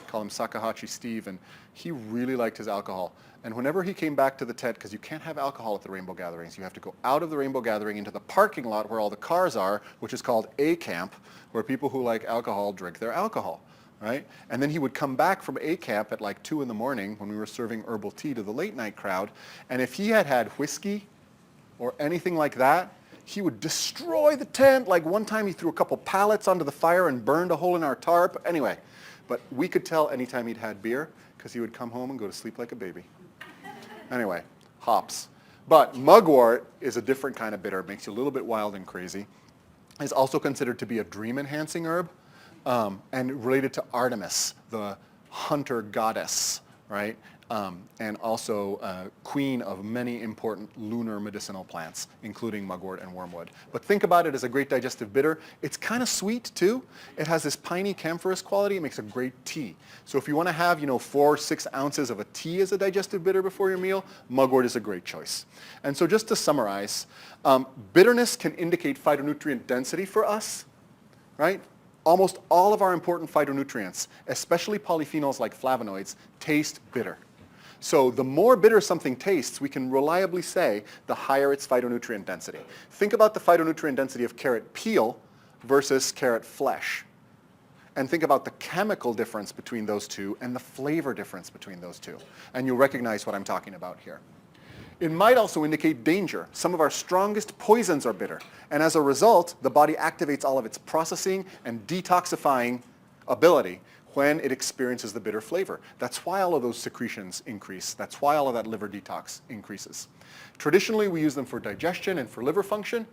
Call him Sakahachi Steve, and he really liked his alcohol. And whenever he came back to the tent, because you can't have alcohol at the Rainbow Gatherings, you have to go out of the Rainbow Gathering into the parking lot where all the cars are, which is called A Camp, where people who like alcohol drink their alcohol, right? And then he would come back from A Camp at like 2 in the morning when we were serving herbal tea to the late night crowd, and if he had whiskey or anything like that, he would destroy the tent. Like one time he threw a couple pallets onto the fire and burned a hole in our tarp. Anyway, but we could tell anytime he'd had beer because he would come home and go to sleep like a baby. Anyway, hops. But mugwort is a different kind of bitter. It makes you a little bit wild and crazy. It's also considered to be a dream-enhancing herb. and related to Artemis, the hunter goddess, right? And also queen of many important lunar medicinal plants, including mugwort and wormwood. But think about it as a great digestive bitter. It's kind of sweet too. It has this piney camphorous quality. It makes a great tea. So if you want to have, 4 or 6 ounces of a tea as a digestive bitter before your meal, mugwort is a great choice. And so just to summarize, bitterness can indicate phytonutrient density for us, right? Almost all of our important phytonutrients, especially polyphenols like flavonoids, taste bitter. So the more bitter something tastes, we can reliably say the higher its phytonutrient density. Think about the phytonutrient density of carrot peel versus carrot flesh. And think about the chemical difference between those two and the flavor difference between those two. And you'll recognize what I'm talking about here. It might also indicate danger. Some of our strongest poisons are bitter. And as a result, the body activates all of its processing and detoxifying ability when it experiences the bitter flavor. That's why all of those secretions increase. That's why all of that liver detox increases. Traditionally, we use them for digestion and for liver function.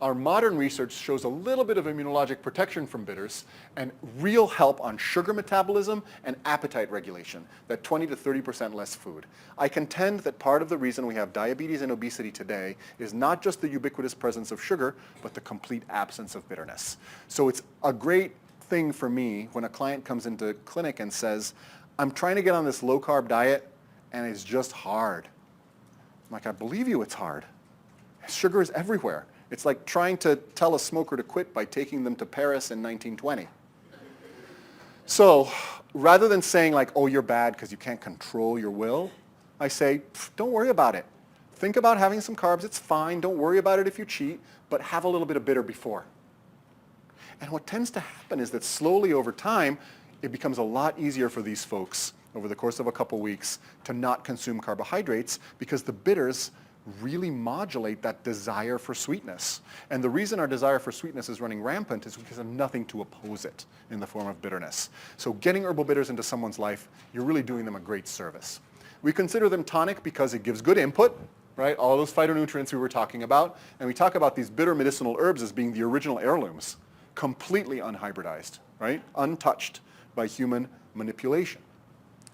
Our modern research shows a little bit of immunologic protection from bitters and real help on sugar metabolism and appetite regulation, that 20 to 30% less food. I contend that part of the reason we have diabetes and obesity today is not just the ubiquitous presence of sugar, but the complete absence of bitterness. So it's a great thing for me when a client comes into clinic and says, I'm trying to get on this low-carb diet and it's just hard. I'm like, I believe you, it's hard. Sugar is everywhere. It's like trying to tell a smoker to quit by taking them to Paris in 1920. So rather than saying like, oh, you're bad because you can't control your will, I say, don't worry about it. Think about having some carbs. It's fine. Don't worry about it if you cheat, but have a little bit of bitter before. And what tends to happen is that slowly over time, it becomes a lot easier for these folks over the course of a couple weeks to not consume carbohydrates because the bitters really modulate that desire for sweetness. And the reason our desire for sweetness is running rampant is because of nothing to oppose it in the form of bitterness. So getting herbal bitters into someone's life, you're really doing them a great service. We consider them tonic because it gives good input, right? All those phytonutrients we were talking about. And we talk about these bitter medicinal herbs as being the original heirlooms, completely unhybridized, right? Untouched by human manipulation.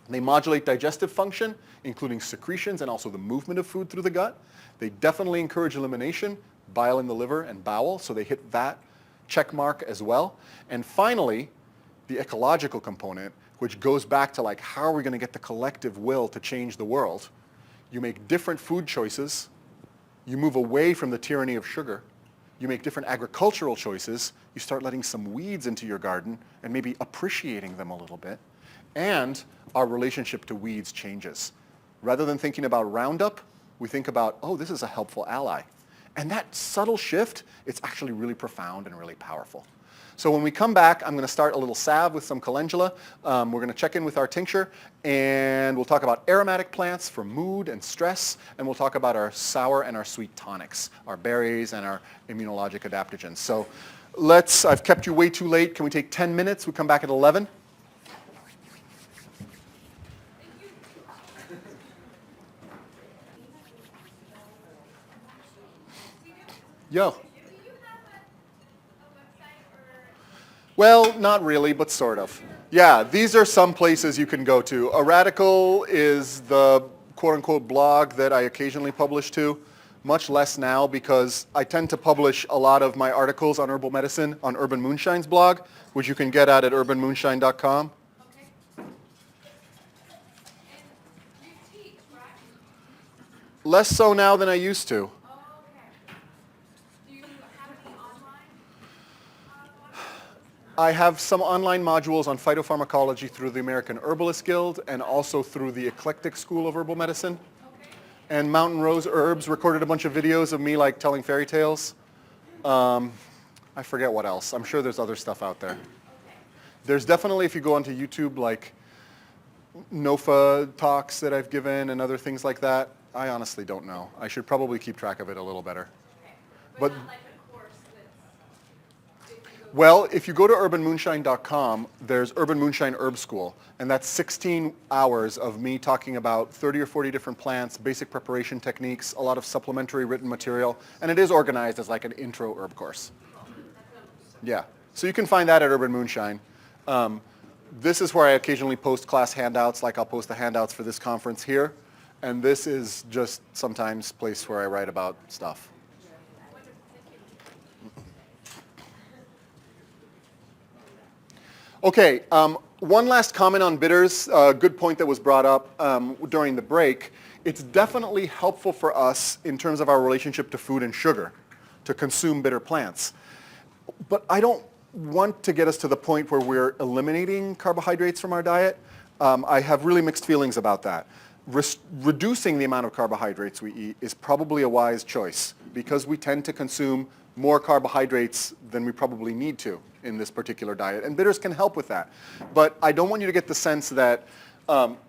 They modulate digestive function, including secretions and also the movement of food through the gut. They definitely encourage elimination, bile in the liver and bowel, so they hit that check mark as well. And finally, the ecological component, which goes back to like, how are we going to get the collective will to change the world? You make different food choices. You move away from the tyranny of sugar. You make different agricultural choices. You start letting some weeds into your garden and maybe appreciating them a little bit. And our relationship to weeds changes. Rather than thinking about Roundup, we think about, oh, this is a helpful ally. And that subtle shift, it's actually really profound and really powerful. So when we come back, I'm going to start a little salve with some calendula. We're going to check in with our tincture, and we'll talk about aromatic plants for mood and stress, and we'll talk about our sour and our sweet tonics, our berries and our immunologic adaptogens. So I've kept you way too late. Can we take 10 minutes? We come back at 11. Yo. Do you have a website or? Well, not really, but sort of. Yeah, these are some places you can go to. A Radical is the quote-unquote blog that I occasionally publish to. Much less now because I tend to publish a lot of my articles on herbal medicine on Urban Moonshine's blog, which you can get at urbanmoonshine.com. Okay. And you teach, right? Less so now than I used to. Oh, okay. Do you have any online? I have some online modules on phytopharmacology through the American Herbalist Guild and also through the Eclectic School of Herbal Medicine. Okay. And Mountain Rose Herbs recorded a bunch of videos of me like telling fairy tales. I forget what else. I'm sure there's other stuff out there. Okay. There's definitely, if you go onto YouTube, like NOFA talks that I've given and other things like that. I honestly don't know. I should probably keep track of it a little better. Okay. But Not like a course that's, if you go. well, if you go to urbanmoonshine.com, there's Urban Moonshine Herb School, and that's 16 hours of me talking about 30 or 40 different plants, basic preparation techniques, a lot of supplementary written material, and it is organized as like an intro herb course. Yeah, so you can find that at Urban Moonshine. This is where I occasionally post class handouts, like I'll post the handouts for this conference here. And this is just sometimes a place where I write about stuff. Okay, one last comment on bitters. A good point that was brought up during the break. It's definitely helpful for us in terms of our relationship to food and sugar, to consume bitter plants. But I don't want to get us to the point where we're eliminating carbohydrates from our diet. I have really mixed feelings about that. Reducing the amount of carbohydrates we eat is probably a wise choice because we tend to consume more carbohydrates than we probably need to in this particular diet, and bitters can help with that. But I don't want you to get the sense that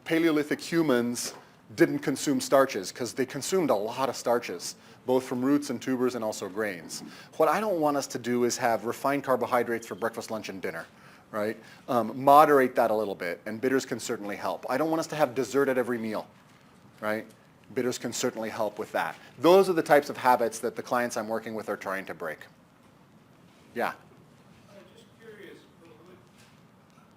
Paleolithic humans didn't consume starches, because they consumed a lot of starches, both from roots and tubers and also grains. What I don't want us to do is have refined carbohydrates for breakfast, lunch, and dinner, right? Moderate that a little bit, and bitters can certainly help. I don't want us to have dessert at every meal, right? Bitters can certainly help with that. Those are the types of habits that the clients I'm working with are trying to break. Yeah? Just curious, would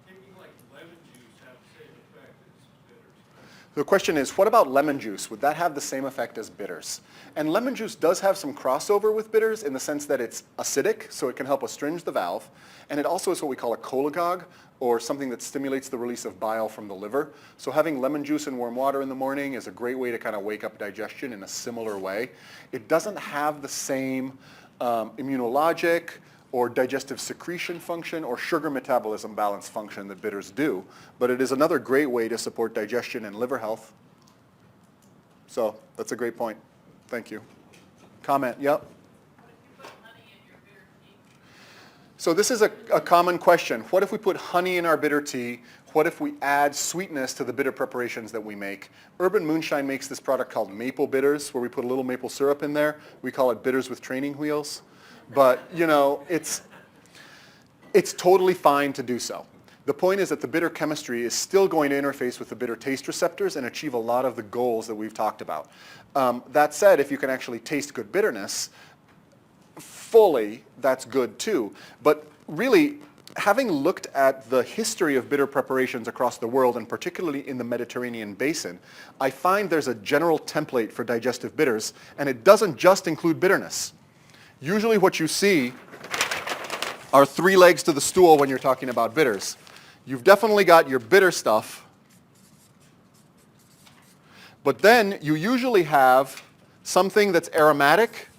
taking like lemon juice have the same effect as bitters? The question is, what about lemon juice? Would that have the same effect as bitters? And lemon juice does have some crossover with bitters in the sense that it's acidic, so it can help astringe the valve. And it also is what we call a cholagogue, or something that stimulates the release of bile from the liver. So having lemon juice and warm water in the morning is a great way to kind of wake up digestion in a similar way. It doesn't have the same immunologic or digestive secretion function or sugar metabolism balance function that bitters do, but it is another great way to support digestion and liver health. So that's a great point. Thank you. Comment, yep? So this is a common question. What if we put honey in our bitter tea? What if we add sweetness to the bitter preparations that we make? Urban Moonshine makes this product called maple bitters, where we put a little maple syrup in there. We call it bitters with training wheels. But, you know, it's totally fine to do so. The point is that the bitter chemistry is still going to interface with the bitter taste receptors and achieve a lot of the goals that we've talked about. That said, if you can actually taste good bitterness fully, that's good too. But really, having looked at the history of bitter preparations across the world, and particularly in the Mediterranean basin, I find there's a general template for digestive bitters, and it doesn't just include bitterness. Usually what you see are three legs to the stool when you're talking about bitters. You've definitely got your bitter stuff, but then you usually have something that's aromatic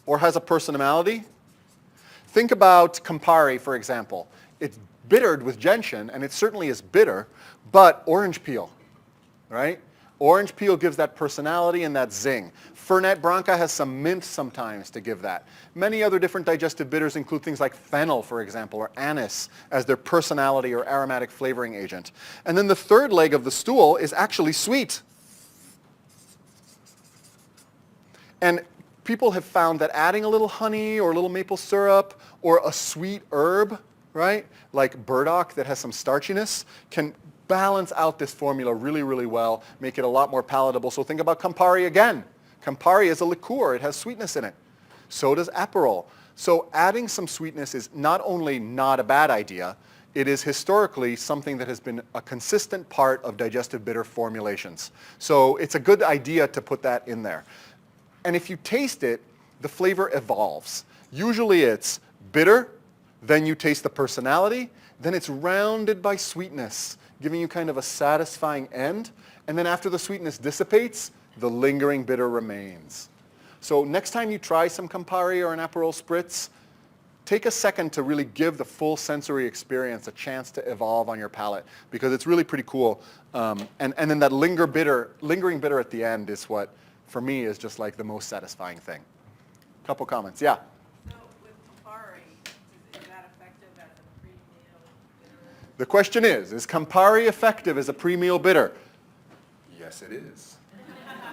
or has a personality. Think about Campari, for example. It's bittered with gentian, and it certainly is bitter, but orange peel, right? Orange peel gives that personality and that zing. Fernet Branca has some mint sometimes to give that. Many other different digestive bitters include things like fennel, for example, or anise as their personality or aromatic flavoring agent. And then the third leg of the stool is actually sweet. And people have found that adding a little honey or a little maple syrup or a sweet herb, right, like burdock that has some starchiness, can balance out this formula really, really well, make it a lot more palatable. So think about Campari again. Campari is a liqueur. It has sweetness in it. So does Aperol. So adding some sweetness is not only not a bad idea, it is historically something that has been a consistent part of digestive bitter formulations. So it's a good idea to put that in there. And if you taste it, the flavor evolves. Usually it's bitter, then you taste the personality, then it's rounded by sweetness, giving you kind of a satisfying end. And then after the sweetness dissipates, the lingering bitter remains. So next time you try some Campari or an Aperol Spritz, take a second to really give the full sensory experience a chance to evolve on your palate, because it's really pretty cool. And then that lingering bitter at the end is what, for me, is just like the most satisfying thing. Couple comments, yeah? So with Campari, is that effective as a pre-meal bitter? The question is Campari effective as a pre-meal bitter? Yes, it is.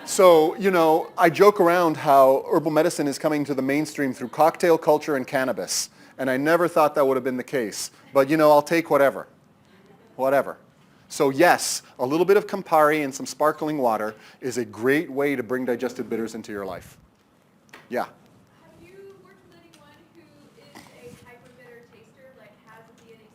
So, you know, I joke around how herbal medicine is coming to the mainstream through cocktail culture and cannabis, and I never thought that would have been the case. But, you know, I'll take whatever. Whatever. So yes, a little bit of Campari and some sparkling water is a great way to bring digestive bitters into your life. Yeah? Have you worked with anyone who is a hyper bitter taster, like has a DNA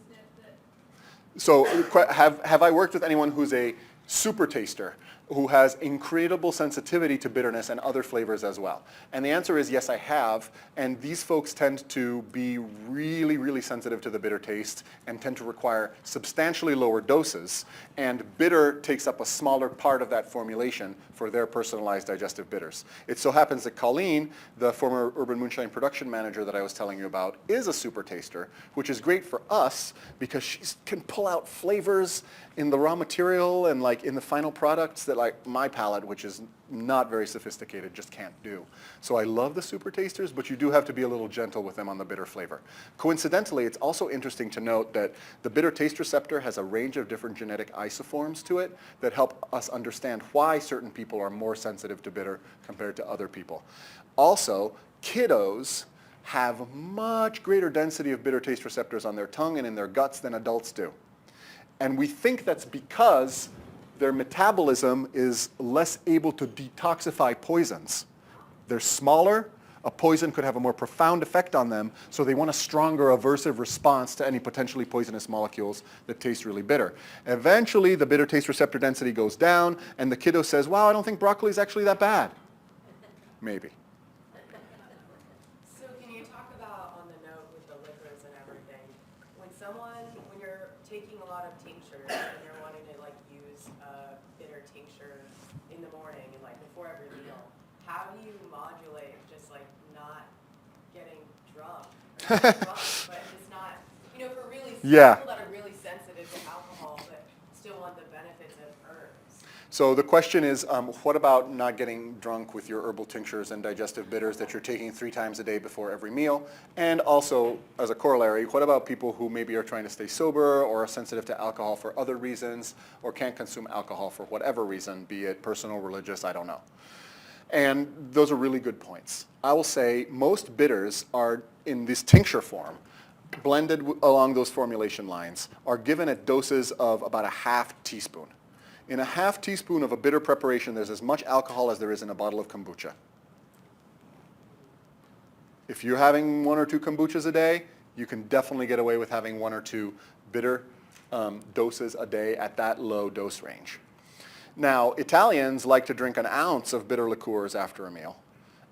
So have I worked with anyone who's a super taster, who has incredible sensitivity to bitterness and other flavors as well? And the answer is yes, I have. And these folks tend to be really, really sensitive to the bitter taste and tend to require substantially lower doses. And bitter takes up a smaller part of that formulation for their personalized digestive bitters. It so happens that Colleen, the former Urban Moonshine production manager that I was telling you about, is a super taster, which is great for us because she can pull out flavors in the raw material and like in the final products that like my palate, which is not very sophisticated, just can't do. So I love the super tasters, but you do have to be a little gentle with them on the bitter flavor. Coincidentally, it's also interesting to note that the bitter taste receptor has a range of different genetic isoforms to it that help us understand why certain people are more sensitive to bitter compared to other people. Also, kiddos have much greater density of bitter taste receptors on their tongue and in their guts than adults do. And we think that's because their metabolism is less able to detoxify poisons. They're smaller. A poison could have a more profound effect on them, so they want a stronger aversive response to any potentially poisonous molecules that taste really bitter. Eventually, the bitter taste receptor density goes down, and the kiddo says, wow, I don't think broccoli is actually that bad. Maybe. So can you talk about, on the note with the liquids and everything, when you're taking a lot of tinctures and you're wanting to like use a bitter tincture in the morning and like before every meal, how do you modulate just like not getting drunk? Or not drunk, but it's not, for really Yeah. people that are really sensitive to alcohol but still want the benefits of herbs. So the question is, what about not getting drunk with your herbal tinctures and digestive bitters that you're taking 3 times a day before every meal? And also, as a corollary, what about people who maybe are trying to stay sober or are sensitive to alcohol for other reasons or can't consume alcohol for whatever reason, be it personal, religious, I don't know. And those are really good points. I will say most bitters are in this tincture form, blended along those formulation lines, are given at doses of about a half teaspoon. In a half teaspoon of a bitter preparation, there's as much alcohol as there is in a bottle of kombucha. If you're having 1 or 2 kombuchas a day, you can definitely get away with having 1 or 2 bitter doses a day at that low dose range. Now, Italians like to drink an ounce of bitter liqueurs after a meal.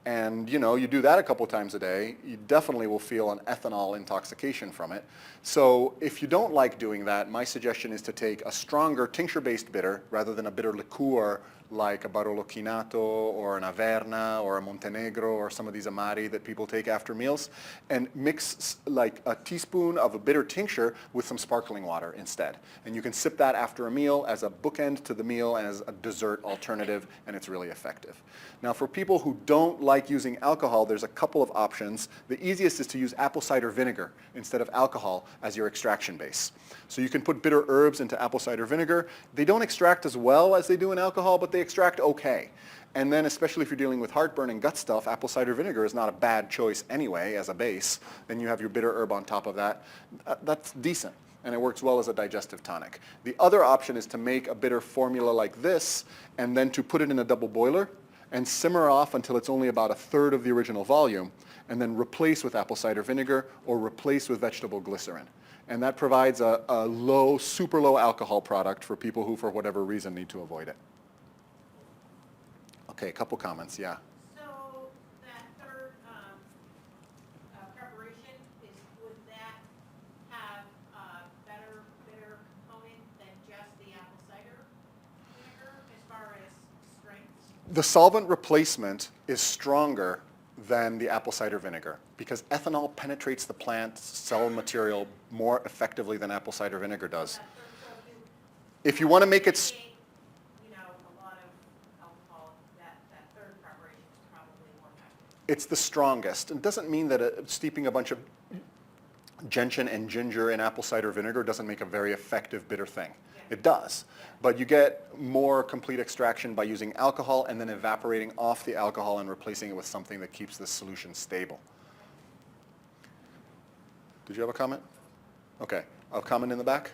And you do that a couple times a day, you definitely will feel an ethanol intoxication from it. So if you don't like doing that, my suggestion is to take a stronger tincture-based bitter rather than a bitter liqueur like a Barolo Chinato or an Averna or a Montenegro or some of these Amari that people take after meals, and mix like a teaspoon of a bitter tincture with some sparkling water instead. And you can sip that after a meal as a bookend to the meal and as a dessert alternative, and it's really effective. Now for people who don't like using alcohol, there's a couple of options. The easiest is to use apple cider vinegar instead of alcohol as your extraction base. So you can put bitter herbs into apple cider vinegar. They don't extract as well as they do in alcohol, but they extract okay. And then especially if you're dealing with heartburn and gut stuff, apple cider vinegar is not a bad choice anyway as a base. Then you have your bitter herb on top of that. That's decent, and it works well as a digestive tonic. The other option is to make a bitter formula like this and then to put it in a double boiler and simmer off until it's only about 1/3 of the original volume, and then replace with apple cider vinegar or replace with vegetable glycerin. And that provides a low, super low alcohol product for people who, for whatever reason, need to avoid it. Okay, a couple comments, yeah. So that third preparation, would that have a better bitter component than just the apple cider vinegar as far as strengths? The solvent replacement is stronger than the apple cider vinegar because ethanol penetrates the plant cell material more effectively than apple cider vinegar does. If you want to make it A lot of alcohol, that third preparation is probably more effective. it's the strongest. It doesn't mean that steeping a bunch of gentian and ginger in apple cider vinegar doesn't make a very effective bitter thing. It does. But you get more complete extraction by using alcohol and then evaporating off the alcohol and replacing it with something that keeps the solution stable. Did you have a comment? Okay. A comment in the back?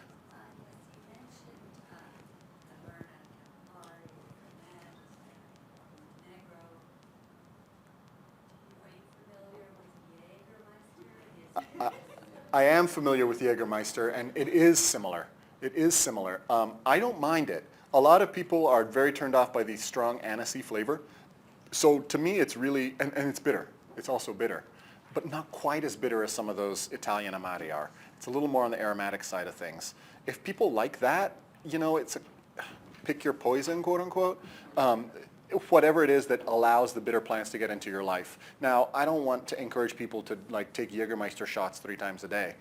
I am familiar with Jägermeister, and it is similar. It is similar. I don't mind it. A lot of people are very turned off by the strong anisey flavor. So to me, it's really, and it's bitter. It's also bitter, but not quite as bitter as some of those Italian Amati are. It's a little more on the aromatic side of things. If people like that, you know, it's a pick your poison, quote unquote. Whatever it is that allows the bitter plants to get into your life. Now, I don't want to encourage people to like take Jägermeister shots 3 times a day.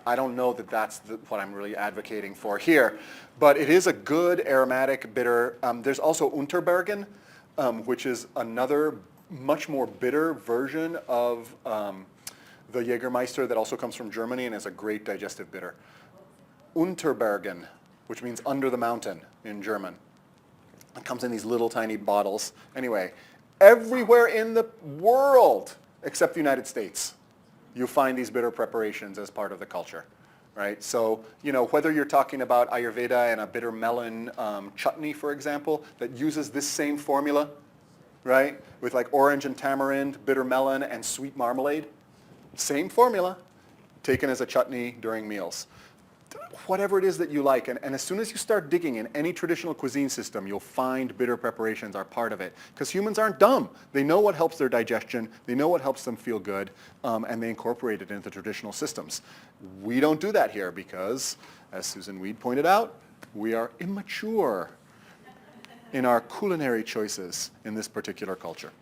I don't know that that's what I'm really advocating for here, but it is a good aromatic bitter. There's also Unterbergen, which is another much more bitter version of the Jägermeister that also comes from Germany and is a great digestive bitter. Unterbergen, which means under the mountain in German. It comes in these little tiny bottles. Anyway, everywhere in the world except the United States, you find these bitter preparations as part of the culture, right? So, you know, whether you're talking about Ayurveda and a bitter melon chutney, for example, that uses this same formula, right? With like orange and tamarind, bitter melon, and sweet marmalade. Same formula, taken as a chutney during meals. Whatever it is that you like, and as soon as you start digging in any traditional cuisine system, you'll find bitter preparations are part of it. Because humans aren't dumb. They know what helps their digestion, they know what helps them feel good, and they incorporate it into traditional systems. We don't do that here because, as Susan Weed pointed out, we are immature in our culinary choices in this particular culture.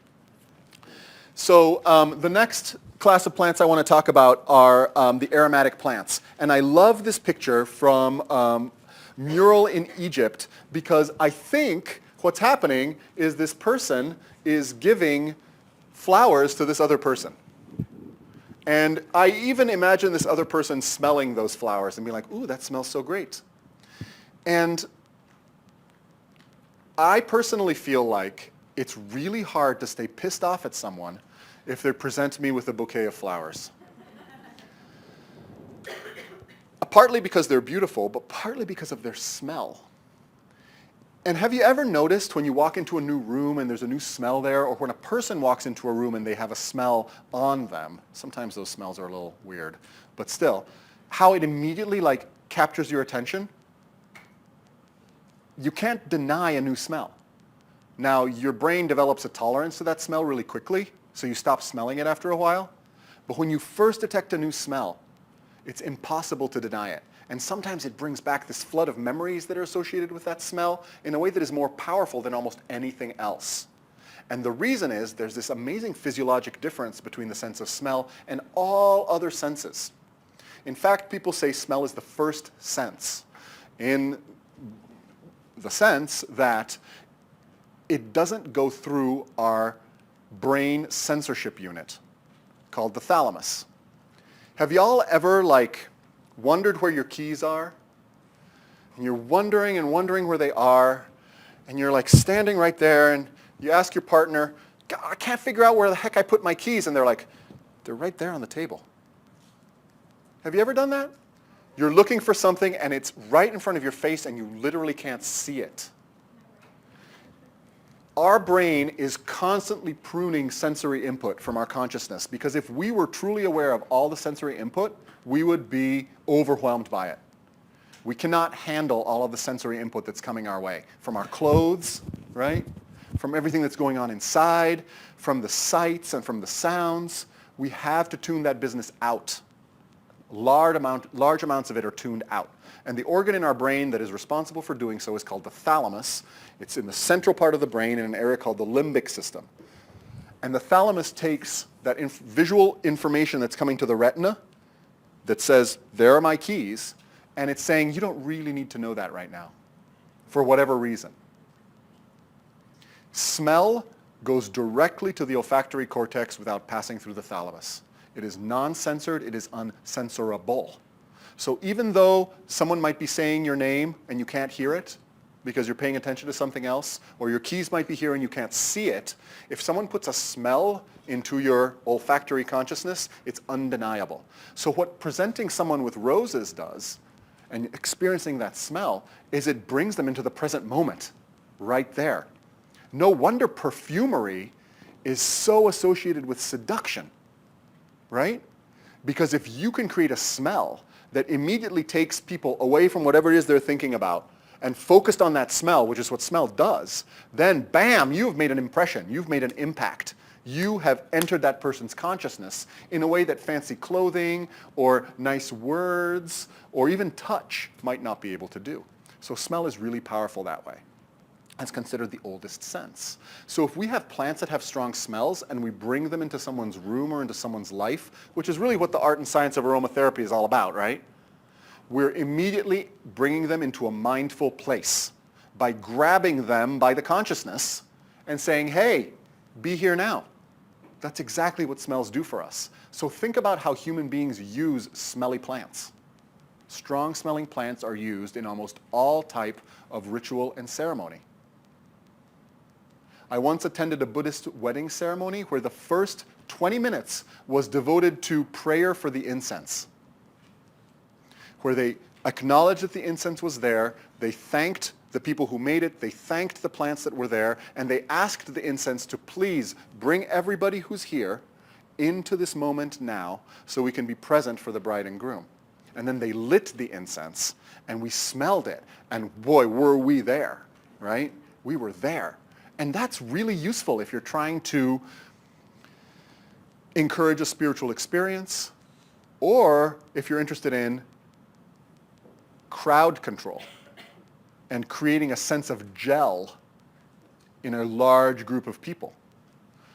So the next class of plants I want to talk about are the aromatic plants. And I love this picture from mural in Egypt because I think what's happening is this person is giving flowers to this other person. And I even imagine this other person smelling those flowers and being like, ooh, that smells so great. And I personally feel like it's really hard to stay pissed off at someone if they present me with a bouquet of flowers. Partly because they're beautiful, but partly because of their smell. And have you ever noticed when you walk into a new room and there's a new smell there, or when a person walks into a room and they have a smell on them, sometimes those smells are a little weird, but still, how it immediately like captures your attention? You can't deny a new smell. Now, your brain develops a tolerance to that smell really quickly, so you stop smelling it after a while. But when you first detect a new smell, it's impossible to deny it. And sometimes it brings back this flood of memories that are associated with that smell in a way that is more powerful than almost anything else. And the reason is there's this amazing physiologic difference between the sense of smell and all other senses. In fact, people say smell is the first sense, in the sense that it doesn't go through our brain censorship unit called the thalamus. Have y'all ever like wondered where your keys are? And you're wondering and wondering where they are, and you're like standing right there and you ask your partner, God, I can't figure out where the heck I put my keys, and they're like, they're right there on the table. Have you ever done that? You're looking for something and it's right in front of your face and you literally can't see it. Our brain is constantly pruning sensory input from our consciousness because if we were truly aware of all the sensory input, we would be overwhelmed by it. We cannot handle all of the sensory input that's coming our way, from our clothes, right? From everything that's going on inside, from the sights and from the sounds. We have to tune that business out. Large amounts of it are tuned out. And the organ in our brain that is responsible for doing so is called the thalamus. It's in the central part of the brain in an area called the limbic system. And the thalamus takes that visual information that's coming to the retina that says, there are my keys, and it's saying, you don't really need to know that right now, for whatever reason. Smell goes directly to the olfactory cortex without passing through the thalamus. It is non-censored, it is uncensorable. So even though someone might be saying your name and you can't hear it because you're paying attention to something else, or your keys might be here and you can't see it, if someone puts a smell into your olfactory consciousness, it's undeniable. So what presenting someone with roses does, and experiencing that smell, is it brings them into the present moment, right there. No wonder perfumery is so associated with seduction, right? Because if you can create a smell that immediately takes people away from whatever it is they're thinking about and focused on that smell, which is what smell does, then bam, you've made an impression. You've made an impact. You have entered that person's consciousness in a way that fancy clothing or nice words or even touch might not be able to do. So smell is really powerful that way. It's considered the oldest sense. So if we have plants that have strong smells and we bring them into someone's room or into someone's life, which is really what the art and science of aromatherapy is all about, right? We're immediately bringing them into a mindful place by grabbing them by the consciousness and saying, hey, be here now. That's exactly what smells do for us. So think about how human beings use smelly plants. Strong smelling plants are used in almost all type of ritual and ceremony. I once attended a Buddhist wedding ceremony where the first 20 minutes was devoted to prayer for the incense, where they acknowledged that the incense was there, they thanked the people who made it, they thanked the plants that were there, and they asked the incense to please bring everybody who's here into this moment now so we can be present for the bride and groom. And then they lit the incense, and we smelled it, and boy, were we there, right? We were there. And that's really useful if you're trying to encourage a spiritual experience, or if you're interested in crowd control and creating a sense of gel in a large group of people.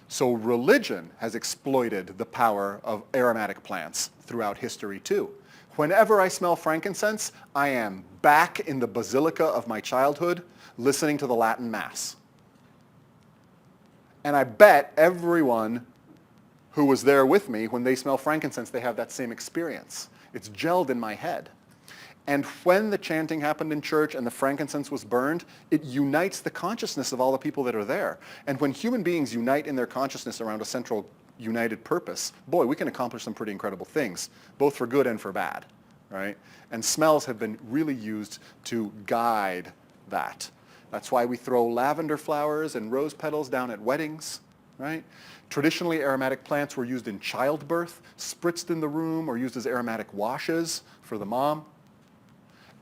So religion has exploited the power of aromatic plants throughout history too. Whenever I smell frankincense, I am back in the basilica of my childhood listening to the Latin Mass. And I bet everyone who was there with me, when they smell frankincense, they have that same experience. It's gelled in my head. And when the chanting happened in church and the frankincense was burned, it unites the consciousness of all the people that are there. And when human beings unite in their consciousness around a central united purpose, boy, we can accomplish some pretty incredible things, both for good and for bad, right? And smells have been really used to guide that. That's why we throw lavender flowers and rose petals down at weddings, right? Traditionally, aromatic plants were used in childbirth, spritzed in the room, or used as aromatic washes for the mom.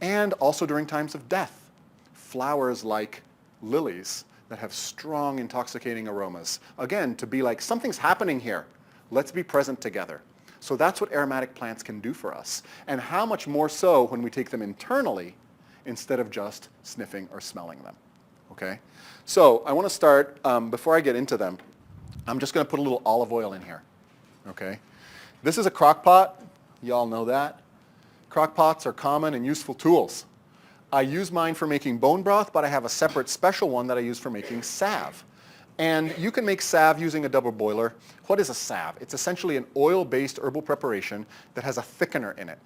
And also during times of death. Flowers like lilies that have strong, intoxicating aromas. Again, to be like, something's happening here. Let's be present together. So that's what aromatic plants can do for us. And how much more so when we take them internally instead of just sniffing or smelling them, okay? So I want to start, before I get into them, I'm just going to put a little olive oil in here, okay? This is a crock pot. You all know that. Crock pots are common and useful tools. I use mine for making bone broth, but I have a separate special one that I use for making salve. And you can make salve using a double boiler. What is a salve? It's essentially an oil-based herbal preparation that has a thickener in it.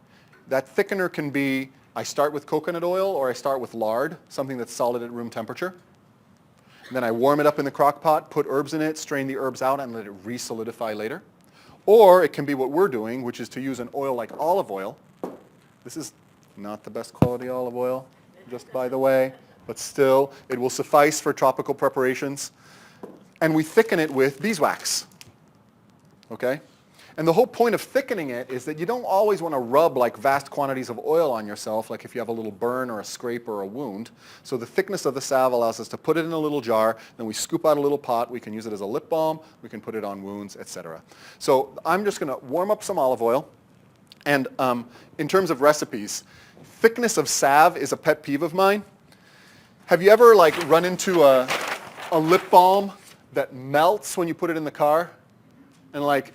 That thickener can be, I start with coconut oil or I start with lard, something that's solid at room temperature. And then I warm it up in the crock pot, put herbs in it, strain the herbs out, and let it re-solidify later. Or it can be what we're doing, which is to use an oil like olive oil. This is not the best quality olive oil, just by the way, but still, it will suffice for tropical preparations. And we thicken it with beeswax, okay? And the whole point of thickening it is that you don't always want to rub like vast quantities of oil on yourself, like if you have a little burn or a scrape or a wound. So the thickness of the salve allows us to put it in a little jar, then we scoop out a little pot, we can use it as a lip balm, we can put it on wounds, etc. So I'm just going to warm up some olive oil. And in terms of recipes, thickness of salve is a pet peeve of mine. Have you ever like run into a lip balm that melts when you put it in the car? And like,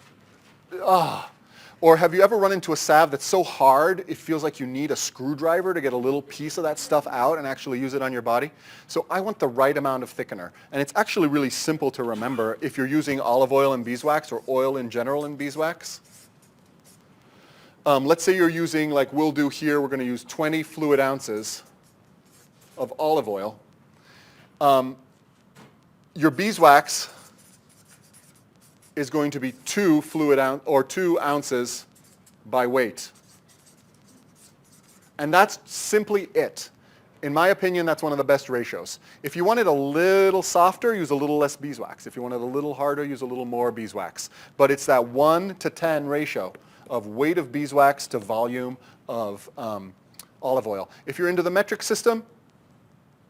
Or have you ever run into a salve that's so hard it feels like you need a screwdriver to get a little piece of that stuff out and actually use it on your body? So I want the right amount of thickener. And it's actually really simple to remember if you're using olive oil and beeswax or oil in general in beeswax. Let's say you're using, like we'll do here, we're going to use 20 fluid ounces of olive oil. Your beeswax is going to be 2 ounces by weight. And that's simply it. In my opinion, that's one of the best ratios. If you want it a little softer, use a little less beeswax. If you want it a little harder, use a little more beeswax. But it's that 1 to 10 ratio of weight of beeswax to volume of olive oil. If you're into the metric system,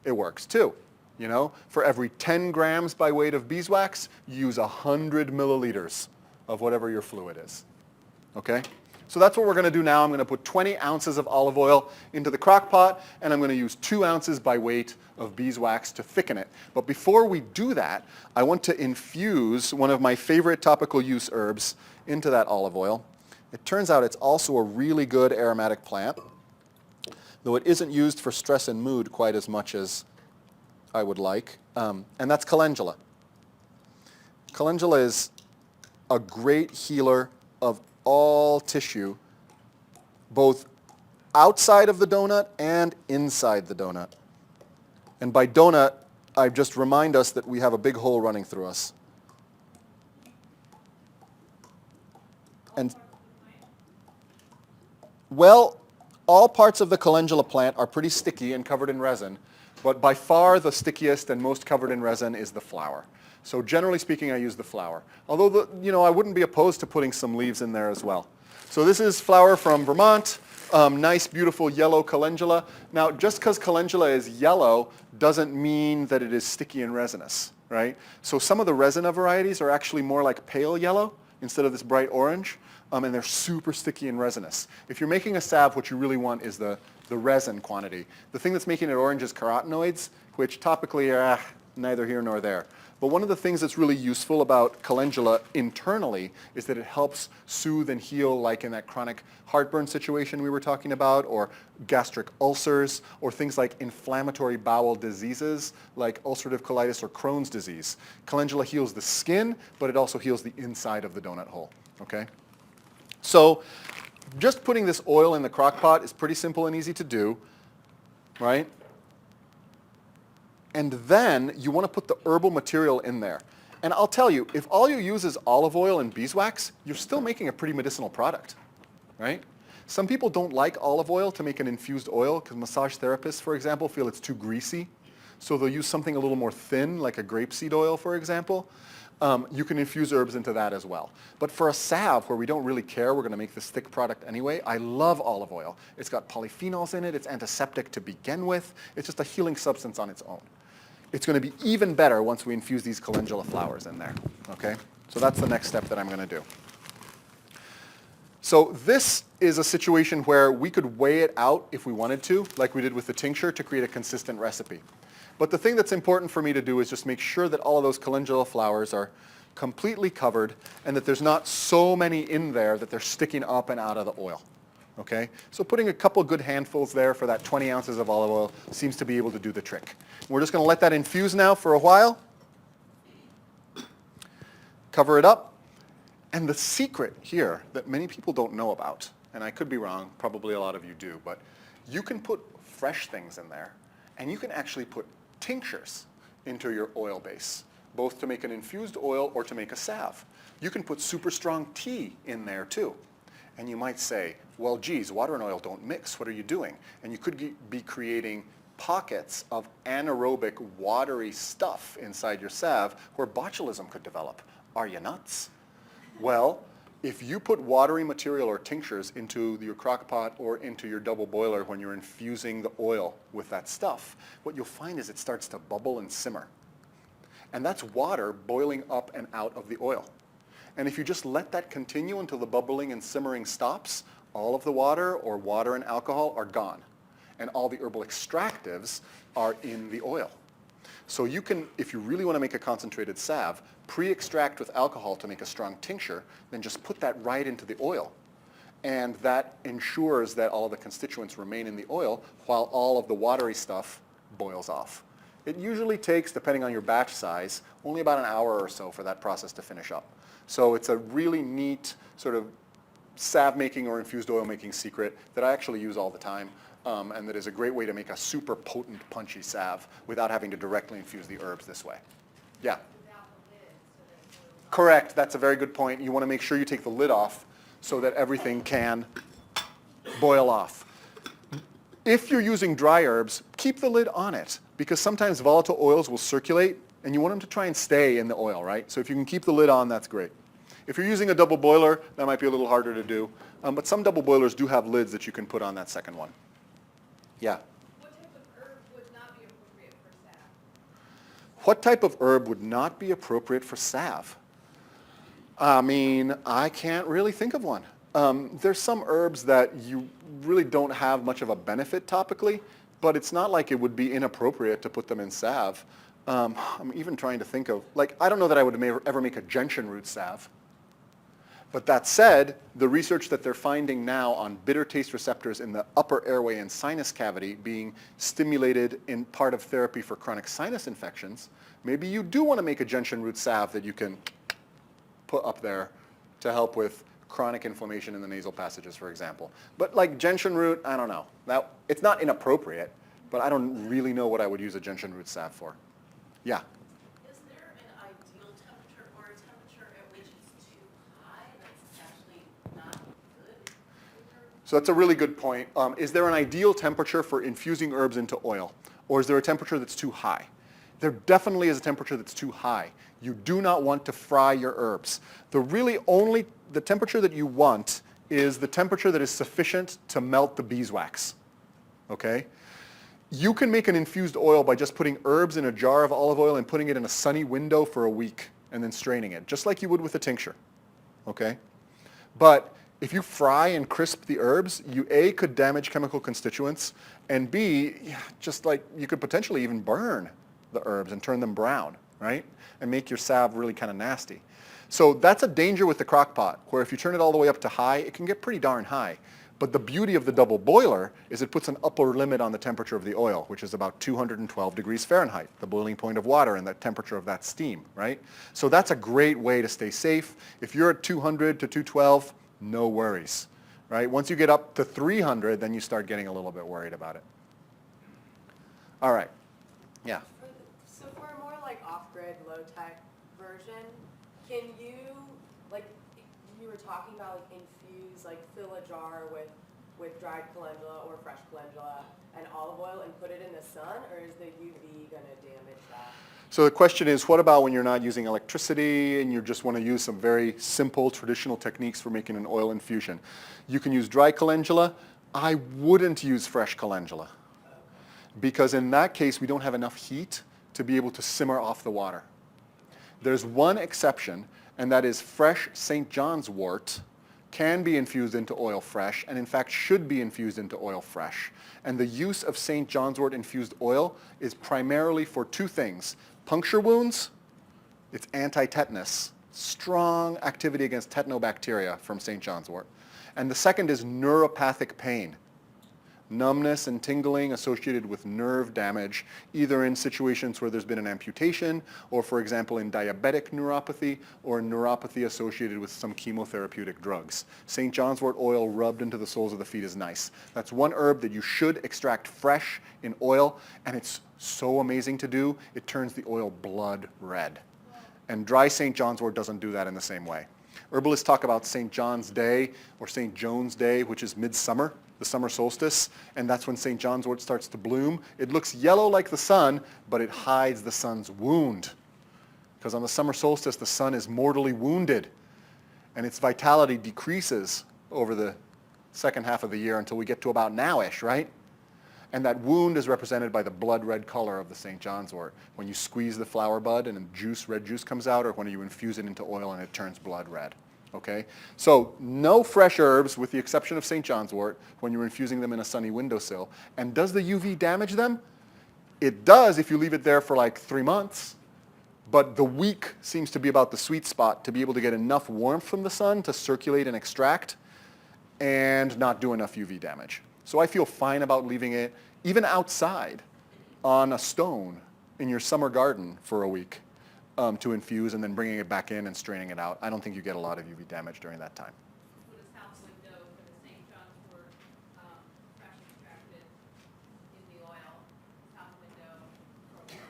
it works too. You know, for every 10 grams by weight of beeswax, use 100 milliliters of whatever your fluid is. Okay? So that's what we're going to do now. I'm going to put 20 ounces of olive oil into the crock pot, and I'm going to use 2 ounces by weight of beeswax to thicken it. But before we do that, I want to infuse one of my favorite topical use herbs into that olive oil. It turns out it's also a really good aromatic plant, though it isn't used for stress and mood quite as much as I would like, and that's calendula. Calendula is a great healer of all tissue, both outside of the donut and inside the donut. And by donut, I just remind us that we have a big hole running through us. And well, all parts of the calendula plant are pretty sticky and covered in resin, but by far the stickiest and most covered in resin is the flower. So generally speaking, I use the flower. Although, I wouldn't be opposed to putting some leaves in there as well. So this is flower from Vermont, nice, beautiful yellow calendula. Now, just because calendula is yellow doesn't mean that it is sticky and resinous, right? So some of the resina varieties are actually more like pale yellow instead of this bright orange, and they're super sticky and resinous. If you're making a salve, what you really want is the resin quantity. The thing that's making it orange is carotenoids, which topically are neither here nor there. But one of the things that's really useful about calendula internally is that it helps soothe and heal, like in that chronic heartburn situation we were talking about, or gastric ulcers, or things like inflammatory bowel diseases like ulcerative colitis or Crohn's disease. Calendula heals the skin, but it also heals the inside of the donut hole, okay? So just putting this oil in the crock pot is pretty simple and easy to do, right? And then you want to put the herbal material in there. And I'll tell you, if all you use is olive oil and beeswax, you're still making a pretty medicinal product, right? Some people don't like olive oil to make an infused oil because massage therapists, for example, feel it's too greasy. So they'll use something a little more thin, like a grapeseed oil, for example. You can infuse herbs into that as well. But for a salve where we don't really care, we're going to make this thick product anyway, I love olive oil. It's got polyphenols in it. It's antiseptic to begin with. It's just a healing substance on its own. It's going to be even better once we infuse these calendula flowers in there, okay? So that's the next step that I'm going to do. So this is a situation where we could weigh it out if we wanted to, like we did with the tincture, to create a consistent recipe. But the thing that's important for me to do is just make sure that all of those calendula flowers are completely covered and that there's not so many in there that they're sticking up and out of the oil. Okay? So putting a couple good handfuls there for that 20 ounces of olive oil seems to be able to do the trick. We're just going to let that infuse now for a while. Cover it up. And the secret here that many people don't know about, and I could be wrong, probably a lot of you do, but you can put fresh things in there, and you can actually put tinctures into your oil base, both to make an infused oil or to make a salve. You can put super strong tea in there too. And you might say, well, geez, water and oil don't mix. What are you doing? And you could be creating pockets of anaerobic, watery stuff inside your salve where botulism could develop. Are you nuts? Well, if you put watery material or tinctures into your crock pot or into your double boiler when you're infusing the oil with that stuff, what you'll find is it starts to bubble and simmer. And that's water boiling up and out of the oil. And if you just let that continue until the bubbling and simmering stops, all of the water or water and alcohol are gone. And all the herbal extractives are in the oil. So you can, if you really want to make a concentrated salve, pre-extract with alcohol to make a strong tincture, then just put that right into the oil. And that ensures that all of the constituents remain in the oil while all of the watery stuff boils off. It usually takes, depending on your batch size, only about an hour or so for that process to finish up. So it's a really neat sort of salve making or infused oil making secret that I actually use all the time, and that is a great way to make a super potent, punchy salve without having to directly infuse the herbs this way. Yeah? Correct. That's a very good point. You want to make sure you take the lid off so that everything can boil off. If you're using dry herbs, keep the lid on it because sometimes volatile oils will circulate and you want them to try and stay in the oil, right? So if you can keep the lid on, that's great. If you're using a double boiler, that might be a little harder to do. But some double boilers do have lids that you can put on that second one. Yeah? What type of herb would not be appropriate for salve? What type of herb would not be appropriate for salve? I mean, I can't really think of one. There's some herbs that you really don't have much of a benefit topically, but it's not like it would be inappropriate to put them in salve. I'm even trying to think of, like, I don't know that I would ever make a gentian root salve. But that said, the research that they're finding now on bitter taste receptors in the upper airway and sinus cavity being stimulated in part of therapy for chronic sinus infections, maybe you do want to make a gentian root salve that you can put up there to help with chronic inflammation in the nasal passages, for example. But like gentian root, I don't know. It's not inappropriate, but I don't really know what I would use a gentian root salve for. Yeah? Is there an ideal temperature or a temperature at which it's too high that's actually not good? So that's a really good point. Is there an ideal temperature for infusing herbs into oil? Or is there a temperature that's too high? There definitely is a temperature that's too high. You do not want to fry your herbs. The temperature that you want is the temperature that is sufficient to melt the beeswax. Okay? You can make an infused oil by just putting herbs in a jar of olive oil and putting it in a sunny window for a week and then straining it, just like you would with a tincture. Okay? But if you fry and crisp the herbs, you A, could damage chemical constituents, and B, just like you could potentially even burn the herbs and turn them brown, right? And make your salve really kind of nasty. So that's a danger with the crock pot, where if you turn it all the way up to high, it can get pretty darn high. But the beauty of the double boiler is it puts an upper limit on the temperature of the oil, which is about 212 degrees Fahrenheit, the boiling point of water and the temperature of that steam, right? So that's a great way to stay safe. If you're at 200 to 212, no worries, right? Once you get up to 300, then you start getting a little bit worried about it. All right. Yeah. So for a more like off-grid, low-tech version, can you, like you were talking about, like infuse, like fill a jar with dried calendula or fresh calendula and olive oil and put it in the sun, or is the UV going to damage that? So the question is, what about when you're not using electricity and you just want to use some very simple traditional techniques for making an oil infusion? You can use dry calendula. I wouldn't use fresh calendula because in that case we don't have enough heat to be able to simmer off the water. There's one exception, and that is fresh St. John's wort can be infused into oil fresh, and in fact should be infused into oil fresh. And the use of St. John's wort infused oil is primarily for two things. Puncture wounds, it's anti-tetanus, strong activity against tetanobacteria from St. John's wort. And the second is neuropathic pain, numbness and tingling associated with nerve damage, either in situations where there's been an amputation, or for example in diabetic neuropathy, or neuropathy associated with some chemotherapeutic drugs. St. John's wort oil rubbed into the soles of the feet is nice. That's one herb that you should extract fresh in oil, and it's so amazing to do, it turns the oil blood red. And dry St. John's wort doesn't do that in the same way. Herbalists talk about St. John's Day or St. Joan's Day, which is midsummer, the summer solstice, and that's when St. John's wort starts to bloom. It looks yellow like the sun, but it hides the sun's wound. Because on the summer solstice, the sun is mortally wounded, and its vitality decreases over the second half of the year until we get to about now-ish, right? And that wound is represented by the blood red color of the St. John's wort. When you squeeze the flower bud and red juice comes out, or when you infuse it into oil and it turns blood red. Okay? So no fresh herbs with the exception of St. John's wort when you're infusing them in a sunny windowsill. And does the UV damage them? It does if you leave it there for like 3 months. But the week seems to be about the sweet spot to be able to get enough warmth from the sun to circulate and extract and not do enough UV damage. So I feel fine about leaving it even outside on a stone in your summer garden for a week to infuse and then bringing it back in and straining it out. I don't think you get a lot of UV damage during that time. Would a south window for the St. John's wort, fresh extracted in the oil, south window for a week?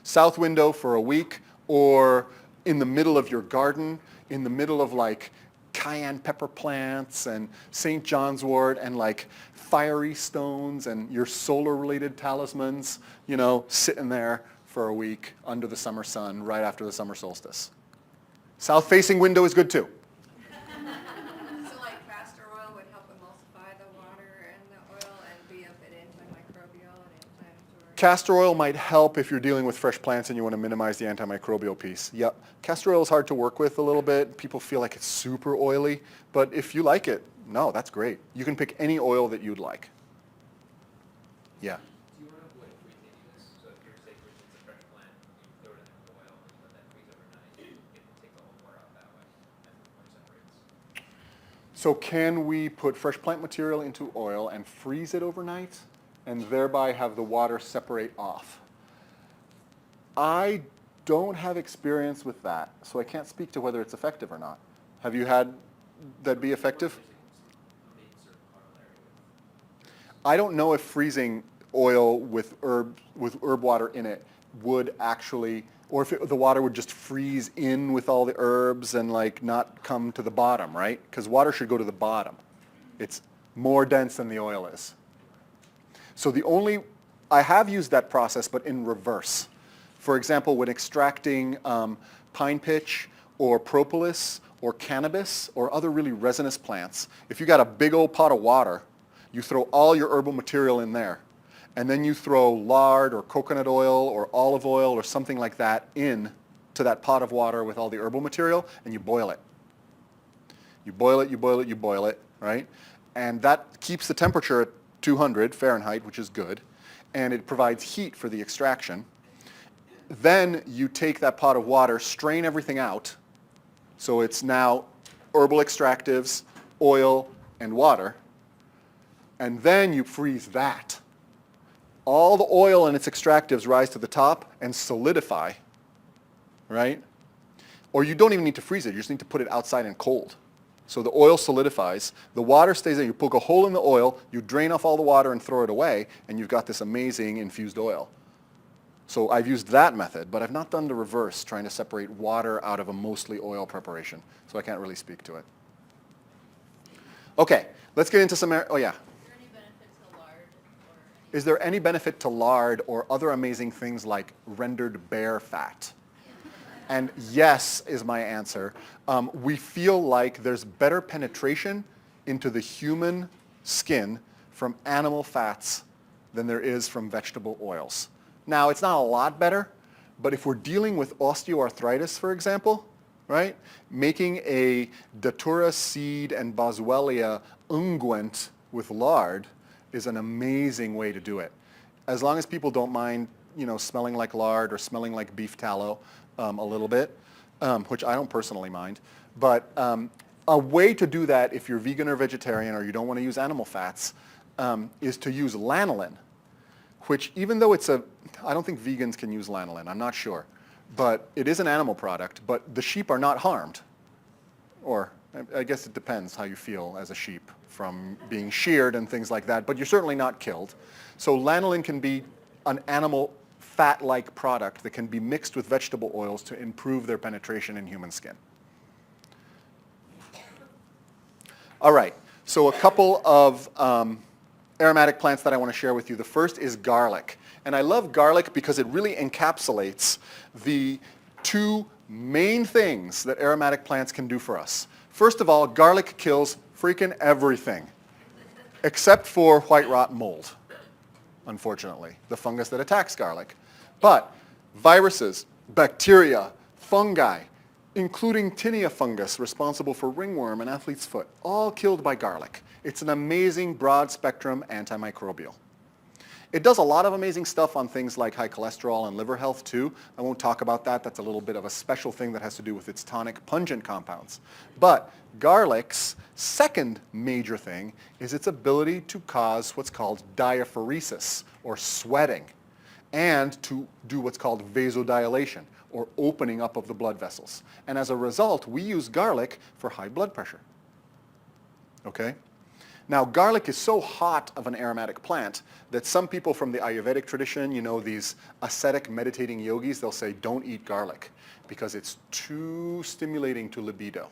South window for a week, or in the middle of your garden, in the middle of like cayenne pepper plants and St. John's wort and like fiery stones and your solar related talismans, you know, sitting there for a week under the summer sun right after the summer solstice. South-facing window is good too. So like castor oil would help emulsify the water and the oil and be a bit antimicrobial and inflammatory. Castor oil might help if you're dealing with fresh plants and you want to minimize the antimicrobial piece. Yep. Castor oil is hard to work with a little bit. People feel like it's super oily, but if you like it, no, that's great. You can pick any oil that you'd like. Yeah. Do you want to avoid freezing this? So if you're, say, for instance, a fresh plant, you throw it in there with oil and let that freeze overnight, it takes all the water out that way as the water separates. So can we put fresh plant material into oil and freeze it overnight and thereby have the water separate off? I don't have experience with that, so I can't speak to whether it's effective or not. Have you had that be effective? I don't know if freezing oil with herb water in it would actually, or if the water would just freeze in with all the herbs and like not come to the bottom, right? Because water should go to the bottom. It's more dense than the oil is. So I have used that process, but in reverse. For example, when extracting pine pitch or propolis or cannabis or other really resinous plants, if you got a big old pot of water, you throw all your herbal material in there, and then you throw lard or coconut oil or olive oil or something like that in to that pot of water with all the herbal material, and you boil it. You boil it, you boil it, you boil it, right? And that keeps the temperature at 200 Fahrenheit, which is good, and it provides heat for the extraction. Then you take that pot of water, strain everything out, so it's now herbal extractives, oil, and water, and then you freeze that. All the oil and its extractives rise to the top and solidify, right? Or you don't even need to freeze it, you just need to put it outside and cold. So the oil solidifies, the water stays there, you poke a hole in the oil, you drain off all the water and throw it away, and you've got this amazing infused oil. So I've used that method, but I've not done the reverse, trying to separate water out of a mostly oil preparation, so I can't really speak to it. Okay, let's get into some, oh yeah. Is there any benefit to lard or other amazing things like rendered bear fat? And yes is my answer. We feel like there's better penetration into the human skin from animal fats than there is from vegetable oils. Now, it's not a lot better, but if we're dealing with osteoarthritis, for example, right, making a datura seed and boswellia unguent with lard is an amazing way to do it. As long as people don't mind, smelling like lard or smelling like beef tallow a little bit, which I don't personally mind. But a way to do that if you're vegan or vegetarian or you don't want to use animal fats is to use lanolin, which even though I don't think vegans can use lanolin, I'm not sure. But it is an animal product, but the sheep are not harmed. Or I guess it depends how you feel as a sheep from being sheared and things like that, but you're certainly not killed. So lanolin can be an animal fat-like product that can be mixed with vegetable oils to improve their penetration in human skin. All right, so a couple of aromatic plants that I want to share with you. The first is garlic. And I love garlic because it really encapsulates the two main things that aromatic plants can do for us. First of all, garlic kills freaking everything, except for white rot mold, unfortunately, the fungus that attacks garlic. But viruses, bacteria, fungi, including tinea fungus, responsible for ringworm and athlete's foot, all killed by garlic. It's an amazing broad-spectrum antimicrobial. It does a lot of amazing stuff on things like high cholesterol and liver health too. I won't talk about that. That's a little bit of a special thing that has to do with its tonic pungent compounds. But garlic's second major thing is its ability to cause what's called diaphoresis, or sweating, and to do what's called vasodilation, or opening up of the blood vessels. And as a result, we use garlic for high blood pressure. Okay? Now, garlic is so hot of an aromatic plant that some people from the Ayurvedic tradition, these ascetic meditating yogis, they'll say, don't eat garlic because it's too stimulating to libido.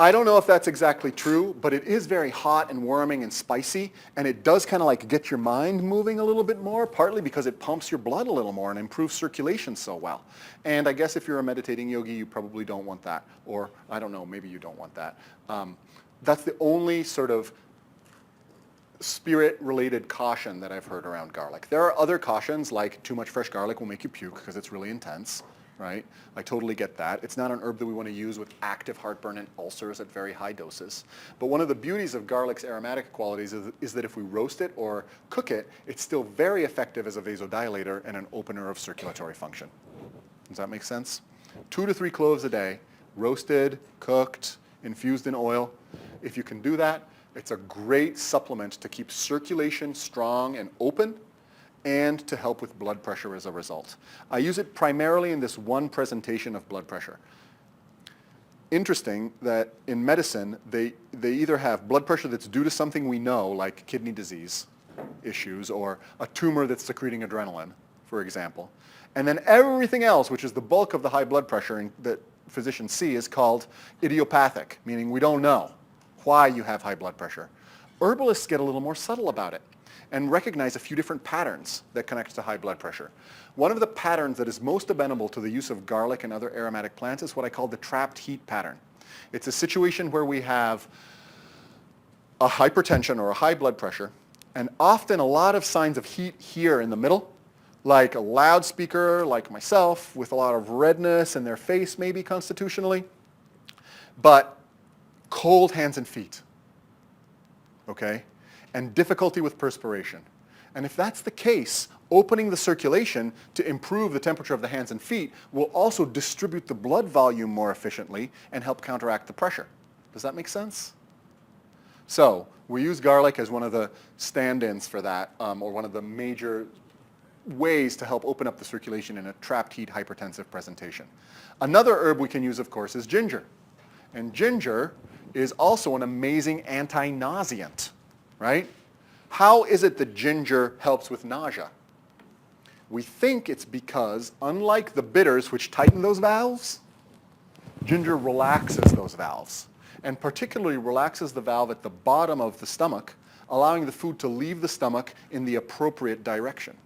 I don't know if that's exactly true, but it is very hot and warming and spicy, and it does kind of like get your mind moving a little bit more, partly because it pumps your blood a little more and improves circulation so well. And I guess if you're a meditating yogi, you probably don't want that. Or, I don't know, maybe you don't want that. That's the only sort of spirit-related caution that I've heard around garlic. There are other cautions, like too much fresh garlic will make you puke because it's really intense. Right? I totally get that. It's not an herb that we want to use with active heartburn and ulcers at very high doses. But one of the beauties of garlic's aromatic qualities is that if we roast it or cook it, it's still very effective as a vasodilator and an opener of circulatory function. Does that make sense? 2 to 3 cloves a day, roasted, cooked, infused in oil. If you can do that, it's a great supplement to keep circulation strong and open, and to help with blood pressure as a result. I use it primarily in this one presentation of blood pressure. Interesting that in medicine, they either have blood pressure that's due to something we know, like kidney disease issues, or a tumor that's secreting adrenaline, for example. And then everything else, which is the bulk of the high blood pressure that physicians see, is called idiopathic, meaning we don't know why you have high blood pressure. Herbalists get a little more subtle about it and recognize a few different patterns that connect to high blood pressure. One of the patterns that is most amenable to the use of garlic and other aromatic plants is what I call the trapped heat pattern. It's a situation where we have a hypertension or a high blood pressure, and often a lot of signs of heat here in the middle, like a loudspeaker, like myself, with a lot of redness in their face maybe constitutionally, but cold hands and feet, okay? And difficulty with perspiration. And if that's the case, opening the circulation to improve the temperature of the hands and feet will also distribute the blood volume more efficiently and help counteract the pressure. Does that make sense? So we use garlic as one of the stand-ins for that, or one of the major ways to help open up the circulation in a trapped heat hypertensive presentation. Another herb we can use, of course, is ginger. And ginger is also an amazing anti-nauseant. Right? How is it that ginger helps with nausea? We think it's because, unlike the bitters which tighten those valves, ginger relaxes those valves, and particularly relaxes the valve at the bottom of the stomach, allowing the food to leave the stomach in the appropriate direction.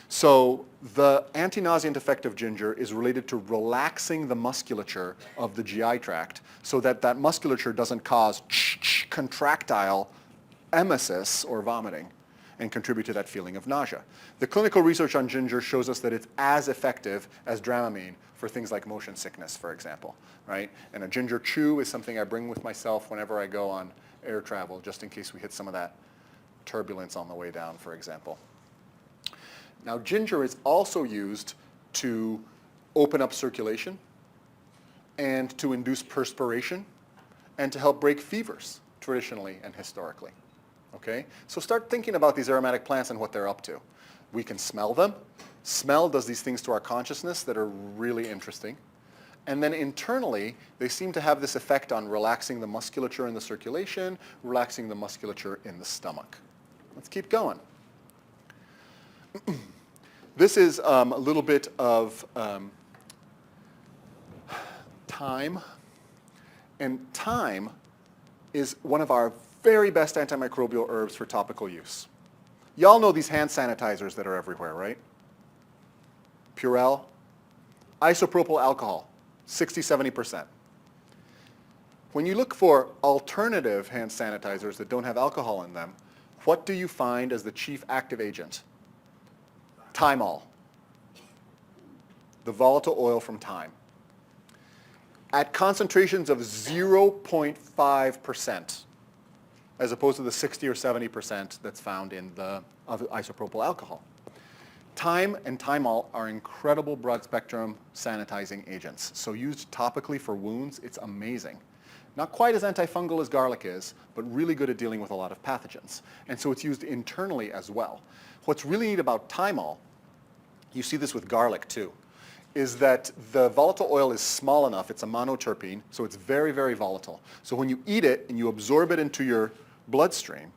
So the anti-nauseant effect of ginger is related to relaxing the musculature of the GI tract so that that musculature doesn't cause contractile emesis or vomiting and contribute to that feeling of nausea. The clinical research on ginger shows us that it's as effective as Dramamine for things like motion sickness, for example, right? And a ginger chew is something I bring with myself whenever I go on air travel, just in case we hit some of that turbulence on the way down, for example. Now, ginger is also used to open up circulation and to induce perspiration and to help break fevers, traditionally and historically. Okay? So start thinking about these aromatic plants and what they're up to. We can smell them. Smell does these things to our consciousness that are really interesting. And then internally, they seem to have this effect on relaxing the musculature in the circulation, relaxing the musculature in the stomach. Let's keep going. This is a little bit of thyme. And thyme is one of our very best antimicrobial herbs for topical use. Y'all know these hand sanitizers that are everywhere, right? Purell, isopropyl alcohol, 60-70%. When you look for alternative hand sanitizers that don't have alcohol in them, what do you find as the chief active agent? Thymol, the volatile oil from thyme. At concentrations of 0.5%, as opposed to the 60 or 70% that's found in the isopropyl alcohol. Thyme and thymol are incredible broad-spectrum sanitizing agents. So used topically for wounds, it's amazing. Not quite as antifungal as garlic is, but really good at dealing with a lot of pathogens. And so it's used internally as well. What's really neat about thymol, you see this with garlic too, is that the volatile oil is small enough, it's a monoterpene, so it's very, very volatile. So when you eat it and you absorb it into your bloodstream,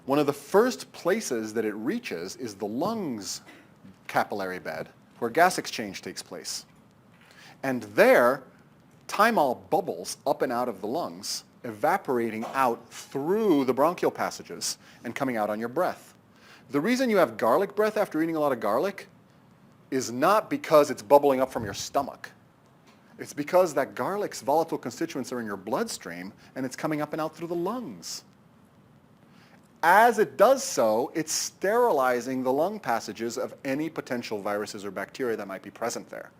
one of the first places that it reaches is the lungs capillary bed, where gas exchange takes place. And there, thymol bubbles up and out of the lungs, evaporating out through the bronchial passages and coming out on your breath. The reason you have garlic breath after eating a lot of garlic is not because it's bubbling up from your stomach. It's because that garlic's volatile constituents are in your bloodstream and it's coming up and out through the lungs. As it does so, it's sterilizing the lung passages of any potential viruses or bacteria that might be present there.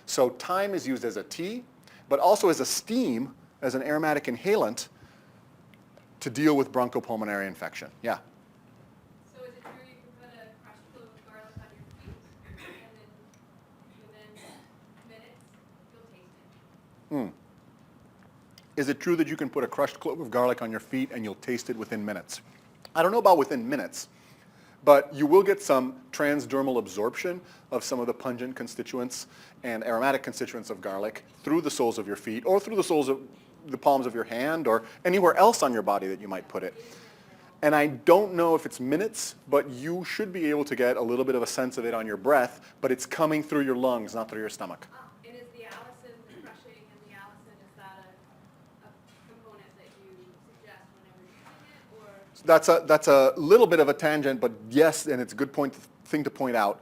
So thyme is used as a tea, but also as a steam, as an aromatic inhalant to deal with bronchopulmonary infection. Yeah? So is it true you can put a crushed clove of garlic on your feet and then within minutes you'll taste it? Is it true that you can put a crushed clove of garlic on your feet and you'll taste it within minutes? I don't know about within minutes, but you will get some transdermal absorption of some of the pungent constituents and aromatic constituents of garlic through the soles of your feet or through the soles of the palms of your hand or anywhere else on your body that you might put it. And I don't know if it's minutes, but you should be able to get a little bit of a sense of it on your breath, but it's coming through your lungs, not through your stomach. And is the allicin, the crushing and the allicin, is that a component that you suggest whenever you're doing it, or? That's a little bit of a tangent, but yes, and it's a good thing to point out.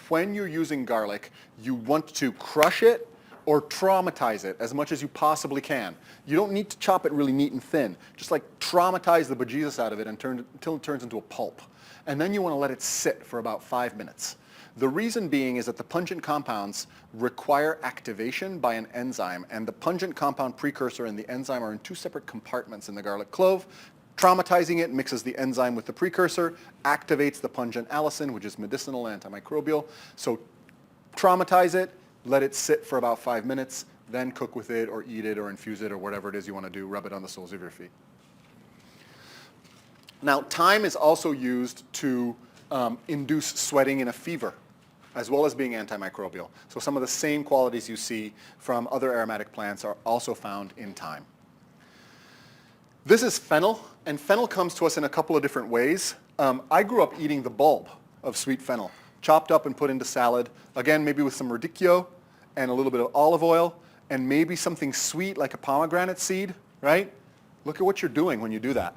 When you're using garlic, you want to crush it or traumatize it as much as you possibly can. You don't need to chop it really neat and thin. Just like traumatize the bejesus out of it until it turns into a pulp. And then you want to let it sit for about 5 minutes. The reason being is that the pungent compounds require activation by an enzyme, and the pungent compound precursor and the enzyme are in 2 separate compartments in the garlic clove. Traumatizing it mixes the enzyme with the precursor, activates the pungent allicin, which is medicinal antimicrobial. So traumatize it, let it sit for about 5 minutes, then cook with it or eat it or infuse it or whatever it is you want to do, rub it on the soles of your feet. Now, thyme is also used to induce sweating in a fever, as well as being antimicrobial. So some of the same qualities you see from other aromatic plants are also found in thyme. This is fennel, and fennel comes to us in a couple of different ways. I grew up eating the bulb of sweet fennel, chopped up and put into salad, again, maybe with some radicchio and a little bit of olive oil, and maybe something sweet like a pomegranate seed, right? Look at what you're doing when you do that.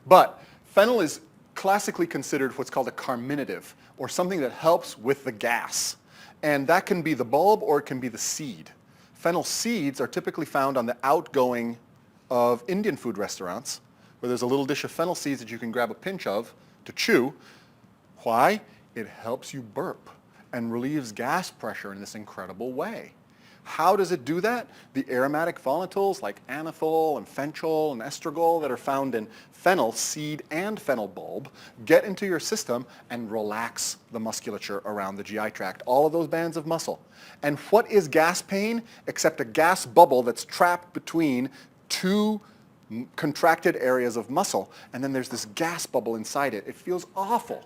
But fennel is classically considered what's called a carminative, or something that helps with the gas. And that can be the bulb or it can be the seed. Fennel seeds are typically found on the outgoing of Indian food restaurants, where there's a little dish of fennel seeds that you can grab a pinch of to chew. Why? It helps you burp and relieves gas pressure in this incredible way. How does it do that? The aromatic volatiles like anethol and fenchol and estragol that are found in fennel seed and fennel bulb get into your system and relax the musculature around the GI tract, all of those bands of muscle. And what is gas pain except a gas bubble that's trapped between 2 contracted areas of muscle, and then there's this gas bubble inside it. It feels awful.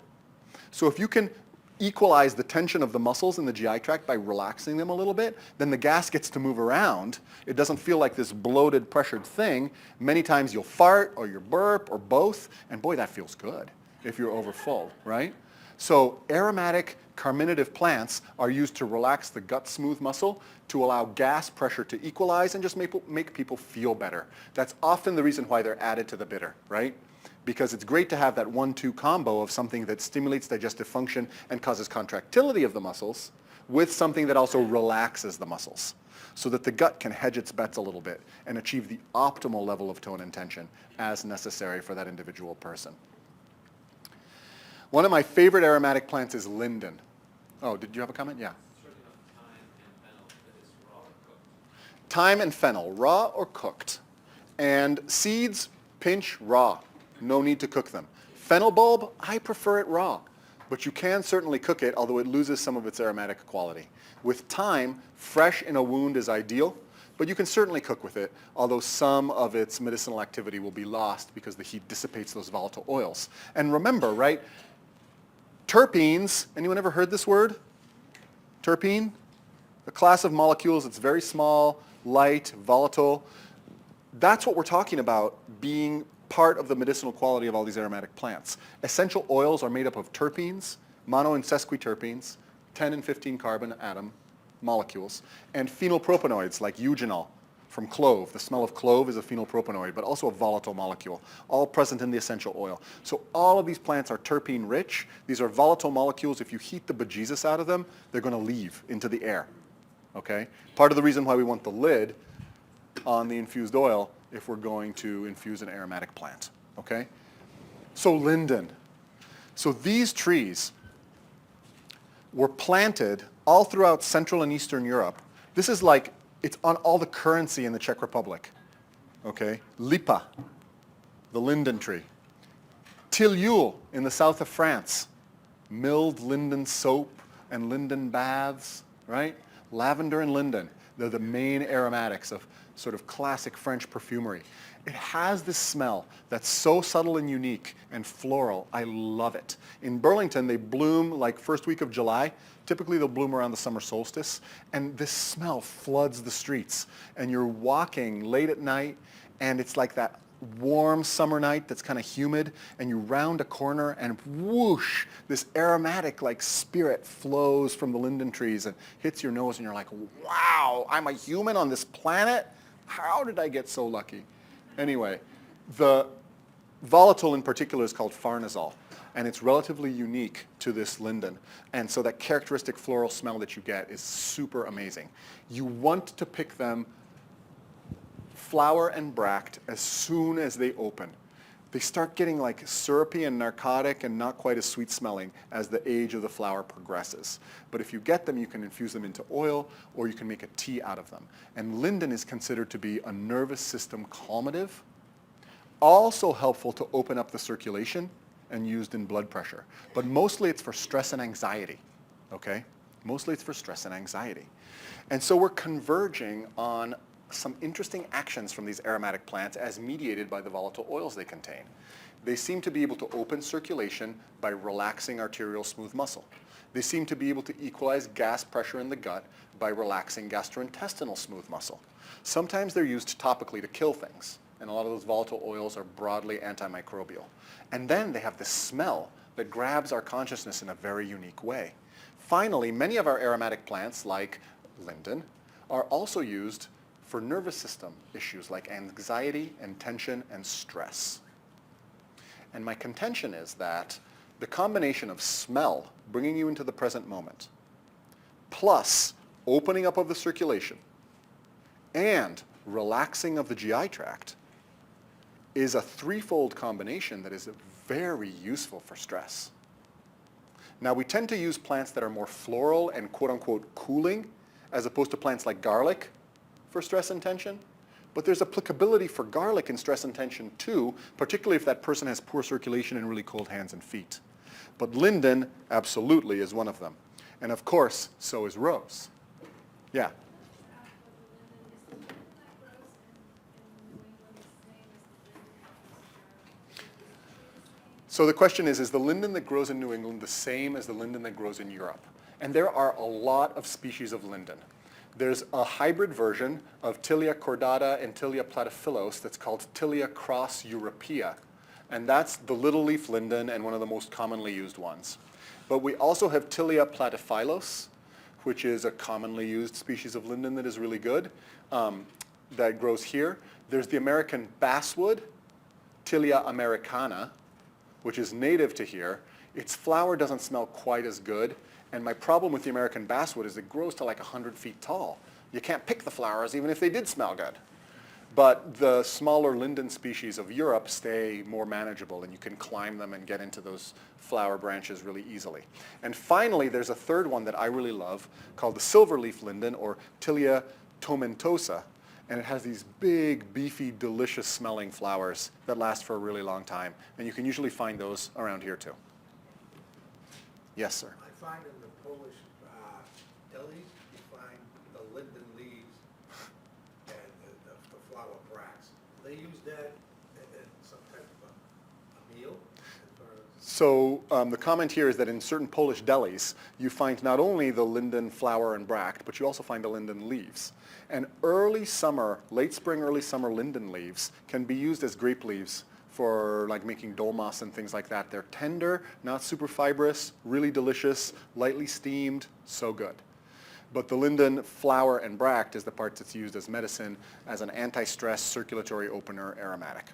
So if you can equalize the tension of the muscles in the GI tract by relaxing them a little bit, then the gas gets to move around. It doesn't feel like this bloated, pressured thing. Many times you'll fart or you burp or both, and boy, that feels good if you're overfull, right? So aromatic carminative plants are used to relax the gut smooth muscle to allow gas pressure to equalize and just make people feel better. That's often the reason why they're added to the bitter, right? Because it's great to have that 1-2 combo of something that stimulates digestive function and causes contractility of the muscles with something that also relaxes the muscles so that the gut can hedge its bets a little bit and achieve the optimal level of tone and tension as necessary for that individual person. One of my favorite aromatic plants is linden. Oh, did you have a comment? Yeah. Certainly not thyme and fennel, that is raw or cooked. Thyme and fennel, raw or cooked. And seeds, pinch raw. No need to cook them. Fennel bulb, I prefer it raw, but you can certainly cook it, although it loses some of its aromatic quality. With thyme, fresh in a wound is ideal, but you can certainly cook with it, although some of its medicinal activity will be lost because the heat dissipates those volatile oils. And remember, right, terpenes, anyone ever heard this word? Terpene? A class of molecules that's very small, light, volatile. That's what we're talking about being part of the medicinal quality of all these aromatic plants. Essential oils are made up of terpenes, mono and sesquiterpenes, 10 and 15 carbon atom molecules, and phenylpropanoids like eugenol from clove. The smell of clove is a phenylpropanoid, but also a volatile molecule, all present in the essential oil. So all of these plants are terpene rich. These are volatile molecules. If you heat the bejesus out of them, they're going to leave into the air. Okay? Part of the reason why we want the lid on the infused oil if we're going to infuse an aromatic plant. Okay? So linden. So these trees were planted all throughout Central and Eastern Europe. This is like, it's on all the currency in the Czech Republic. Okay? Lipa, the linden tree. Tilleul in the south of France. Milled linden soap and linden baths, right? Lavender and linden, they're the main aromatics of sort of classic French perfumery. It has this smell that's so subtle and unique and floral. I love it. In Burlington, they bloom like first week of July. Typically, they'll bloom around the summer solstice. And this smell floods the streets. And you're walking late at night, and it's like that warm summer night that's kind of humid, and you round a corner, and whoosh, this aromatic like spirit flows from the linden trees and hits your nose, and you're like, wow, I'm a human on this planet? How did I get so lucky? Anyway, the volatile in particular is called farnesol, and it's relatively unique to this linden. And so that characteristic floral smell that you get is super amazing. You want to pick them flower and bract as soon as they open. They start getting like syrupy and narcotic and not quite as sweet smelling as the age of the flower progresses. But if you get them, you can infuse them into oil, or you can make a tea out of them. And linden is considered to be a nervous system calmative, also helpful to open up the circulation and used in blood pressure. But mostly it's for stress and anxiety, okay? Mostly it's for stress and anxiety. And so we're converging on some interesting actions from these aromatic plants as mediated by the volatile oils they contain. They seem to be able to open circulation by relaxing arterial smooth muscle. They seem to be able to equalize gas pressure in the gut by relaxing gastrointestinal smooth muscle. Sometimes they're used topically to kill things, and a lot of those volatile oils are broadly antimicrobial. And then they have this smell that grabs our consciousness in a very unique way. Finally, many of our aromatic plants, like linden, are also used for nervous system issues like anxiety and tension and stress. And my contention is that the combination of smell, bringing you into the present moment, plus opening up of the circulation and relaxing of the GI tract is a threefold combination that is very useful for stress. Now, we tend to use plants that are more floral and quote-unquote cooling as opposed to plants like garlic for stress and tension, but there's applicability for garlic in stress and tension too, particularly if that person has poor circulation and really cold hands and feet. But linden absolutely is one of them. And of course, so is rose. Yeah? So the question is the linden that grows in New England the same as the linden that grows in Europe? And there are a lot of species of linden. There's a hybrid version of Tilia cordata and Tilia platyphilus that's called Tilia cross europea. And that's the little leaf linden and one of the most commonly used ones. But we also have Tilia platyphilus, which is a commonly used species of linden that is really good, that grows here. There's the American basswood, Tilia americana, which is native to here. Its flower doesn't smell quite as good. And my problem with the American basswood is it grows to like 100 feet tall. You can't pick the flowers even if they did smell good. But the smaller linden species of Europe stay more manageable, and you can climb them and get into those flower branches really easily. And finally, there's a third one that I really love called the silverleaf linden, or Tilia tomentosa. And it has these big, beefy, delicious smelling flowers that last for a really long time. And you can usually find those around here too. Yes, sir. I find in the Polish delis, you find the linden leaves and the flower bracts. They use that in some type of a meal? So the comment here is that in certain Polish delis, you find not only the linden flower and bract, but you also find the linden leaves. And early summer, late spring, early summer linden leaves can be used as grape leaves for like making dolmas and things like that. They're tender, not super fibrous, really delicious, lightly steamed, so good. But the linden, flower, and bract is the part that's used as medicine as an anti-stress circulatory opener aromatic.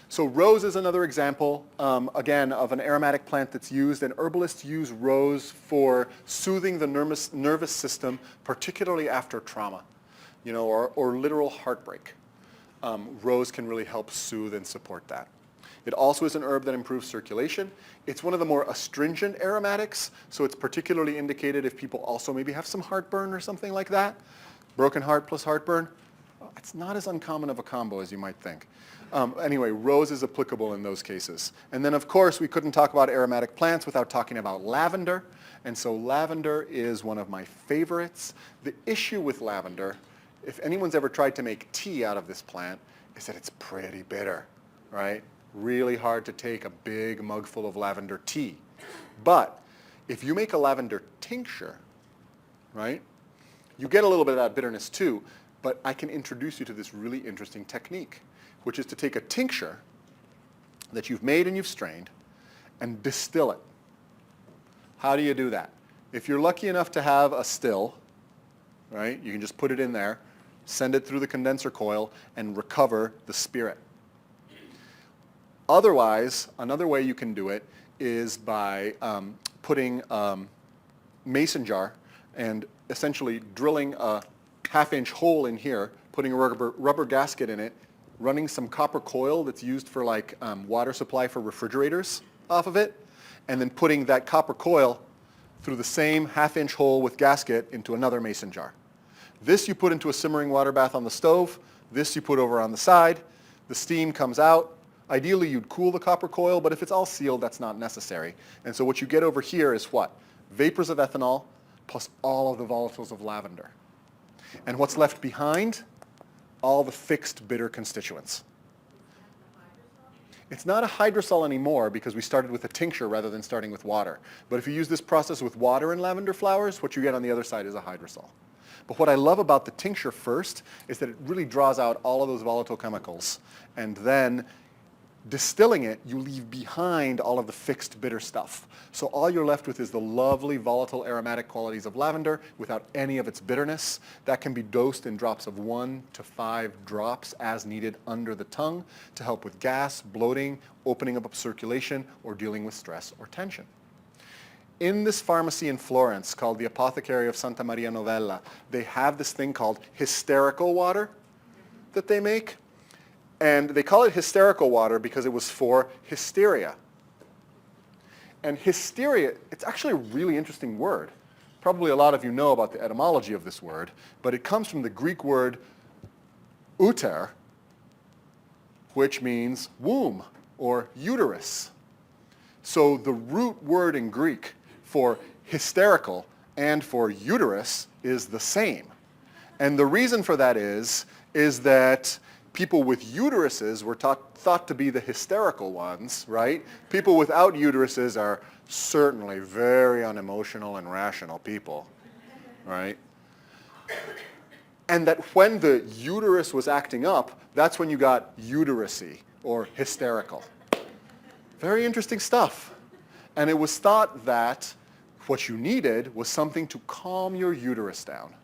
So rose is another example, again, of an aromatic plant that's used, and herbalists use rose for soothing the nervous system, particularly after trauma, or literal heartbreak. Rose can really help soothe and support that. It also is an herb that improves circulation. It's one of the more astringent aromatics, so it's particularly indicated if people also maybe have some heartburn or something like that. Broken heart plus heartburn, it's not as uncommon of a combo as you might think. Anyway, rose is applicable in those cases. And then, of course, we couldn't talk about aromatic plants without talking about lavender. And so lavender is one of my favorites. The issue with lavender, if anyone's ever tried to make tea out of this plant, is that it's pretty bitter, right? Really hard to take a big mugful of lavender tea. But if you make a lavender tincture, right, you get a little bit of that bitterness too, but I can introduce you to this really interesting technique, which is to take a tincture that you've made and you've strained and distill it. How do you do that? If you're lucky enough to have a still, right, you can just put it in there, send it through the condenser coil, and recover the spirit. Otherwise, another way you can do it is by putting mason jar and essentially drilling a half-inch hole in here, putting a rubber gasket in it, running some copper coil that's used for like water supply for refrigerators off of it, and then putting that copper coil through the same half-inch hole with gasket into another mason jar. This you put into a simmering water bath on the stove. This you put over on the side. The steam comes out. Ideally, you'd cool the copper coil, but if it's all sealed, that's not necessary. And so what you get over here is what? Vapors of ethanol plus all of the volatiles of lavender. And what's left behind? All the fixed bitter constituents. It's not a hydrosol anymore because we started with a tincture rather than starting with water. But if you use this process with water and lavender flowers, what you get on the other side is a hydrosol. But what I love about the tincture first is that it really draws out all of those volatile chemicals. And then distilling it, you leave behind all of the fixed bitter stuff. So all you're left with is the lovely volatile aromatic qualities of lavender without any of its bitterness. That can be dosed in drops of 1 to 5 drops as needed under the tongue to help with gas, bloating, opening up circulation, or dealing with stress or tension. In this pharmacy in Florence called the Apothecary of Santa Maria Novella, they have this thing called hysterical water that they make. And they call it hysterical water because it was for hysteria. And hysteria, it's actually a really interesting word. Probably a lot of you know about the etymology of this word, but it comes from the Greek word uter, which means womb or uterus. So the root word in Greek for hysterical and for uterus is the same. And the reason for that is that people with uteruses were thought to be the hysterical ones, right? People without uteruses are certainly very unemotional and rational people, right? And that when the uterus was acting up, that's when you got uterusy or hysterical. Very interesting stuff. And it was thought that what you needed was something to calm your uterus down.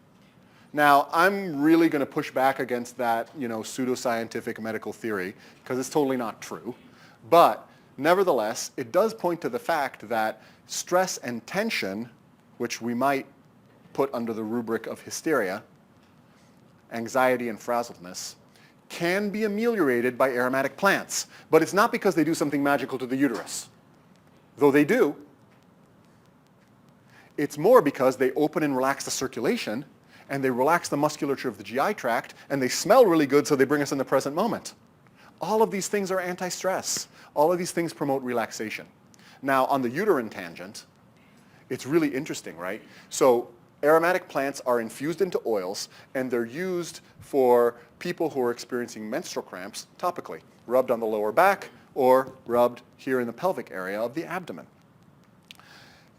Now, I'm really going to push back against that, pseudoscientific medical theory because it's totally not true. But nevertheless, it does point to the fact that stress and tension, which we might put under the rubric of hysteria, anxiety and frazzledness, can be ameliorated by aromatic plants. But it's not because they do something magical to the uterus, though they do. It's more because they open and relax the circulation, and they relax the musculature of the GI tract, and they smell really good, so they bring us in the present moment. All of these things are anti-stress. All of these things promote relaxation. Now, on the uterine tangent, it's really interesting, right? So aromatic plants are infused into oils, and they're used for people who are experiencing menstrual cramps topically, rubbed on the lower back or rubbed here in the pelvic area of the abdomen.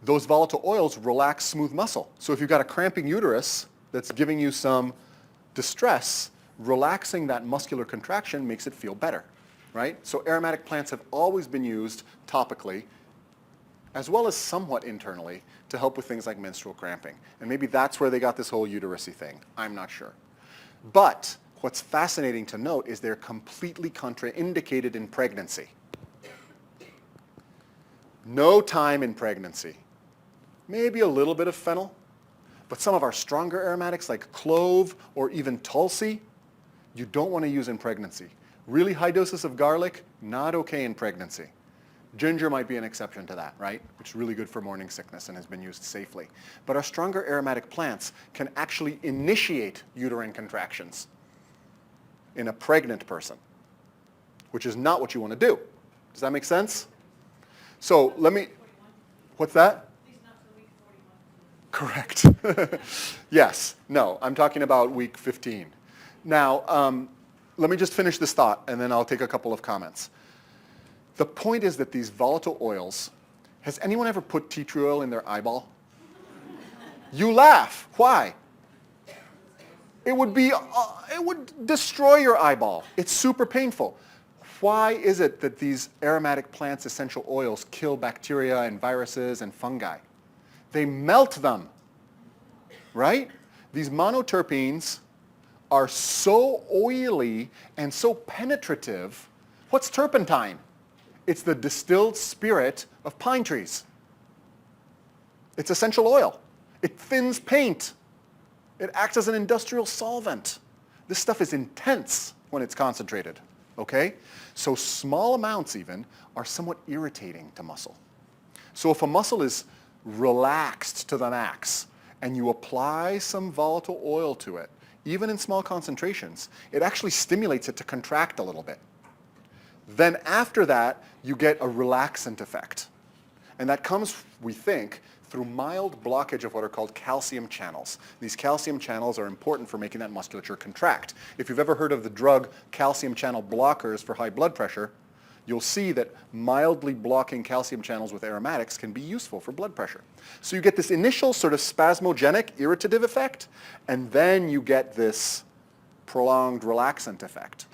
Those volatile oils relax smooth muscle. So if you've got a cramping uterus that's giving you some distress, relaxing that muscular contraction makes it feel better. right? So aromatic plants have always been used topically, as well as somewhat internally, to help with things like menstrual cramping. And maybe that's where they got this whole uterusy thing. I'm not sure. But what's fascinating to note is they're completely contraindicated in pregnancy. No thyme in pregnancy. Maybe a little bit of fennel, but some of our stronger aromatics like clove or even tulsi, you don't want to use in pregnancy. Really high doses of garlic, not okay in pregnancy. Ginger might be an exception to that, right? Which is really good for morning sickness and has been used safely. But our stronger aromatic plants can actually initiate uterine contractions in a pregnant person, which is not what you want to do. Does that make sense? So let me, what's that? Correct. Yes. No, I'm talking about week 15. Now, let me just finish this thought, and then I'll take a couple of comments. The point is that these volatile oils, has anyone ever put tea tree oil in their eyeball? You laugh. Why? It would destroy your eyeball. It's super painful. Why is it that these aromatic plants' essential oils kill bacteria and viruses and fungi? They melt them, right? These monoterpenes are so oily and so penetrative. What's turpentine? It's the distilled spirit of pine trees. It's essential oil. It thins paint. It acts as an industrial solvent. This stuff is intense when it's concentrated, okay? So small amounts even are somewhat irritating to muscle. So if a muscle is relaxed to the max and you apply some volatile oil to it, even in small concentrations, it actually stimulates it to contract a little bit. Then after that, you get a relaxant effect. And that comes, we think, through mild blockage of what are called calcium channels. These calcium channels are important for making that musculature contract. If you've ever heard of the drug calcium channel blockers for high blood pressure, you'll see that mildly blocking calcium channels with aromatics can be useful for blood pressure. So you get this initial sort of spasmogenic, irritative effect, and then you get this prolonged relaxant effect.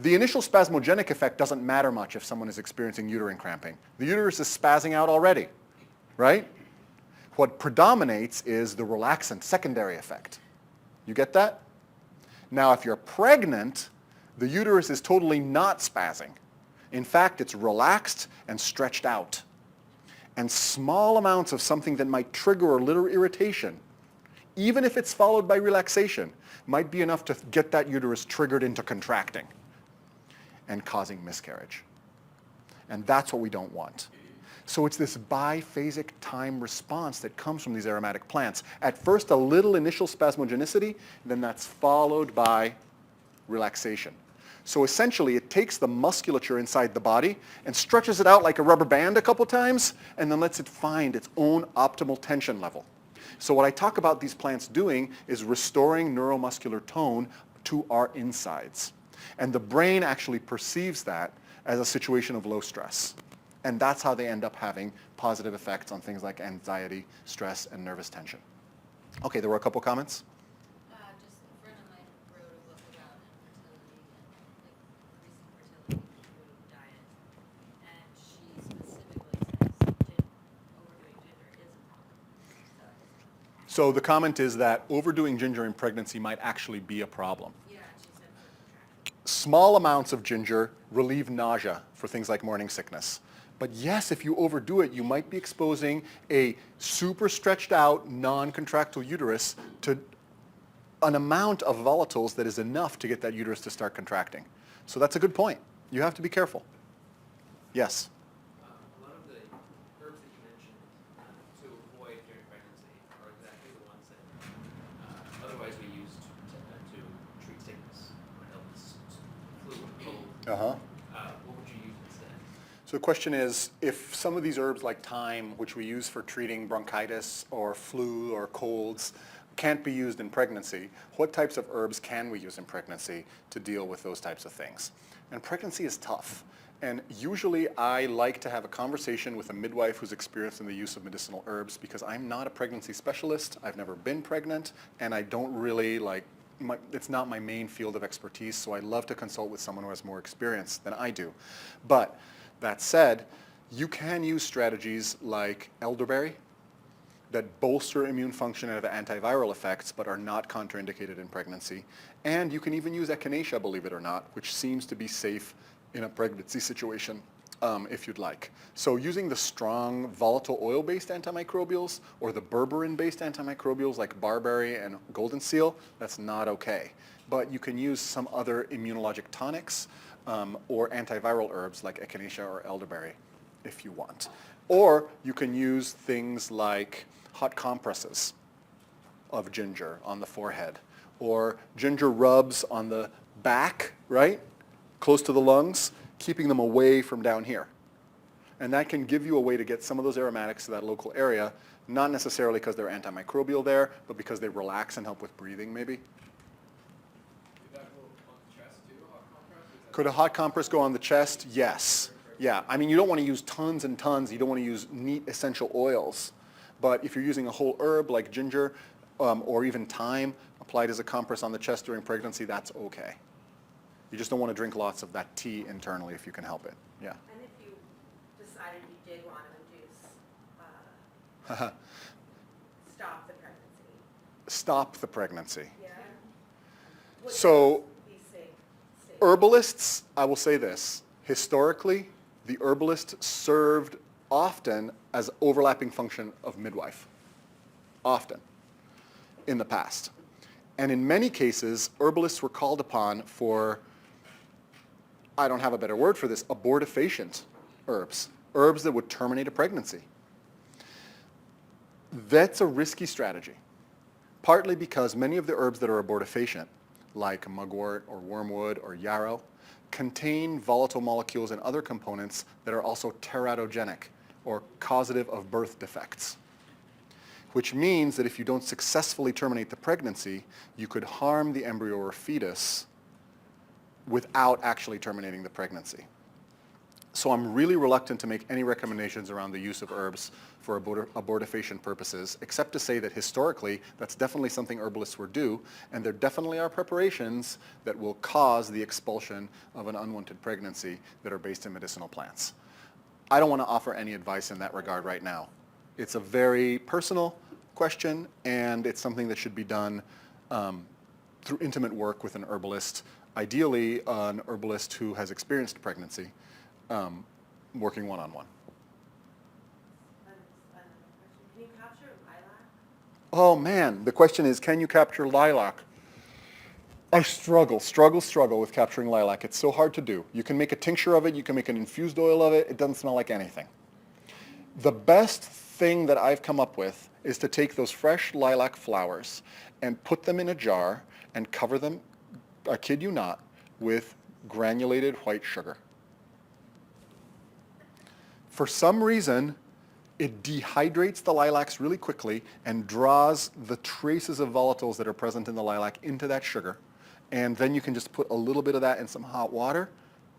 The initial spasmogenic effect doesn't matter much if someone is experiencing uterine cramping. The uterus is spazzing out already, right? What predominates is the relaxant secondary effect. You get that? Now, if you're pregnant, the uterus is totally not spazzing. In fact, it's relaxed and stretched out. And small amounts of something that might trigger a little irritation, even if it's followed by relaxation, might be enough to get that uterus triggered into contracting and causing miscarriage. And that's what we don't want. So it's this biphasic time response that comes from these aromatic plants. At first, a little initial spasmogenicity, then that's followed by relaxation. So essentially, it takes the musculature inside the body and stretches it out like a rubber band a couple times, and then lets it find its own optimal tension level. So what I talk about these plants doing is restoring neuromuscular tone to our insides. And the brain actually perceives that as a situation of low stress. And that's how they end up having positive effects on things like anxiety, stress, and nervous tension. Okay, there were a couple comments. Just a friend of mine wrote a book about infertility and like increasing fertility through diet, and she specifically says overdoing ginger is a problem. So the comment is that overdoing ginger in pregnancy might actually be a problem. Yeah, she said for contraction. Small amounts of ginger relieve nausea for things like morning sickness. But yes, if you overdo it, you might be exposing a super stretched out, non-contractile uterus to an amount of volatiles that is enough to get that uterus to start contracting. So that's a good point. You have to be careful. Yes? A lot of the herbs that you mentioned to avoid during pregnancy are exactly the ones that otherwise we use to treat sickness or illness, flu and cold. Uh-huh. What would you use instead? So the question is, if some of these herbs like thyme, which we use for treating bronchitis or flu or colds, can't be used in pregnancy, what types of herbs can we use in pregnancy to deal with those types of things? And pregnancy is tough. And usually I like to have a conversation with a midwife who's experienced in the use of medicinal herbs because I'm not a pregnancy specialist, I've never been pregnant, and I don't really it's not my main field of expertise, so I love to consult with someone who has more experience than I do. But that said, you can use strategies like elderberry that bolster immune function and have antiviral effects but are not contraindicated in pregnancy. And you can even use echinacea, believe it or not, which seems to be safe in a pregnancy situation if you'd like. So using the strong volatile oil-based antimicrobials or the berberine-based antimicrobials like barberry and golden seal, that's not okay. But you can use some other immunologic tonics or antiviral herbs like echinacea or elderberry if you want. Or you can use things like hot compresses of ginger on the forehead, or ginger rubs on the back, right, close to the lungs, keeping them away from down here. And that can give you a way to get some of those aromatics to that local area, not necessarily because they're antimicrobial there, but because they relax and help with breathing maybe. Could that go on the chest too, a hot compress? Could a hot compress go on the chest? Yes. Yeah, I mean, you don't want to use tons and tons. You don't want to use neat essential oils. But if you're using a whole herb like ginger or even thyme applied as a compress on the chest during pregnancy, that's okay. You just don't want to drink lots of that tea internally if you can help it. Yeah. And if you decided you did want to induce, stop the pregnancy. Stop the pregnancy. Yeah. Would So that be safe? herbalists, I will say this, historically, the herbalist served often as overlapping function of midwife. Often in the past. And in many cases, herbalists were called upon for, I don't have a better word for this, abortifacient herbs. Herbs that would terminate a pregnancy. That's a risky strategy. Partly because many of the herbs that are abortifacient, like mugwort or wormwood or yarrow, contain volatile molecules and other components that are also teratogenic or causative of birth defects. Which means that if you don't successfully terminate the pregnancy, you could harm the embryo or fetus without actually terminating the pregnancy. So I'm really reluctant to make any recommendations around the use of herbs for abortifacient purposes, except to say that historically, that's definitely something herbalists would do, and there definitely are preparations that will cause the expulsion of an unwanted pregnancy that are based in medicinal plants. I don't want to offer any advice in that regard right now. It's a very personal question, and it's something that should be done through intimate work with an herbalist, ideally an herbalist who has experienced pregnancy, working one-on-one. Can you capture lilac? Oh man, the question is, can you capture lilac? I struggle with capturing lilac. It's so hard to do. You can make a tincture of it, you can make an infused oil of it, it doesn't smell like anything. The best thing that I've come up with is to take those fresh lilac flowers and put them in a jar and cover them, I kid you not, with granulated white sugar. For some reason, it dehydrates the lilacs really quickly and draws the traces of volatiles that are present in the lilac into that sugar. And then you can just put a little bit of that in some hot water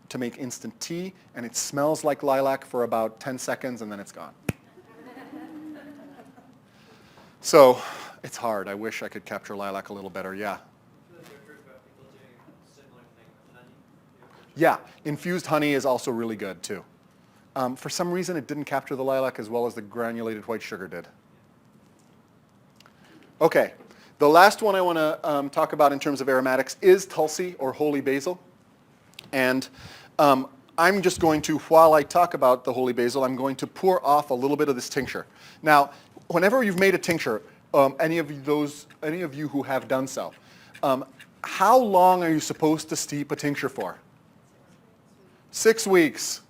to make instant tea, and it smells like lilac for about 10 seconds, and then it's gone. So it's hard. I wish I could capture lilac a little better, yeah. I feel like I've heard about people doing a similar thing with honey. Yeah, infused honey is also really good too. For some reason, it didn't capture the lilac as well as the granulated white sugar did. Okay, the last one I want to talk about in terms of aromatics is Tulsi or holy basil. And I'm just going to, while I talk about the holy basil, I'm going to pour off a little bit of this tincture. Now, whenever you've made a tincture, any of you who have done so, how long are you supposed to steep a tincture for? 6 weeks,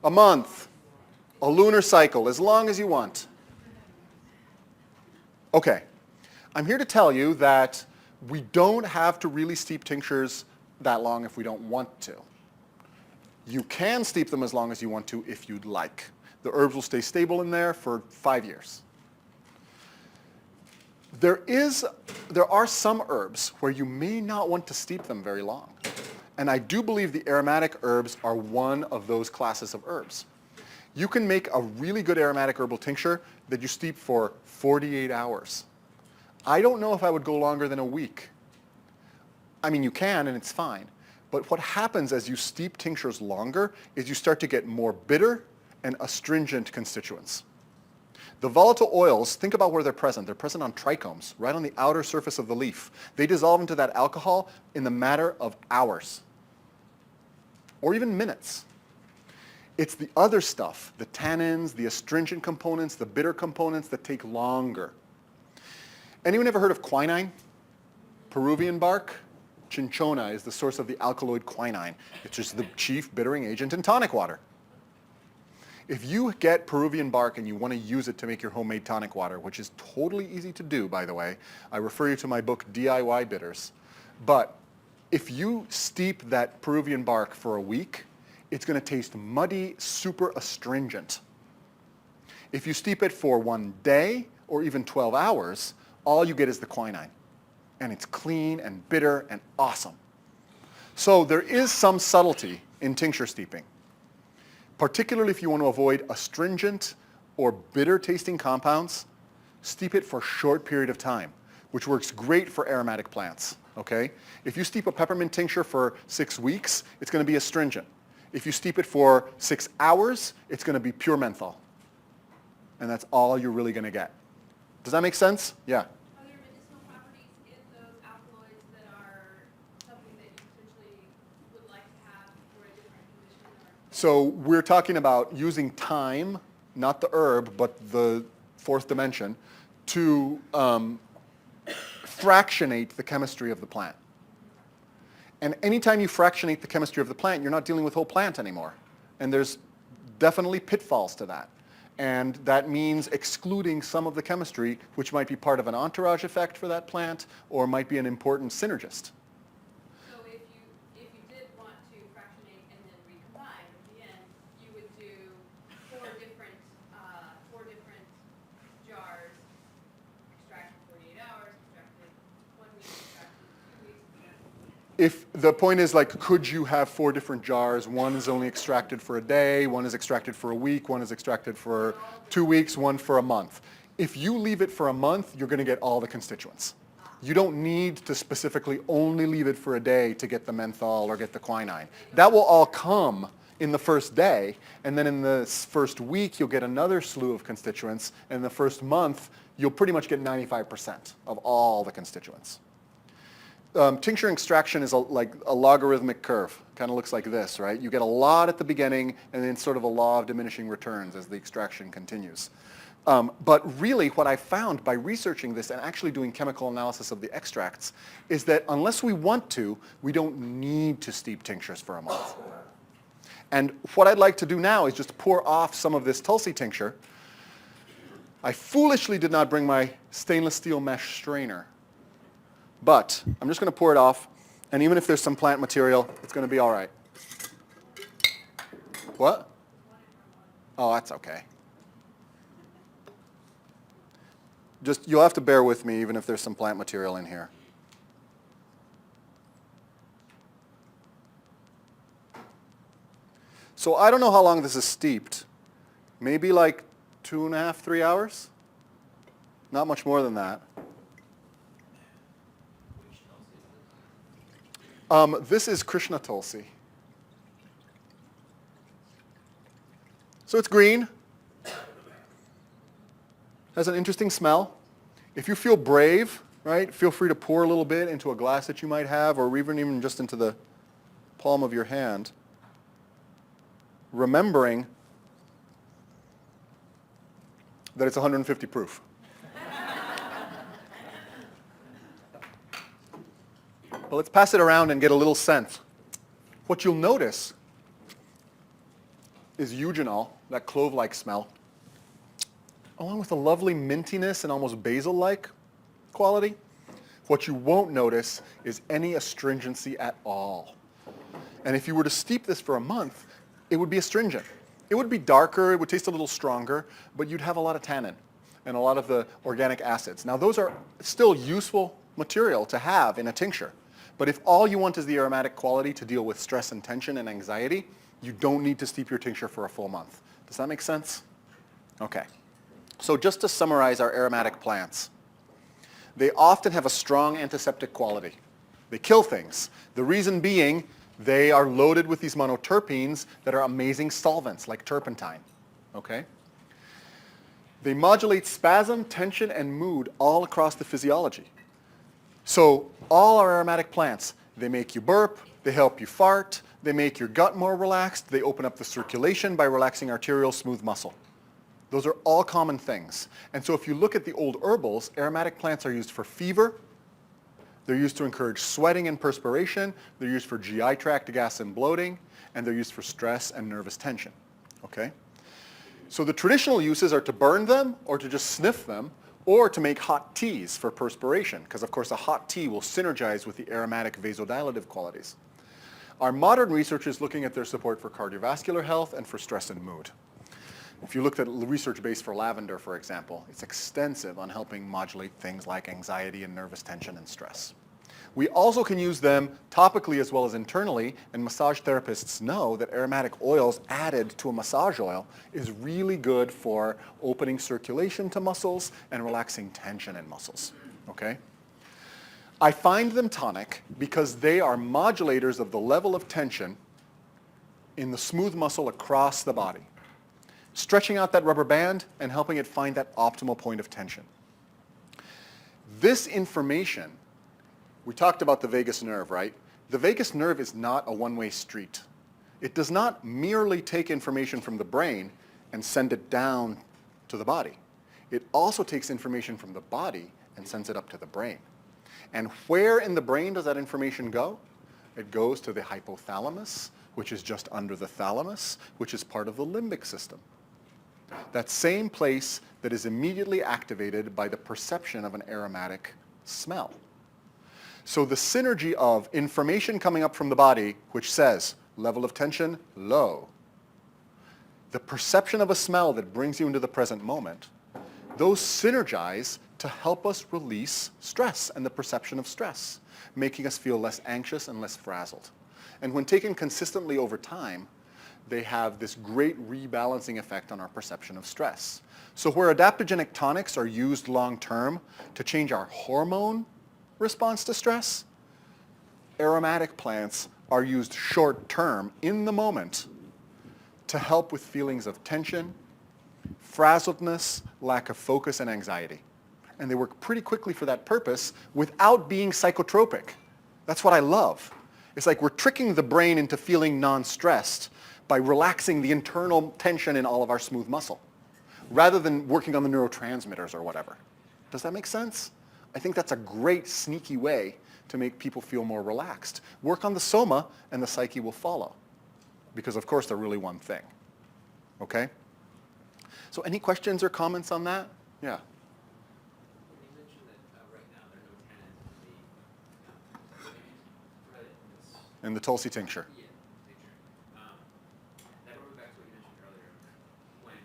a month, a lunar cycle, as long as you want. Okay, I'm here to tell you that we don't have to really steep tinctures that long if we don't want to. You can steep them as long as you want to if you'd like. The herbs will stay stable in there for 5 years. There are some herbs where you may not want to steep them very long. And I do believe the aromatic herbs are one of those classes of herbs. You can make a really good aromatic herbal tincture that you steep for 48 hours. I don't know if I would go longer than a week I mean, you can and it's fine. But what happens as you steep tinctures longer is you start to get more bitter and astringent constituents. The volatile oils, think about where they're present. They're present on trichomes, right on the outer surface of the leaf. They dissolve into that alcohol in the matter of hours or even minutes. It's the other stuff, the tannins, the astringent components, the bitter components that take longer. Anyone ever heard of quinine? Peruvian bark? Cinchona is the source of the alkaloid quinine. It's just the chief bittering agent in tonic water. If you get Peruvian bark and you want to use it to make your homemade tonic water, which is totally easy to do, by the way, I refer you to my book, DIY Bitters. But if you steep that Peruvian bark for a week, it's going to taste muddy, super astringent. If you steep it for 1 day or even 12 hours, all you get is the quinine. And it's clean and bitter and awesome. So there is some subtlety in tincture steeping, particularly if you want to avoid astringent or bitter tasting compounds. Steep it for a short period of time, which works great for aromatic plants. Okay? If you steep a peppermint tincture for 6 weeks, it's going to be astringent. If you steep it for 6 hours, it's going to be pure menthol. And that's all you're really going to get. Does that make sense? Yeah. Are there medicinal properties in those alkaloids that are something that you potentially would like to have for a different condition? So we're talking about using thyme, not the herb, but the fourth dimension, to fractionate the chemistry of the plant. And anytime you fractionate the chemistry of the plant, you're not dealing with whole plant anymore. And there's definitely pitfalls to that. And that means excluding some of the chemistry, which might be part of an entourage effect for that plant, or might be an important synergist. So if you did want to fractionate and then recombine at the end, you would do four different jars, extracted 48 hours, extracted 1 week, extracted 2 weeks. If the point is, like, could you have 4 different jars? One is only extracted for a day, one is extracted for a week, one is extracted for 2 weeks, one for a month. If you leave it for a month, you're going to get all the constituents. You don't need to specifically only leave it for a day to get the menthol or get the quinine. That will all come in the first day, and then in the first week, you'll get another slew of constituents, and in the first month, you'll pretty much get 95% of all the constituents. Tincture extraction is like a logarithmic curve. Kind of looks like this, right? You get a lot at the beginning and then sort of a law of diminishing returns as the extraction continues. But really what I found by researching this and actually doing chemical analysis of the extracts is that unless we want to, we don't need to steep tinctures for a month. And what I'd like to do now is just pour off some of this Tulsi tincture. I foolishly did not bring my stainless steel mesh strainer. But I'm just going to pour it off, and even if there's some plant material, it's going to be all right. What? Oh, that's okay. Just, you'll have to bear with me even if there's some plant material in here. So I don't know how long this is steeped. Maybe like 2.5, 3 hours? Not much more than that. This is Krishna Tulsi. So it's green. Has an interesting smell. If you feel brave, right, feel free to pour a little bit into a glass that you might have, or even just into the palm of your hand. Remembering that it's 150 proof. But let's pass it around and get a little sense. What you'll notice is eugenol, that clove-like smell, along with a lovely mintiness and almost basil-like quality. What you won't notice is any astringency at all. And if you were to steep this for a month, it would be astringent. It would be darker, it would taste a little stronger, but you'd have a lot of tannin and a lot of the organic acids. Now those are still useful material to have in a tincture. But if all you want is the aromatic quality to deal with stress and tension and anxiety, you don't need to steep your tincture for a full month. Does that make sense? Okay. So just to summarize our aromatic plants, they often have a strong antiseptic quality. They kill things. The reason being, they are loaded with these monoterpenes that are amazing solvents, like turpentine, okay? They modulate spasm, tension, and mood all across the physiology. So all our aromatic plants, they make you burp, they help you fart, they make your gut more relaxed, they open up the circulation by relaxing arterial smooth muscle. Those are all common things. And so if you look at the old herbals, aromatic plants are used for fever, they're used to encourage sweating and perspiration, they're used for GI tract gas and bloating, and they're used for stress and nervous tension, okay? So the traditional uses are to burn them or to just sniff them or to make hot teas for perspiration, because of course a hot tea will synergize with the aromatic vasodilative qualities. Our modern research is looking at their support for cardiovascular health and for stress and mood. If you looked at research base for lavender, for example, it's extensive on helping modulate things like anxiety and nervous tension and stress. We also can use them topically as well as internally, and massage therapists know that aromatic oils added to a massage oil is really good for opening circulation to muscles and relaxing tension in muscles, okay? I find them tonic because they are modulators of the level of tension in the smooth muscle across the body, stretching out that rubber band and helping it find that optimal point of tension. This information, we talked about the vagus nerve, right? The vagus nerve is not a one-way street. It does not merely take information from the brain and send it down to the body. It also takes information from the body and sends it up to the brain. And where in the brain does that information go? It goes to the hypothalamus, which is just under the thalamus, which is part of the limbic system. That same place that is immediately activated by the perception of an aromatic smell. So the synergy of information coming up from the body, which says level of tension, low, the perception of a smell that brings you into the present moment, those synergize to help us release stress and the perception of stress, making us feel less anxious and less frazzled. And when taken consistently over time, they have this great rebalancing effect on our perception of stress. So where adaptogenic tonics are used long-term to change our hormone response to stress, aromatic plants are used short-term in the moment to help with feelings of tension, frazzledness, lack of focus, and anxiety. And they work pretty quickly for that purpose without being psychotropic. That's what I love. It's like we're tricking the brain into feeling non-stressed by relaxing the internal tension in all of our smooth muscle, rather than working on the neurotransmitters or whatever. Does that make sense? I think that's a great sneaky way to make people feel more relaxed. Work on the soma and the psyche will follow, because of course they're really one thing. Okay? So any questions or comments on that? Yeah. You mentioned that right now there are no tannins In the Tulsi tincture. Yeah, tincture. That brings back to what you mentioned earlier. When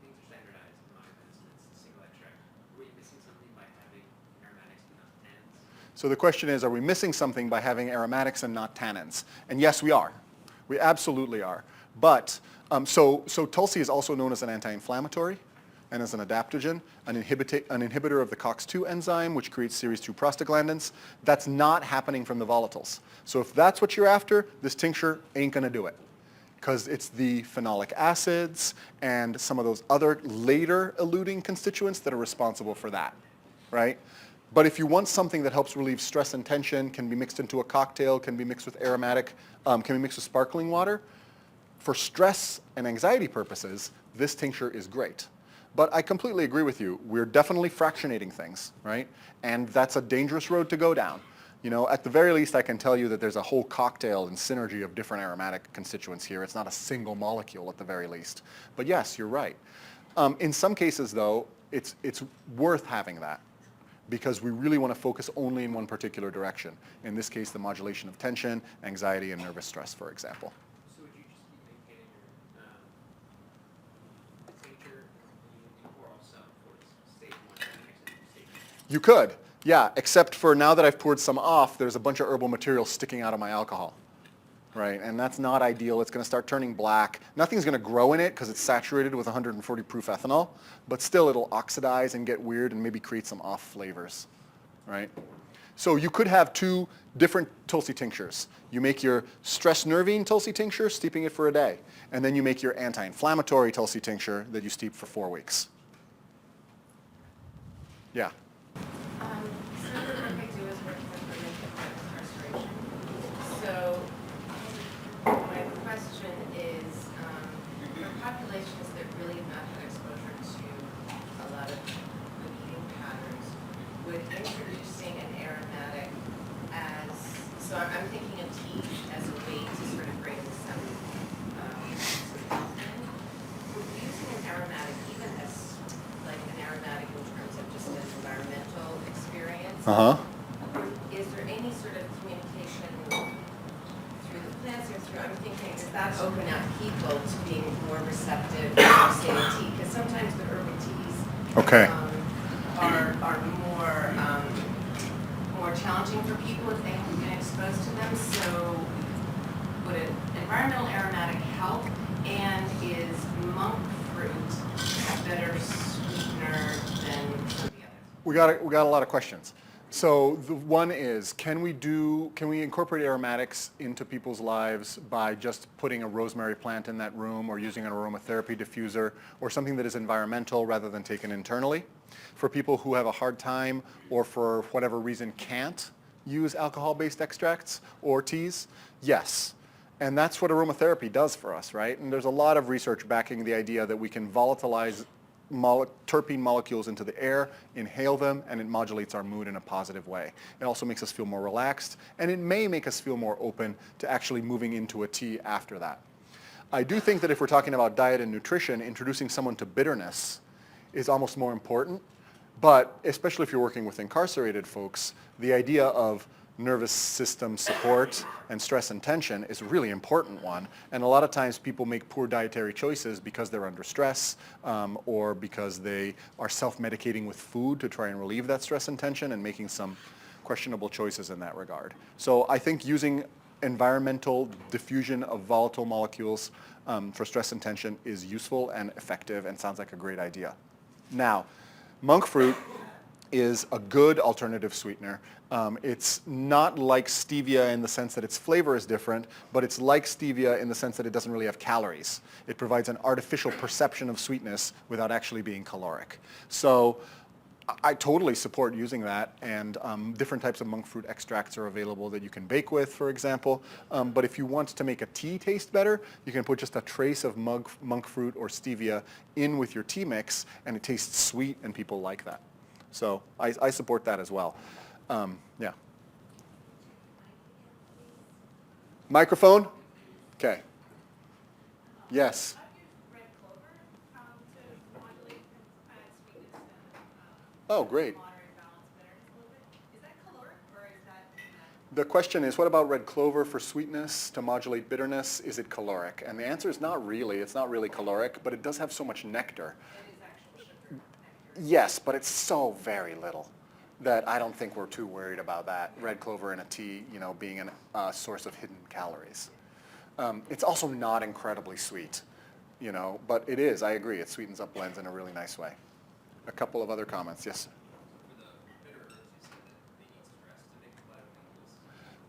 things are standardized in modern medicine, it's a single extract. Were you missing something by having aromatics and not tannins? So the question is, are we missing something by having aromatics and not tannins? And yes, we are. We absolutely are. But, so Tulsi is also known as an anti-inflammatory and as an adaptogen, an inhibitor of the COX-2 enzyme, which creates series 2 prostaglandins. That's not happening from the volatiles. So if that's what you're after, this tincture ain't gonna do it, because it's the phenolic acids and some of those other later eluting constituents that are responsible for that, right? But if you want something that helps relieve stress and tension, can be mixed into a cocktail, can be mixed with aromatic, can be mixed with sparkling water, for stress and anxiety purposes, this tincture is great. But I completely agree with you. We're definitely fractionating things, right? And that's a dangerous road to go down. You know, at the very least, I can tell you that there's a whole cocktail and synergy of different aromatic constituents here. It's not a single molecule at the very least. But yes, you're right. In some cases, though, it's worth having that, because we really want to focus only in one particular direction. In this case, the modulation of tension, anxiety, and nervous stress, for example. So would you just keep maintaining your tincture and pour also for stage 1 and next stage 2? You could, yeah, except for now that I've poured some off, there's a bunch of herbal material sticking out of my alcohol, right? And that's not ideal. It's going to start turning black. Nothing's going to grow in it because it's saturated with 140 proof ethanol, but still it'll oxidize and get weird and maybe create some off flavors, right? So you could have two different Tulsi tinctures. You make your stress-nervine Tulsi tincture, steeping it for a day. And then you make your anti-inflammatory Tulsi tincture that you steep for 4 weeks. Yeah. Some of the work I do is work with women with incarceration. So my question is, for populations that really have not had exposure to a lot of good eating patterns, would introducing an aromatic as, so I'm thinking of tea as a way to sort of bring some health in. Would using an aromatic, even as like an aromatic in terms of just an environmental experience, is there any sort of communication through the plants or through, I'm thinking, does that open up people to being more receptive to say tea? Because sometimes the herbal teas are more challenging for people if they haven't been exposed to them. So would an environmental aromatic help? And is monk fruit a better sweetener than some of the others? We got a lot of questions. So the one is, can we incorporate aromatics into people's lives by just putting a rosemary plant in that room or using an aromatherapy diffuser or something that is environmental rather than taken internally? For people who have a hard time or for whatever reason can't use alcohol-based extracts or teas, yes. And that's what aromatherapy does for us, right? And there's a lot of research backing the idea that we can volatilize terpene molecules into the air, inhale them, and it modulates our mood in a positive way. It also makes us feel more relaxed, and it may make us feel more open to actually moving into a tea after that. I do think that if we're talking about diet and nutrition, introducing someone to bitterness is almost more important, but especially if you're working with incarcerated folks, the idea of nervous system support and stress and tension is a really important one. And a lot of times people make poor dietary choices because they're under stress or because they are self-medicating with food to try and relieve that stress and tension and making some questionable choices in that regard. So I think using environmental diffusion of volatile molecules for stress and tension is useful and effective and sounds like a great idea. Now, monk fruit is a good alternative sweetener. It's not like stevia in the sense that its flavor is different, but it's like stevia in the sense that it doesn't really have calories. It provides an artificial perception of sweetness without actually being caloric. So I totally support using that, and different types of monk fruit extracts are available that you can bake with, for example. But if you want to make a tea taste better, you can put just a trace of monk fruit or stevia in with your tea mix, and it tastes sweet, and people like that. So I support that as well. Yeah. Microphone? Okay. Yes. I've used red clover to modulate sweetness and Oh, great. moderate balance bitterness a little bit. Is that caloric or is that? The question is, what about red clover for sweetness to modulate bitterness? Is it caloric? And the answer is not really. It's not really caloric, but it does have so much nectar. It is actual sugar. Yes, but it's so very little that I don't think we're too worried about that. Red clover in a tea, being a source of hidden calories. It's also not incredibly sweet, but it is. I agree. It sweetens up blends in a really nice way. A couple of other comments. Yes. For the bitter herbs, you said that they need stress to make the phytochemicals.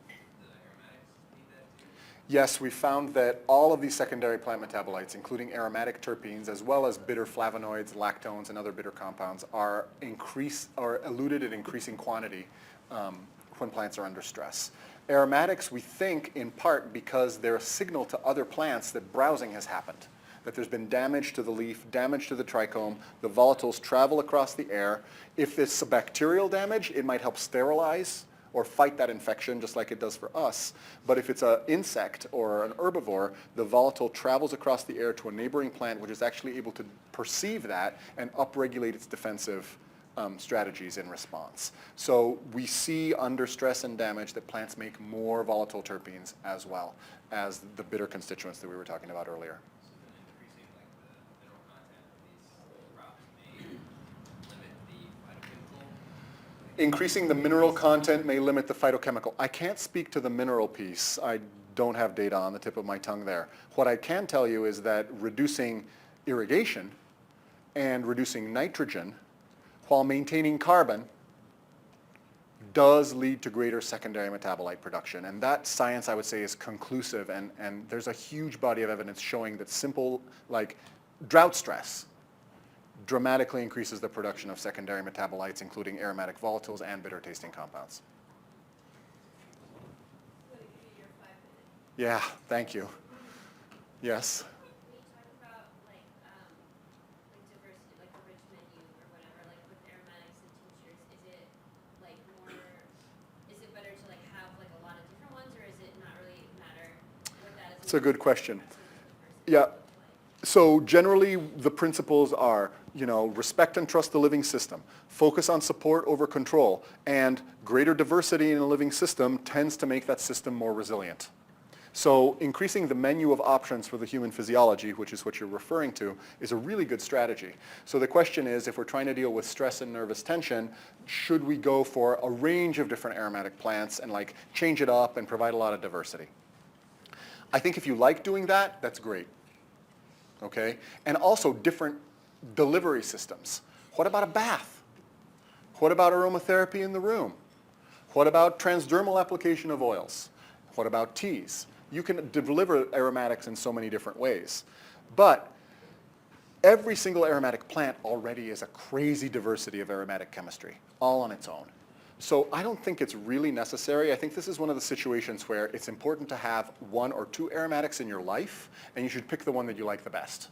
The aromatics need that too? Yes, we found that all of these secondary plant metabolites, including aromatic terpenes, as well as bitter flavonoids, lactones, and other bitter compounds, are eluted in increasing quantity when plants are under stress. Aromatics, we think, in part because they're a signal to other plants that browsing has happened, that there's been damage to the leaf, damage to the trichome, the volatiles travel across the air. If it's a bacterial damage, it might help sterilize or fight that infection just like it does for us. But if it's an insect or an herbivore, the volatile travels across the air to a neighboring plant which is actually able to perceive that and upregulate its defensive strategies in response. So we see under stress and damage that plants make more volatile terpenes as well as the bitter constituents that we were talking about earlier. Increasing the mineral content may limit the phytochemical. I can't speak to the mineral piece. I don't have data on the tip of my tongue there. What I can tell you is that reducing irrigation and reducing nitrogen while maintaining carbon does lead to greater secondary metabolite production. And that science, I would say, is conclusive, and there's a huge body of evidence showing that simple, like drought stress, dramatically increases the production of secondary metabolites, including aromatic volatiles and bitter tasting compounds. Yeah, thank you. Yes? When you talk about like diversity, like a rich menu or whatever, like with aromatics and tinctures, is it like more, is it better to like have like a lot of different ones, or is it not really matter with that? It's a good question. Yeah. So generally the principles are, respect and trust the living system, focus on support over control, and greater diversity in a living system tends to make that system more resilient. So increasing the menu of options for the human physiology, which is what you're referring to, is a really good strategy. So the question is, if we're trying to deal with stress and nervous tension, should we go for a range of different aromatic plants and like change it up and provide a lot of diversity? I think if you like doing that, that's great. Okay? And also different delivery systems. What about a bath? What about aromatherapy in the room? What about transdermal application of oils? What about teas? You can deliver aromatics in so many different ways. But every single aromatic plant already is a crazy diversity of aromatic chemistry, all on its own. So I don't think it's really necessary. I think this is one of the situations where it's important to have one or two aromatics in your life, and you should pick the one that you like the best.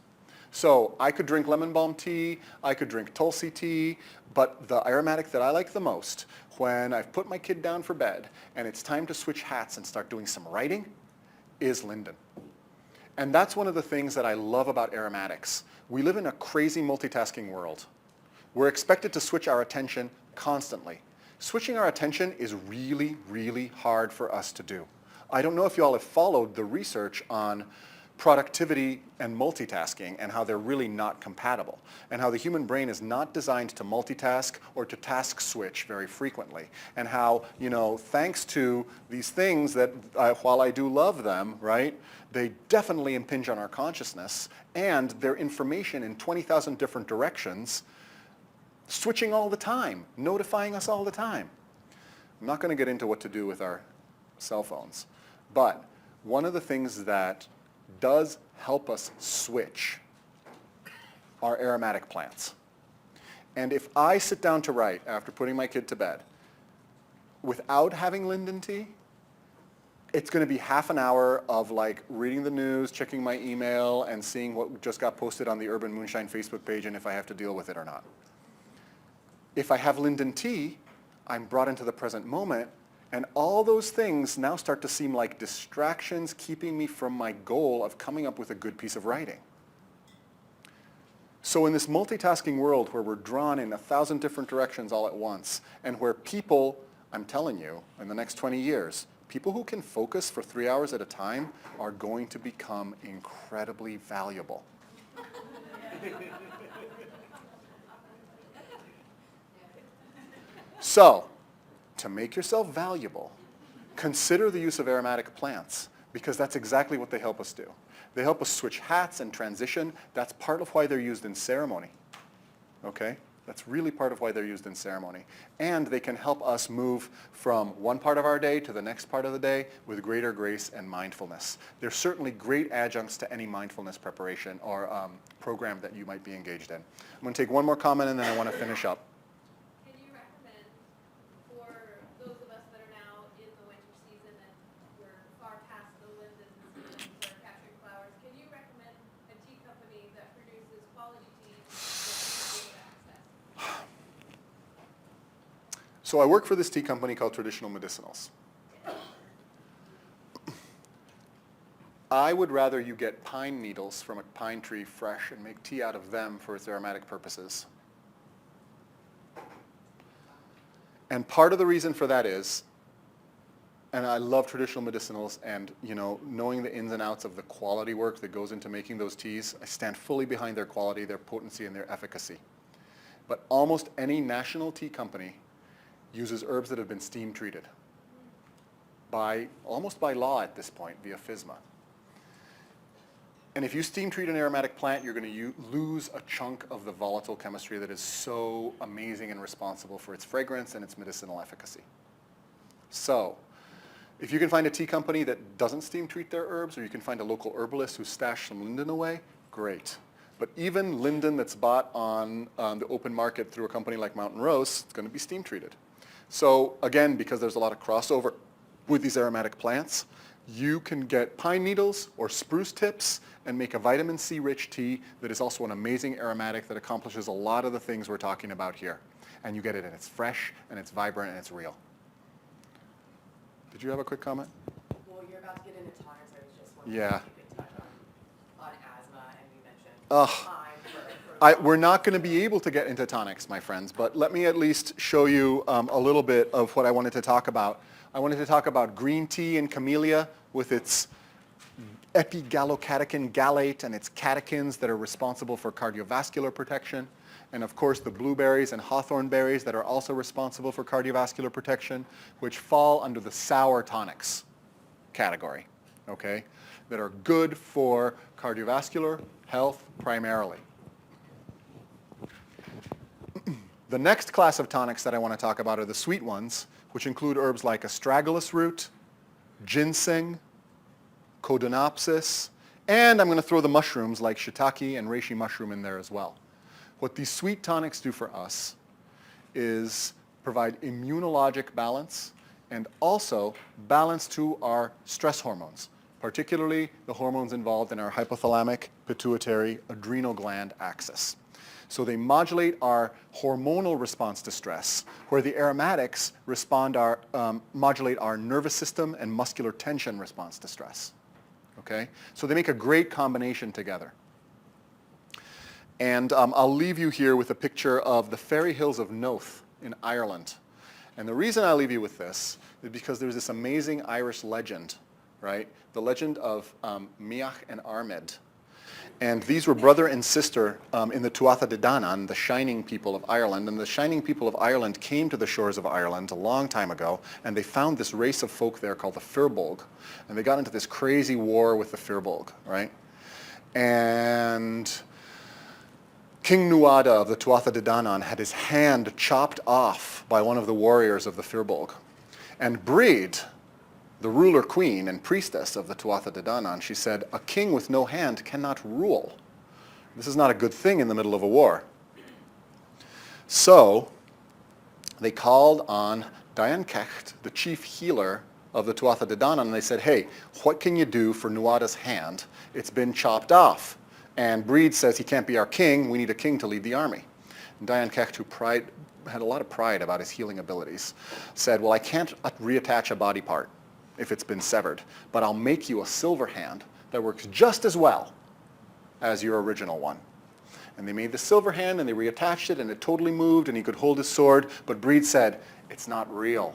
So I could drink lemon balm tea, I could drink tulsi tea, but the aromatic that I like the most, when I've put my kid down for bed and it's time to switch hats and start doing some writing, is linden. And that's one of the things that I love about aromatics. We live in a crazy multitasking world. We're expected to switch our attention constantly. Switching our attention is really, really hard for us to do. I don't know if you all have followed the research on productivity and multitasking and how they're really not compatible, and how the human brain is not designed to multitask or to task switch very frequently, and how, thanks to these things that, while I do love them, right, they definitely impinge on our consciousness, and their information in 20,000 different directions, switching all the time, notifying us all the time. I'm not going to get into what to do with our cell phones, but one of the things that does help us switch are aromatic plants. And if I sit down to write after putting my kid to bed without having linden tea, it's going to be half an hour of like reading the news, checking my email, and seeing what just got posted on the Urban Moonshine Facebook page and if I have to deal with it or not. If I have linden tea, I'm brought into the present moment, and all those things now start to seem like distractions keeping me from my goal of coming up with a good piece of writing. So in this multitasking world where we're drawn in 1,000 different directions all at once, and where people, I'm telling you, in the next 20 years, people who can focus for 3 hours at a time are going to become incredibly valuable. So, to make yourself valuable, consider the use of aromatic plants, because that's exactly what they help us do. They help us switch hats and transition. That's part of why they're used in ceremony. Okay? That's really part of why they're used in ceremony. And they can help us move from one part of our day to the next part of the day with greater grace and mindfulness. They're certainly great adjuncts to any mindfulness preparation or program that you might be engaged in. I'm going to take one more comment and then I want to finish up. Can you recommend, for those of us that are now in the winter season and we're far past the linden season for capturing flowers, can you recommend a tea company that produces quality tea that you can access? So I work for this tea company called Traditional Medicinals. I would rather you get pine needles from a pine tree fresh and make tea out of them for its aromatic purposes. And part of the reason for that is, and I love Traditional Medicinals, and knowing the ins and outs of the quality work that goes into making those teas, I stand fully behind their quality, their potency, and their efficacy. But almost any national tea company uses herbs that have been steam treated almost by law at this point via FSMA. And if you steam treat an aromatic plant, you're going to lose a chunk of the volatile chemistry that is so amazing and responsible for its fragrance and its medicinal efficacy. So, if you can find a tea company that doesn't steam treat their herbs, or you can find a local herbalist who stashed some linden away, great. But even linden that's bought on the open market through a company like Mountain Rose, it's going to be steam treated. So again, because there's a lot of crossover with these aromatic plants, you can get pine needles or spruce tips and make a vitamin C rich tea that is also an amazing aromatic that accomplishes a lot of the things we're talking about here. And you get it and it's fresh and it's vibrant and it's real. Did you have a quick comment? Well, you're about to get into tonics. I was just wondering Yeah. if you could touch on asthma, and you mentioned Ugh. time for We're not going to be able to get into tonics, my friends, but let me at least show you a little bit of what I wanted to talk about. I wanted to talk about green tea and camellia with its epigallocatechin gallate and its catechins that are responsible for cardiovascular protection. And of course the blueberries and hawthorn berries that are also responsible for cardiovascular protection, which fall under the sour tonics category, okay, that are good for cardiovascular health primarily. The next class of tonics that I want to talk about are the sweet ones, which include herbs like astragalus root, ginseng, codonopsis, and I'm going to throw the mushrooms like shiitake and reishi mushroom in there as well. What these sweet tonics do for us is provide immunologic balance and also balance to our stress hormones, particularly the hormones involved in our hypothalamic, pituitary, adrenal gland axis. So they modulate our hormonal response to stress, where the aromatics modulate our nervous system and muscular tension response to stress. Okay? So they make a great combination together. And I'll leave you here with a picture of the fairy hills of Noath in Ireland. And the reason I leave you with this is because there's this amazing Irish legend, right? The legend of Miach and Armed. And these were brother and sister in the Tuatha De Danann, the shining people of Ireland. And the shining people of Ireland came to the shores of Ireland a long time ago, and they found this race of folk there called the Firbolg. And they got into this crazy war with the Firbolg, right? And King Nuada of the Tuatha De Danann had his hand chopped off by one of the warriors of the Firbolg. And Breed, the ruler queen and priestess of the Tuatha De Danann, she said, a king with no hand cannot rule. This is not a good thing in the middle of a war. So they called on Dian Cecht, the chief healer of the Tuatha De Danann, and they said, hey, what can you do for Nuada's hand? It's been chopped off. And Breed says he can't be our king, we need a king to lead the army. And Dian Cecht, who had a lot of pride about his healing abilities, said, well, I can't reattach a body part if it's been severed, but I'll make you a silver hand that works just as well as your original one. And they made the silver hand and they reattached it and it totally moved and he could hold his sword, but Breed said, it's not real.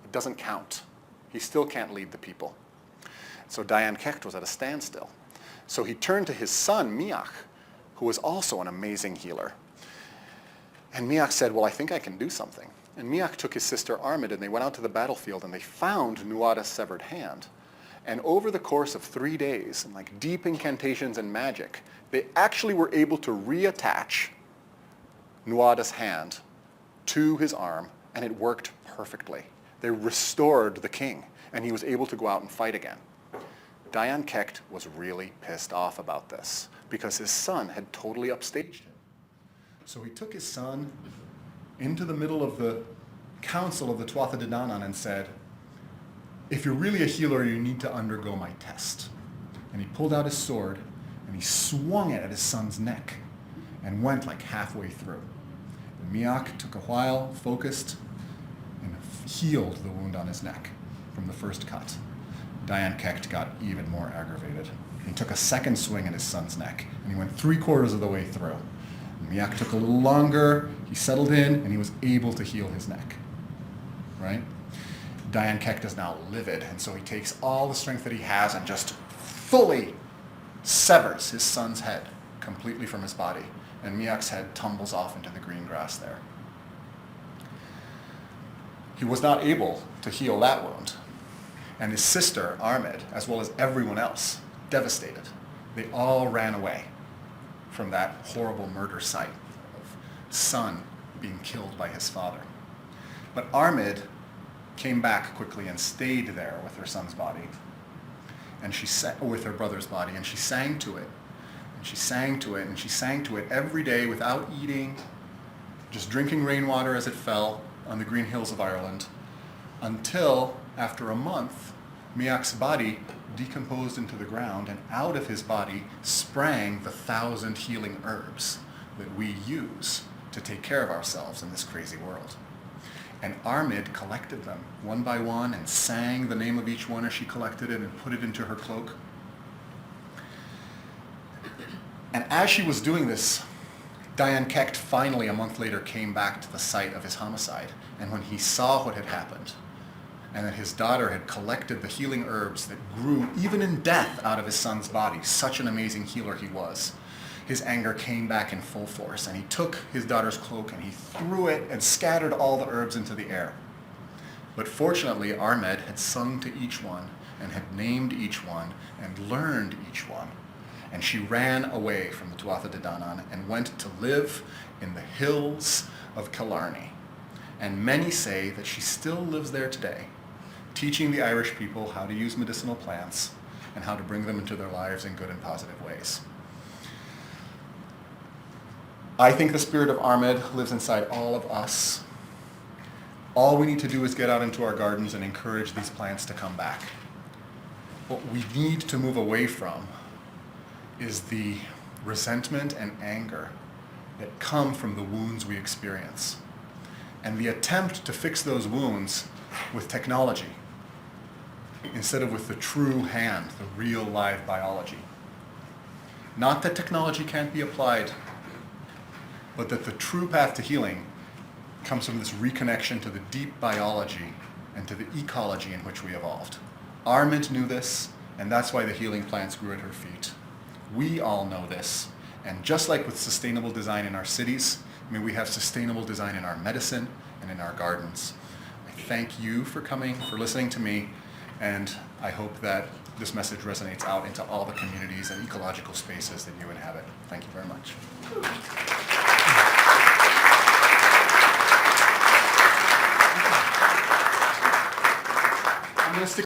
It doesn't count. He still can't lead the people. So Dian Cecht was at a standstill. So he turned to his son, Miach, who was also an amazing healer. And Miach said, well, I think I can do something. And Miach took his sister Armid and they went out to the battlefield and they found Nuada's severed hand. And over the course of 3 days, and like deep incantations and magic, they actually were able to reattach Nuada's hand to his arm, and it worked perfectly. They restored the king, and he was able to go out and fight again. Dian Cecht was really pissed off about this because his son had totally upstaged him. So he took his son into the middle of the council of the Tuatha De Danann and said, if you're really a healer, you need to undergo my test. And he pulled out his sword and he swung it at his son's neck and went like halfway through. And Miach took a while, focused, and healed the wound on his neck from the first cut. Dian Cecht got even more aggravated. He took a second swing at his son's neck and he went 3/4 of the way through. Miach took a little longer, he settled in, and he was able to heal his neck, right? Dian Cecht is now livid, and so he takes all the strength that he has and just fully severs his son's head completely from his body, and Miach's head tumbles off into the green grass there. He was not able to heal that wound, and his sister, Armid, as well as everyone else, devastated. They all ran away from that horrible murder site of son being killed by his father. But Armid came back quickly and stayed there with her son's body, and with her brother's body, and she sang to it, and she sang to it, and she sang to it every day without eating, just drinking rainwater as it fell on the green hills of Ireland, until after a month, Miak's body decomposed into the ground, and out of his body sprang the 1,000 healing herbs that we use to take care of ourselves in this crazy world. And Armid collected them one by one and sang the name of each one as she collected it and put it into her cloak. And as she was doing this, Diane Kecht finally, a month later, came back to the site of his homicide. And when he saw what had happened, and that his daughter had collected the healing herbs that grew even in death out of his son's body, such an amazing healer he was, his anger came back in full force, and he took his daughter's cloak and he threw it and scattered all the herbs into the air. But fortunately, Armed had sung to each one and had named each one and learned each one. And she ran away from the Tuatha De Danann and went to live in the hills of Killarney. And many say that she still lives there today, teaching the Irish people how to use medicinal plants and how to bring them into their lives in good and positive ways. I think the spirit of Armed lives inside all of us. All we need to do is get out into our gardens and encourage these plants to come back. What we need to move away from is the resentment and anger that come from the wounds we experience, and the attempt to fix those wounds with technology instead of with the true hand, the real live biology. Not that technology can't be applied, but that the true path to healing comes from this reconnection to the deep biology and to the ecology in which we evolved. Armid knew this, and that's why the healing plants grew at her feet. We all know this, and just like with sustainable design in our cities, may we have sustainable design in our medicine and in our gardens. I thank you for coming, for listening to me, and I hope that this message resonates out into all the communities and ecological spaces that you inhabit. Thank you very much. I'm going to stick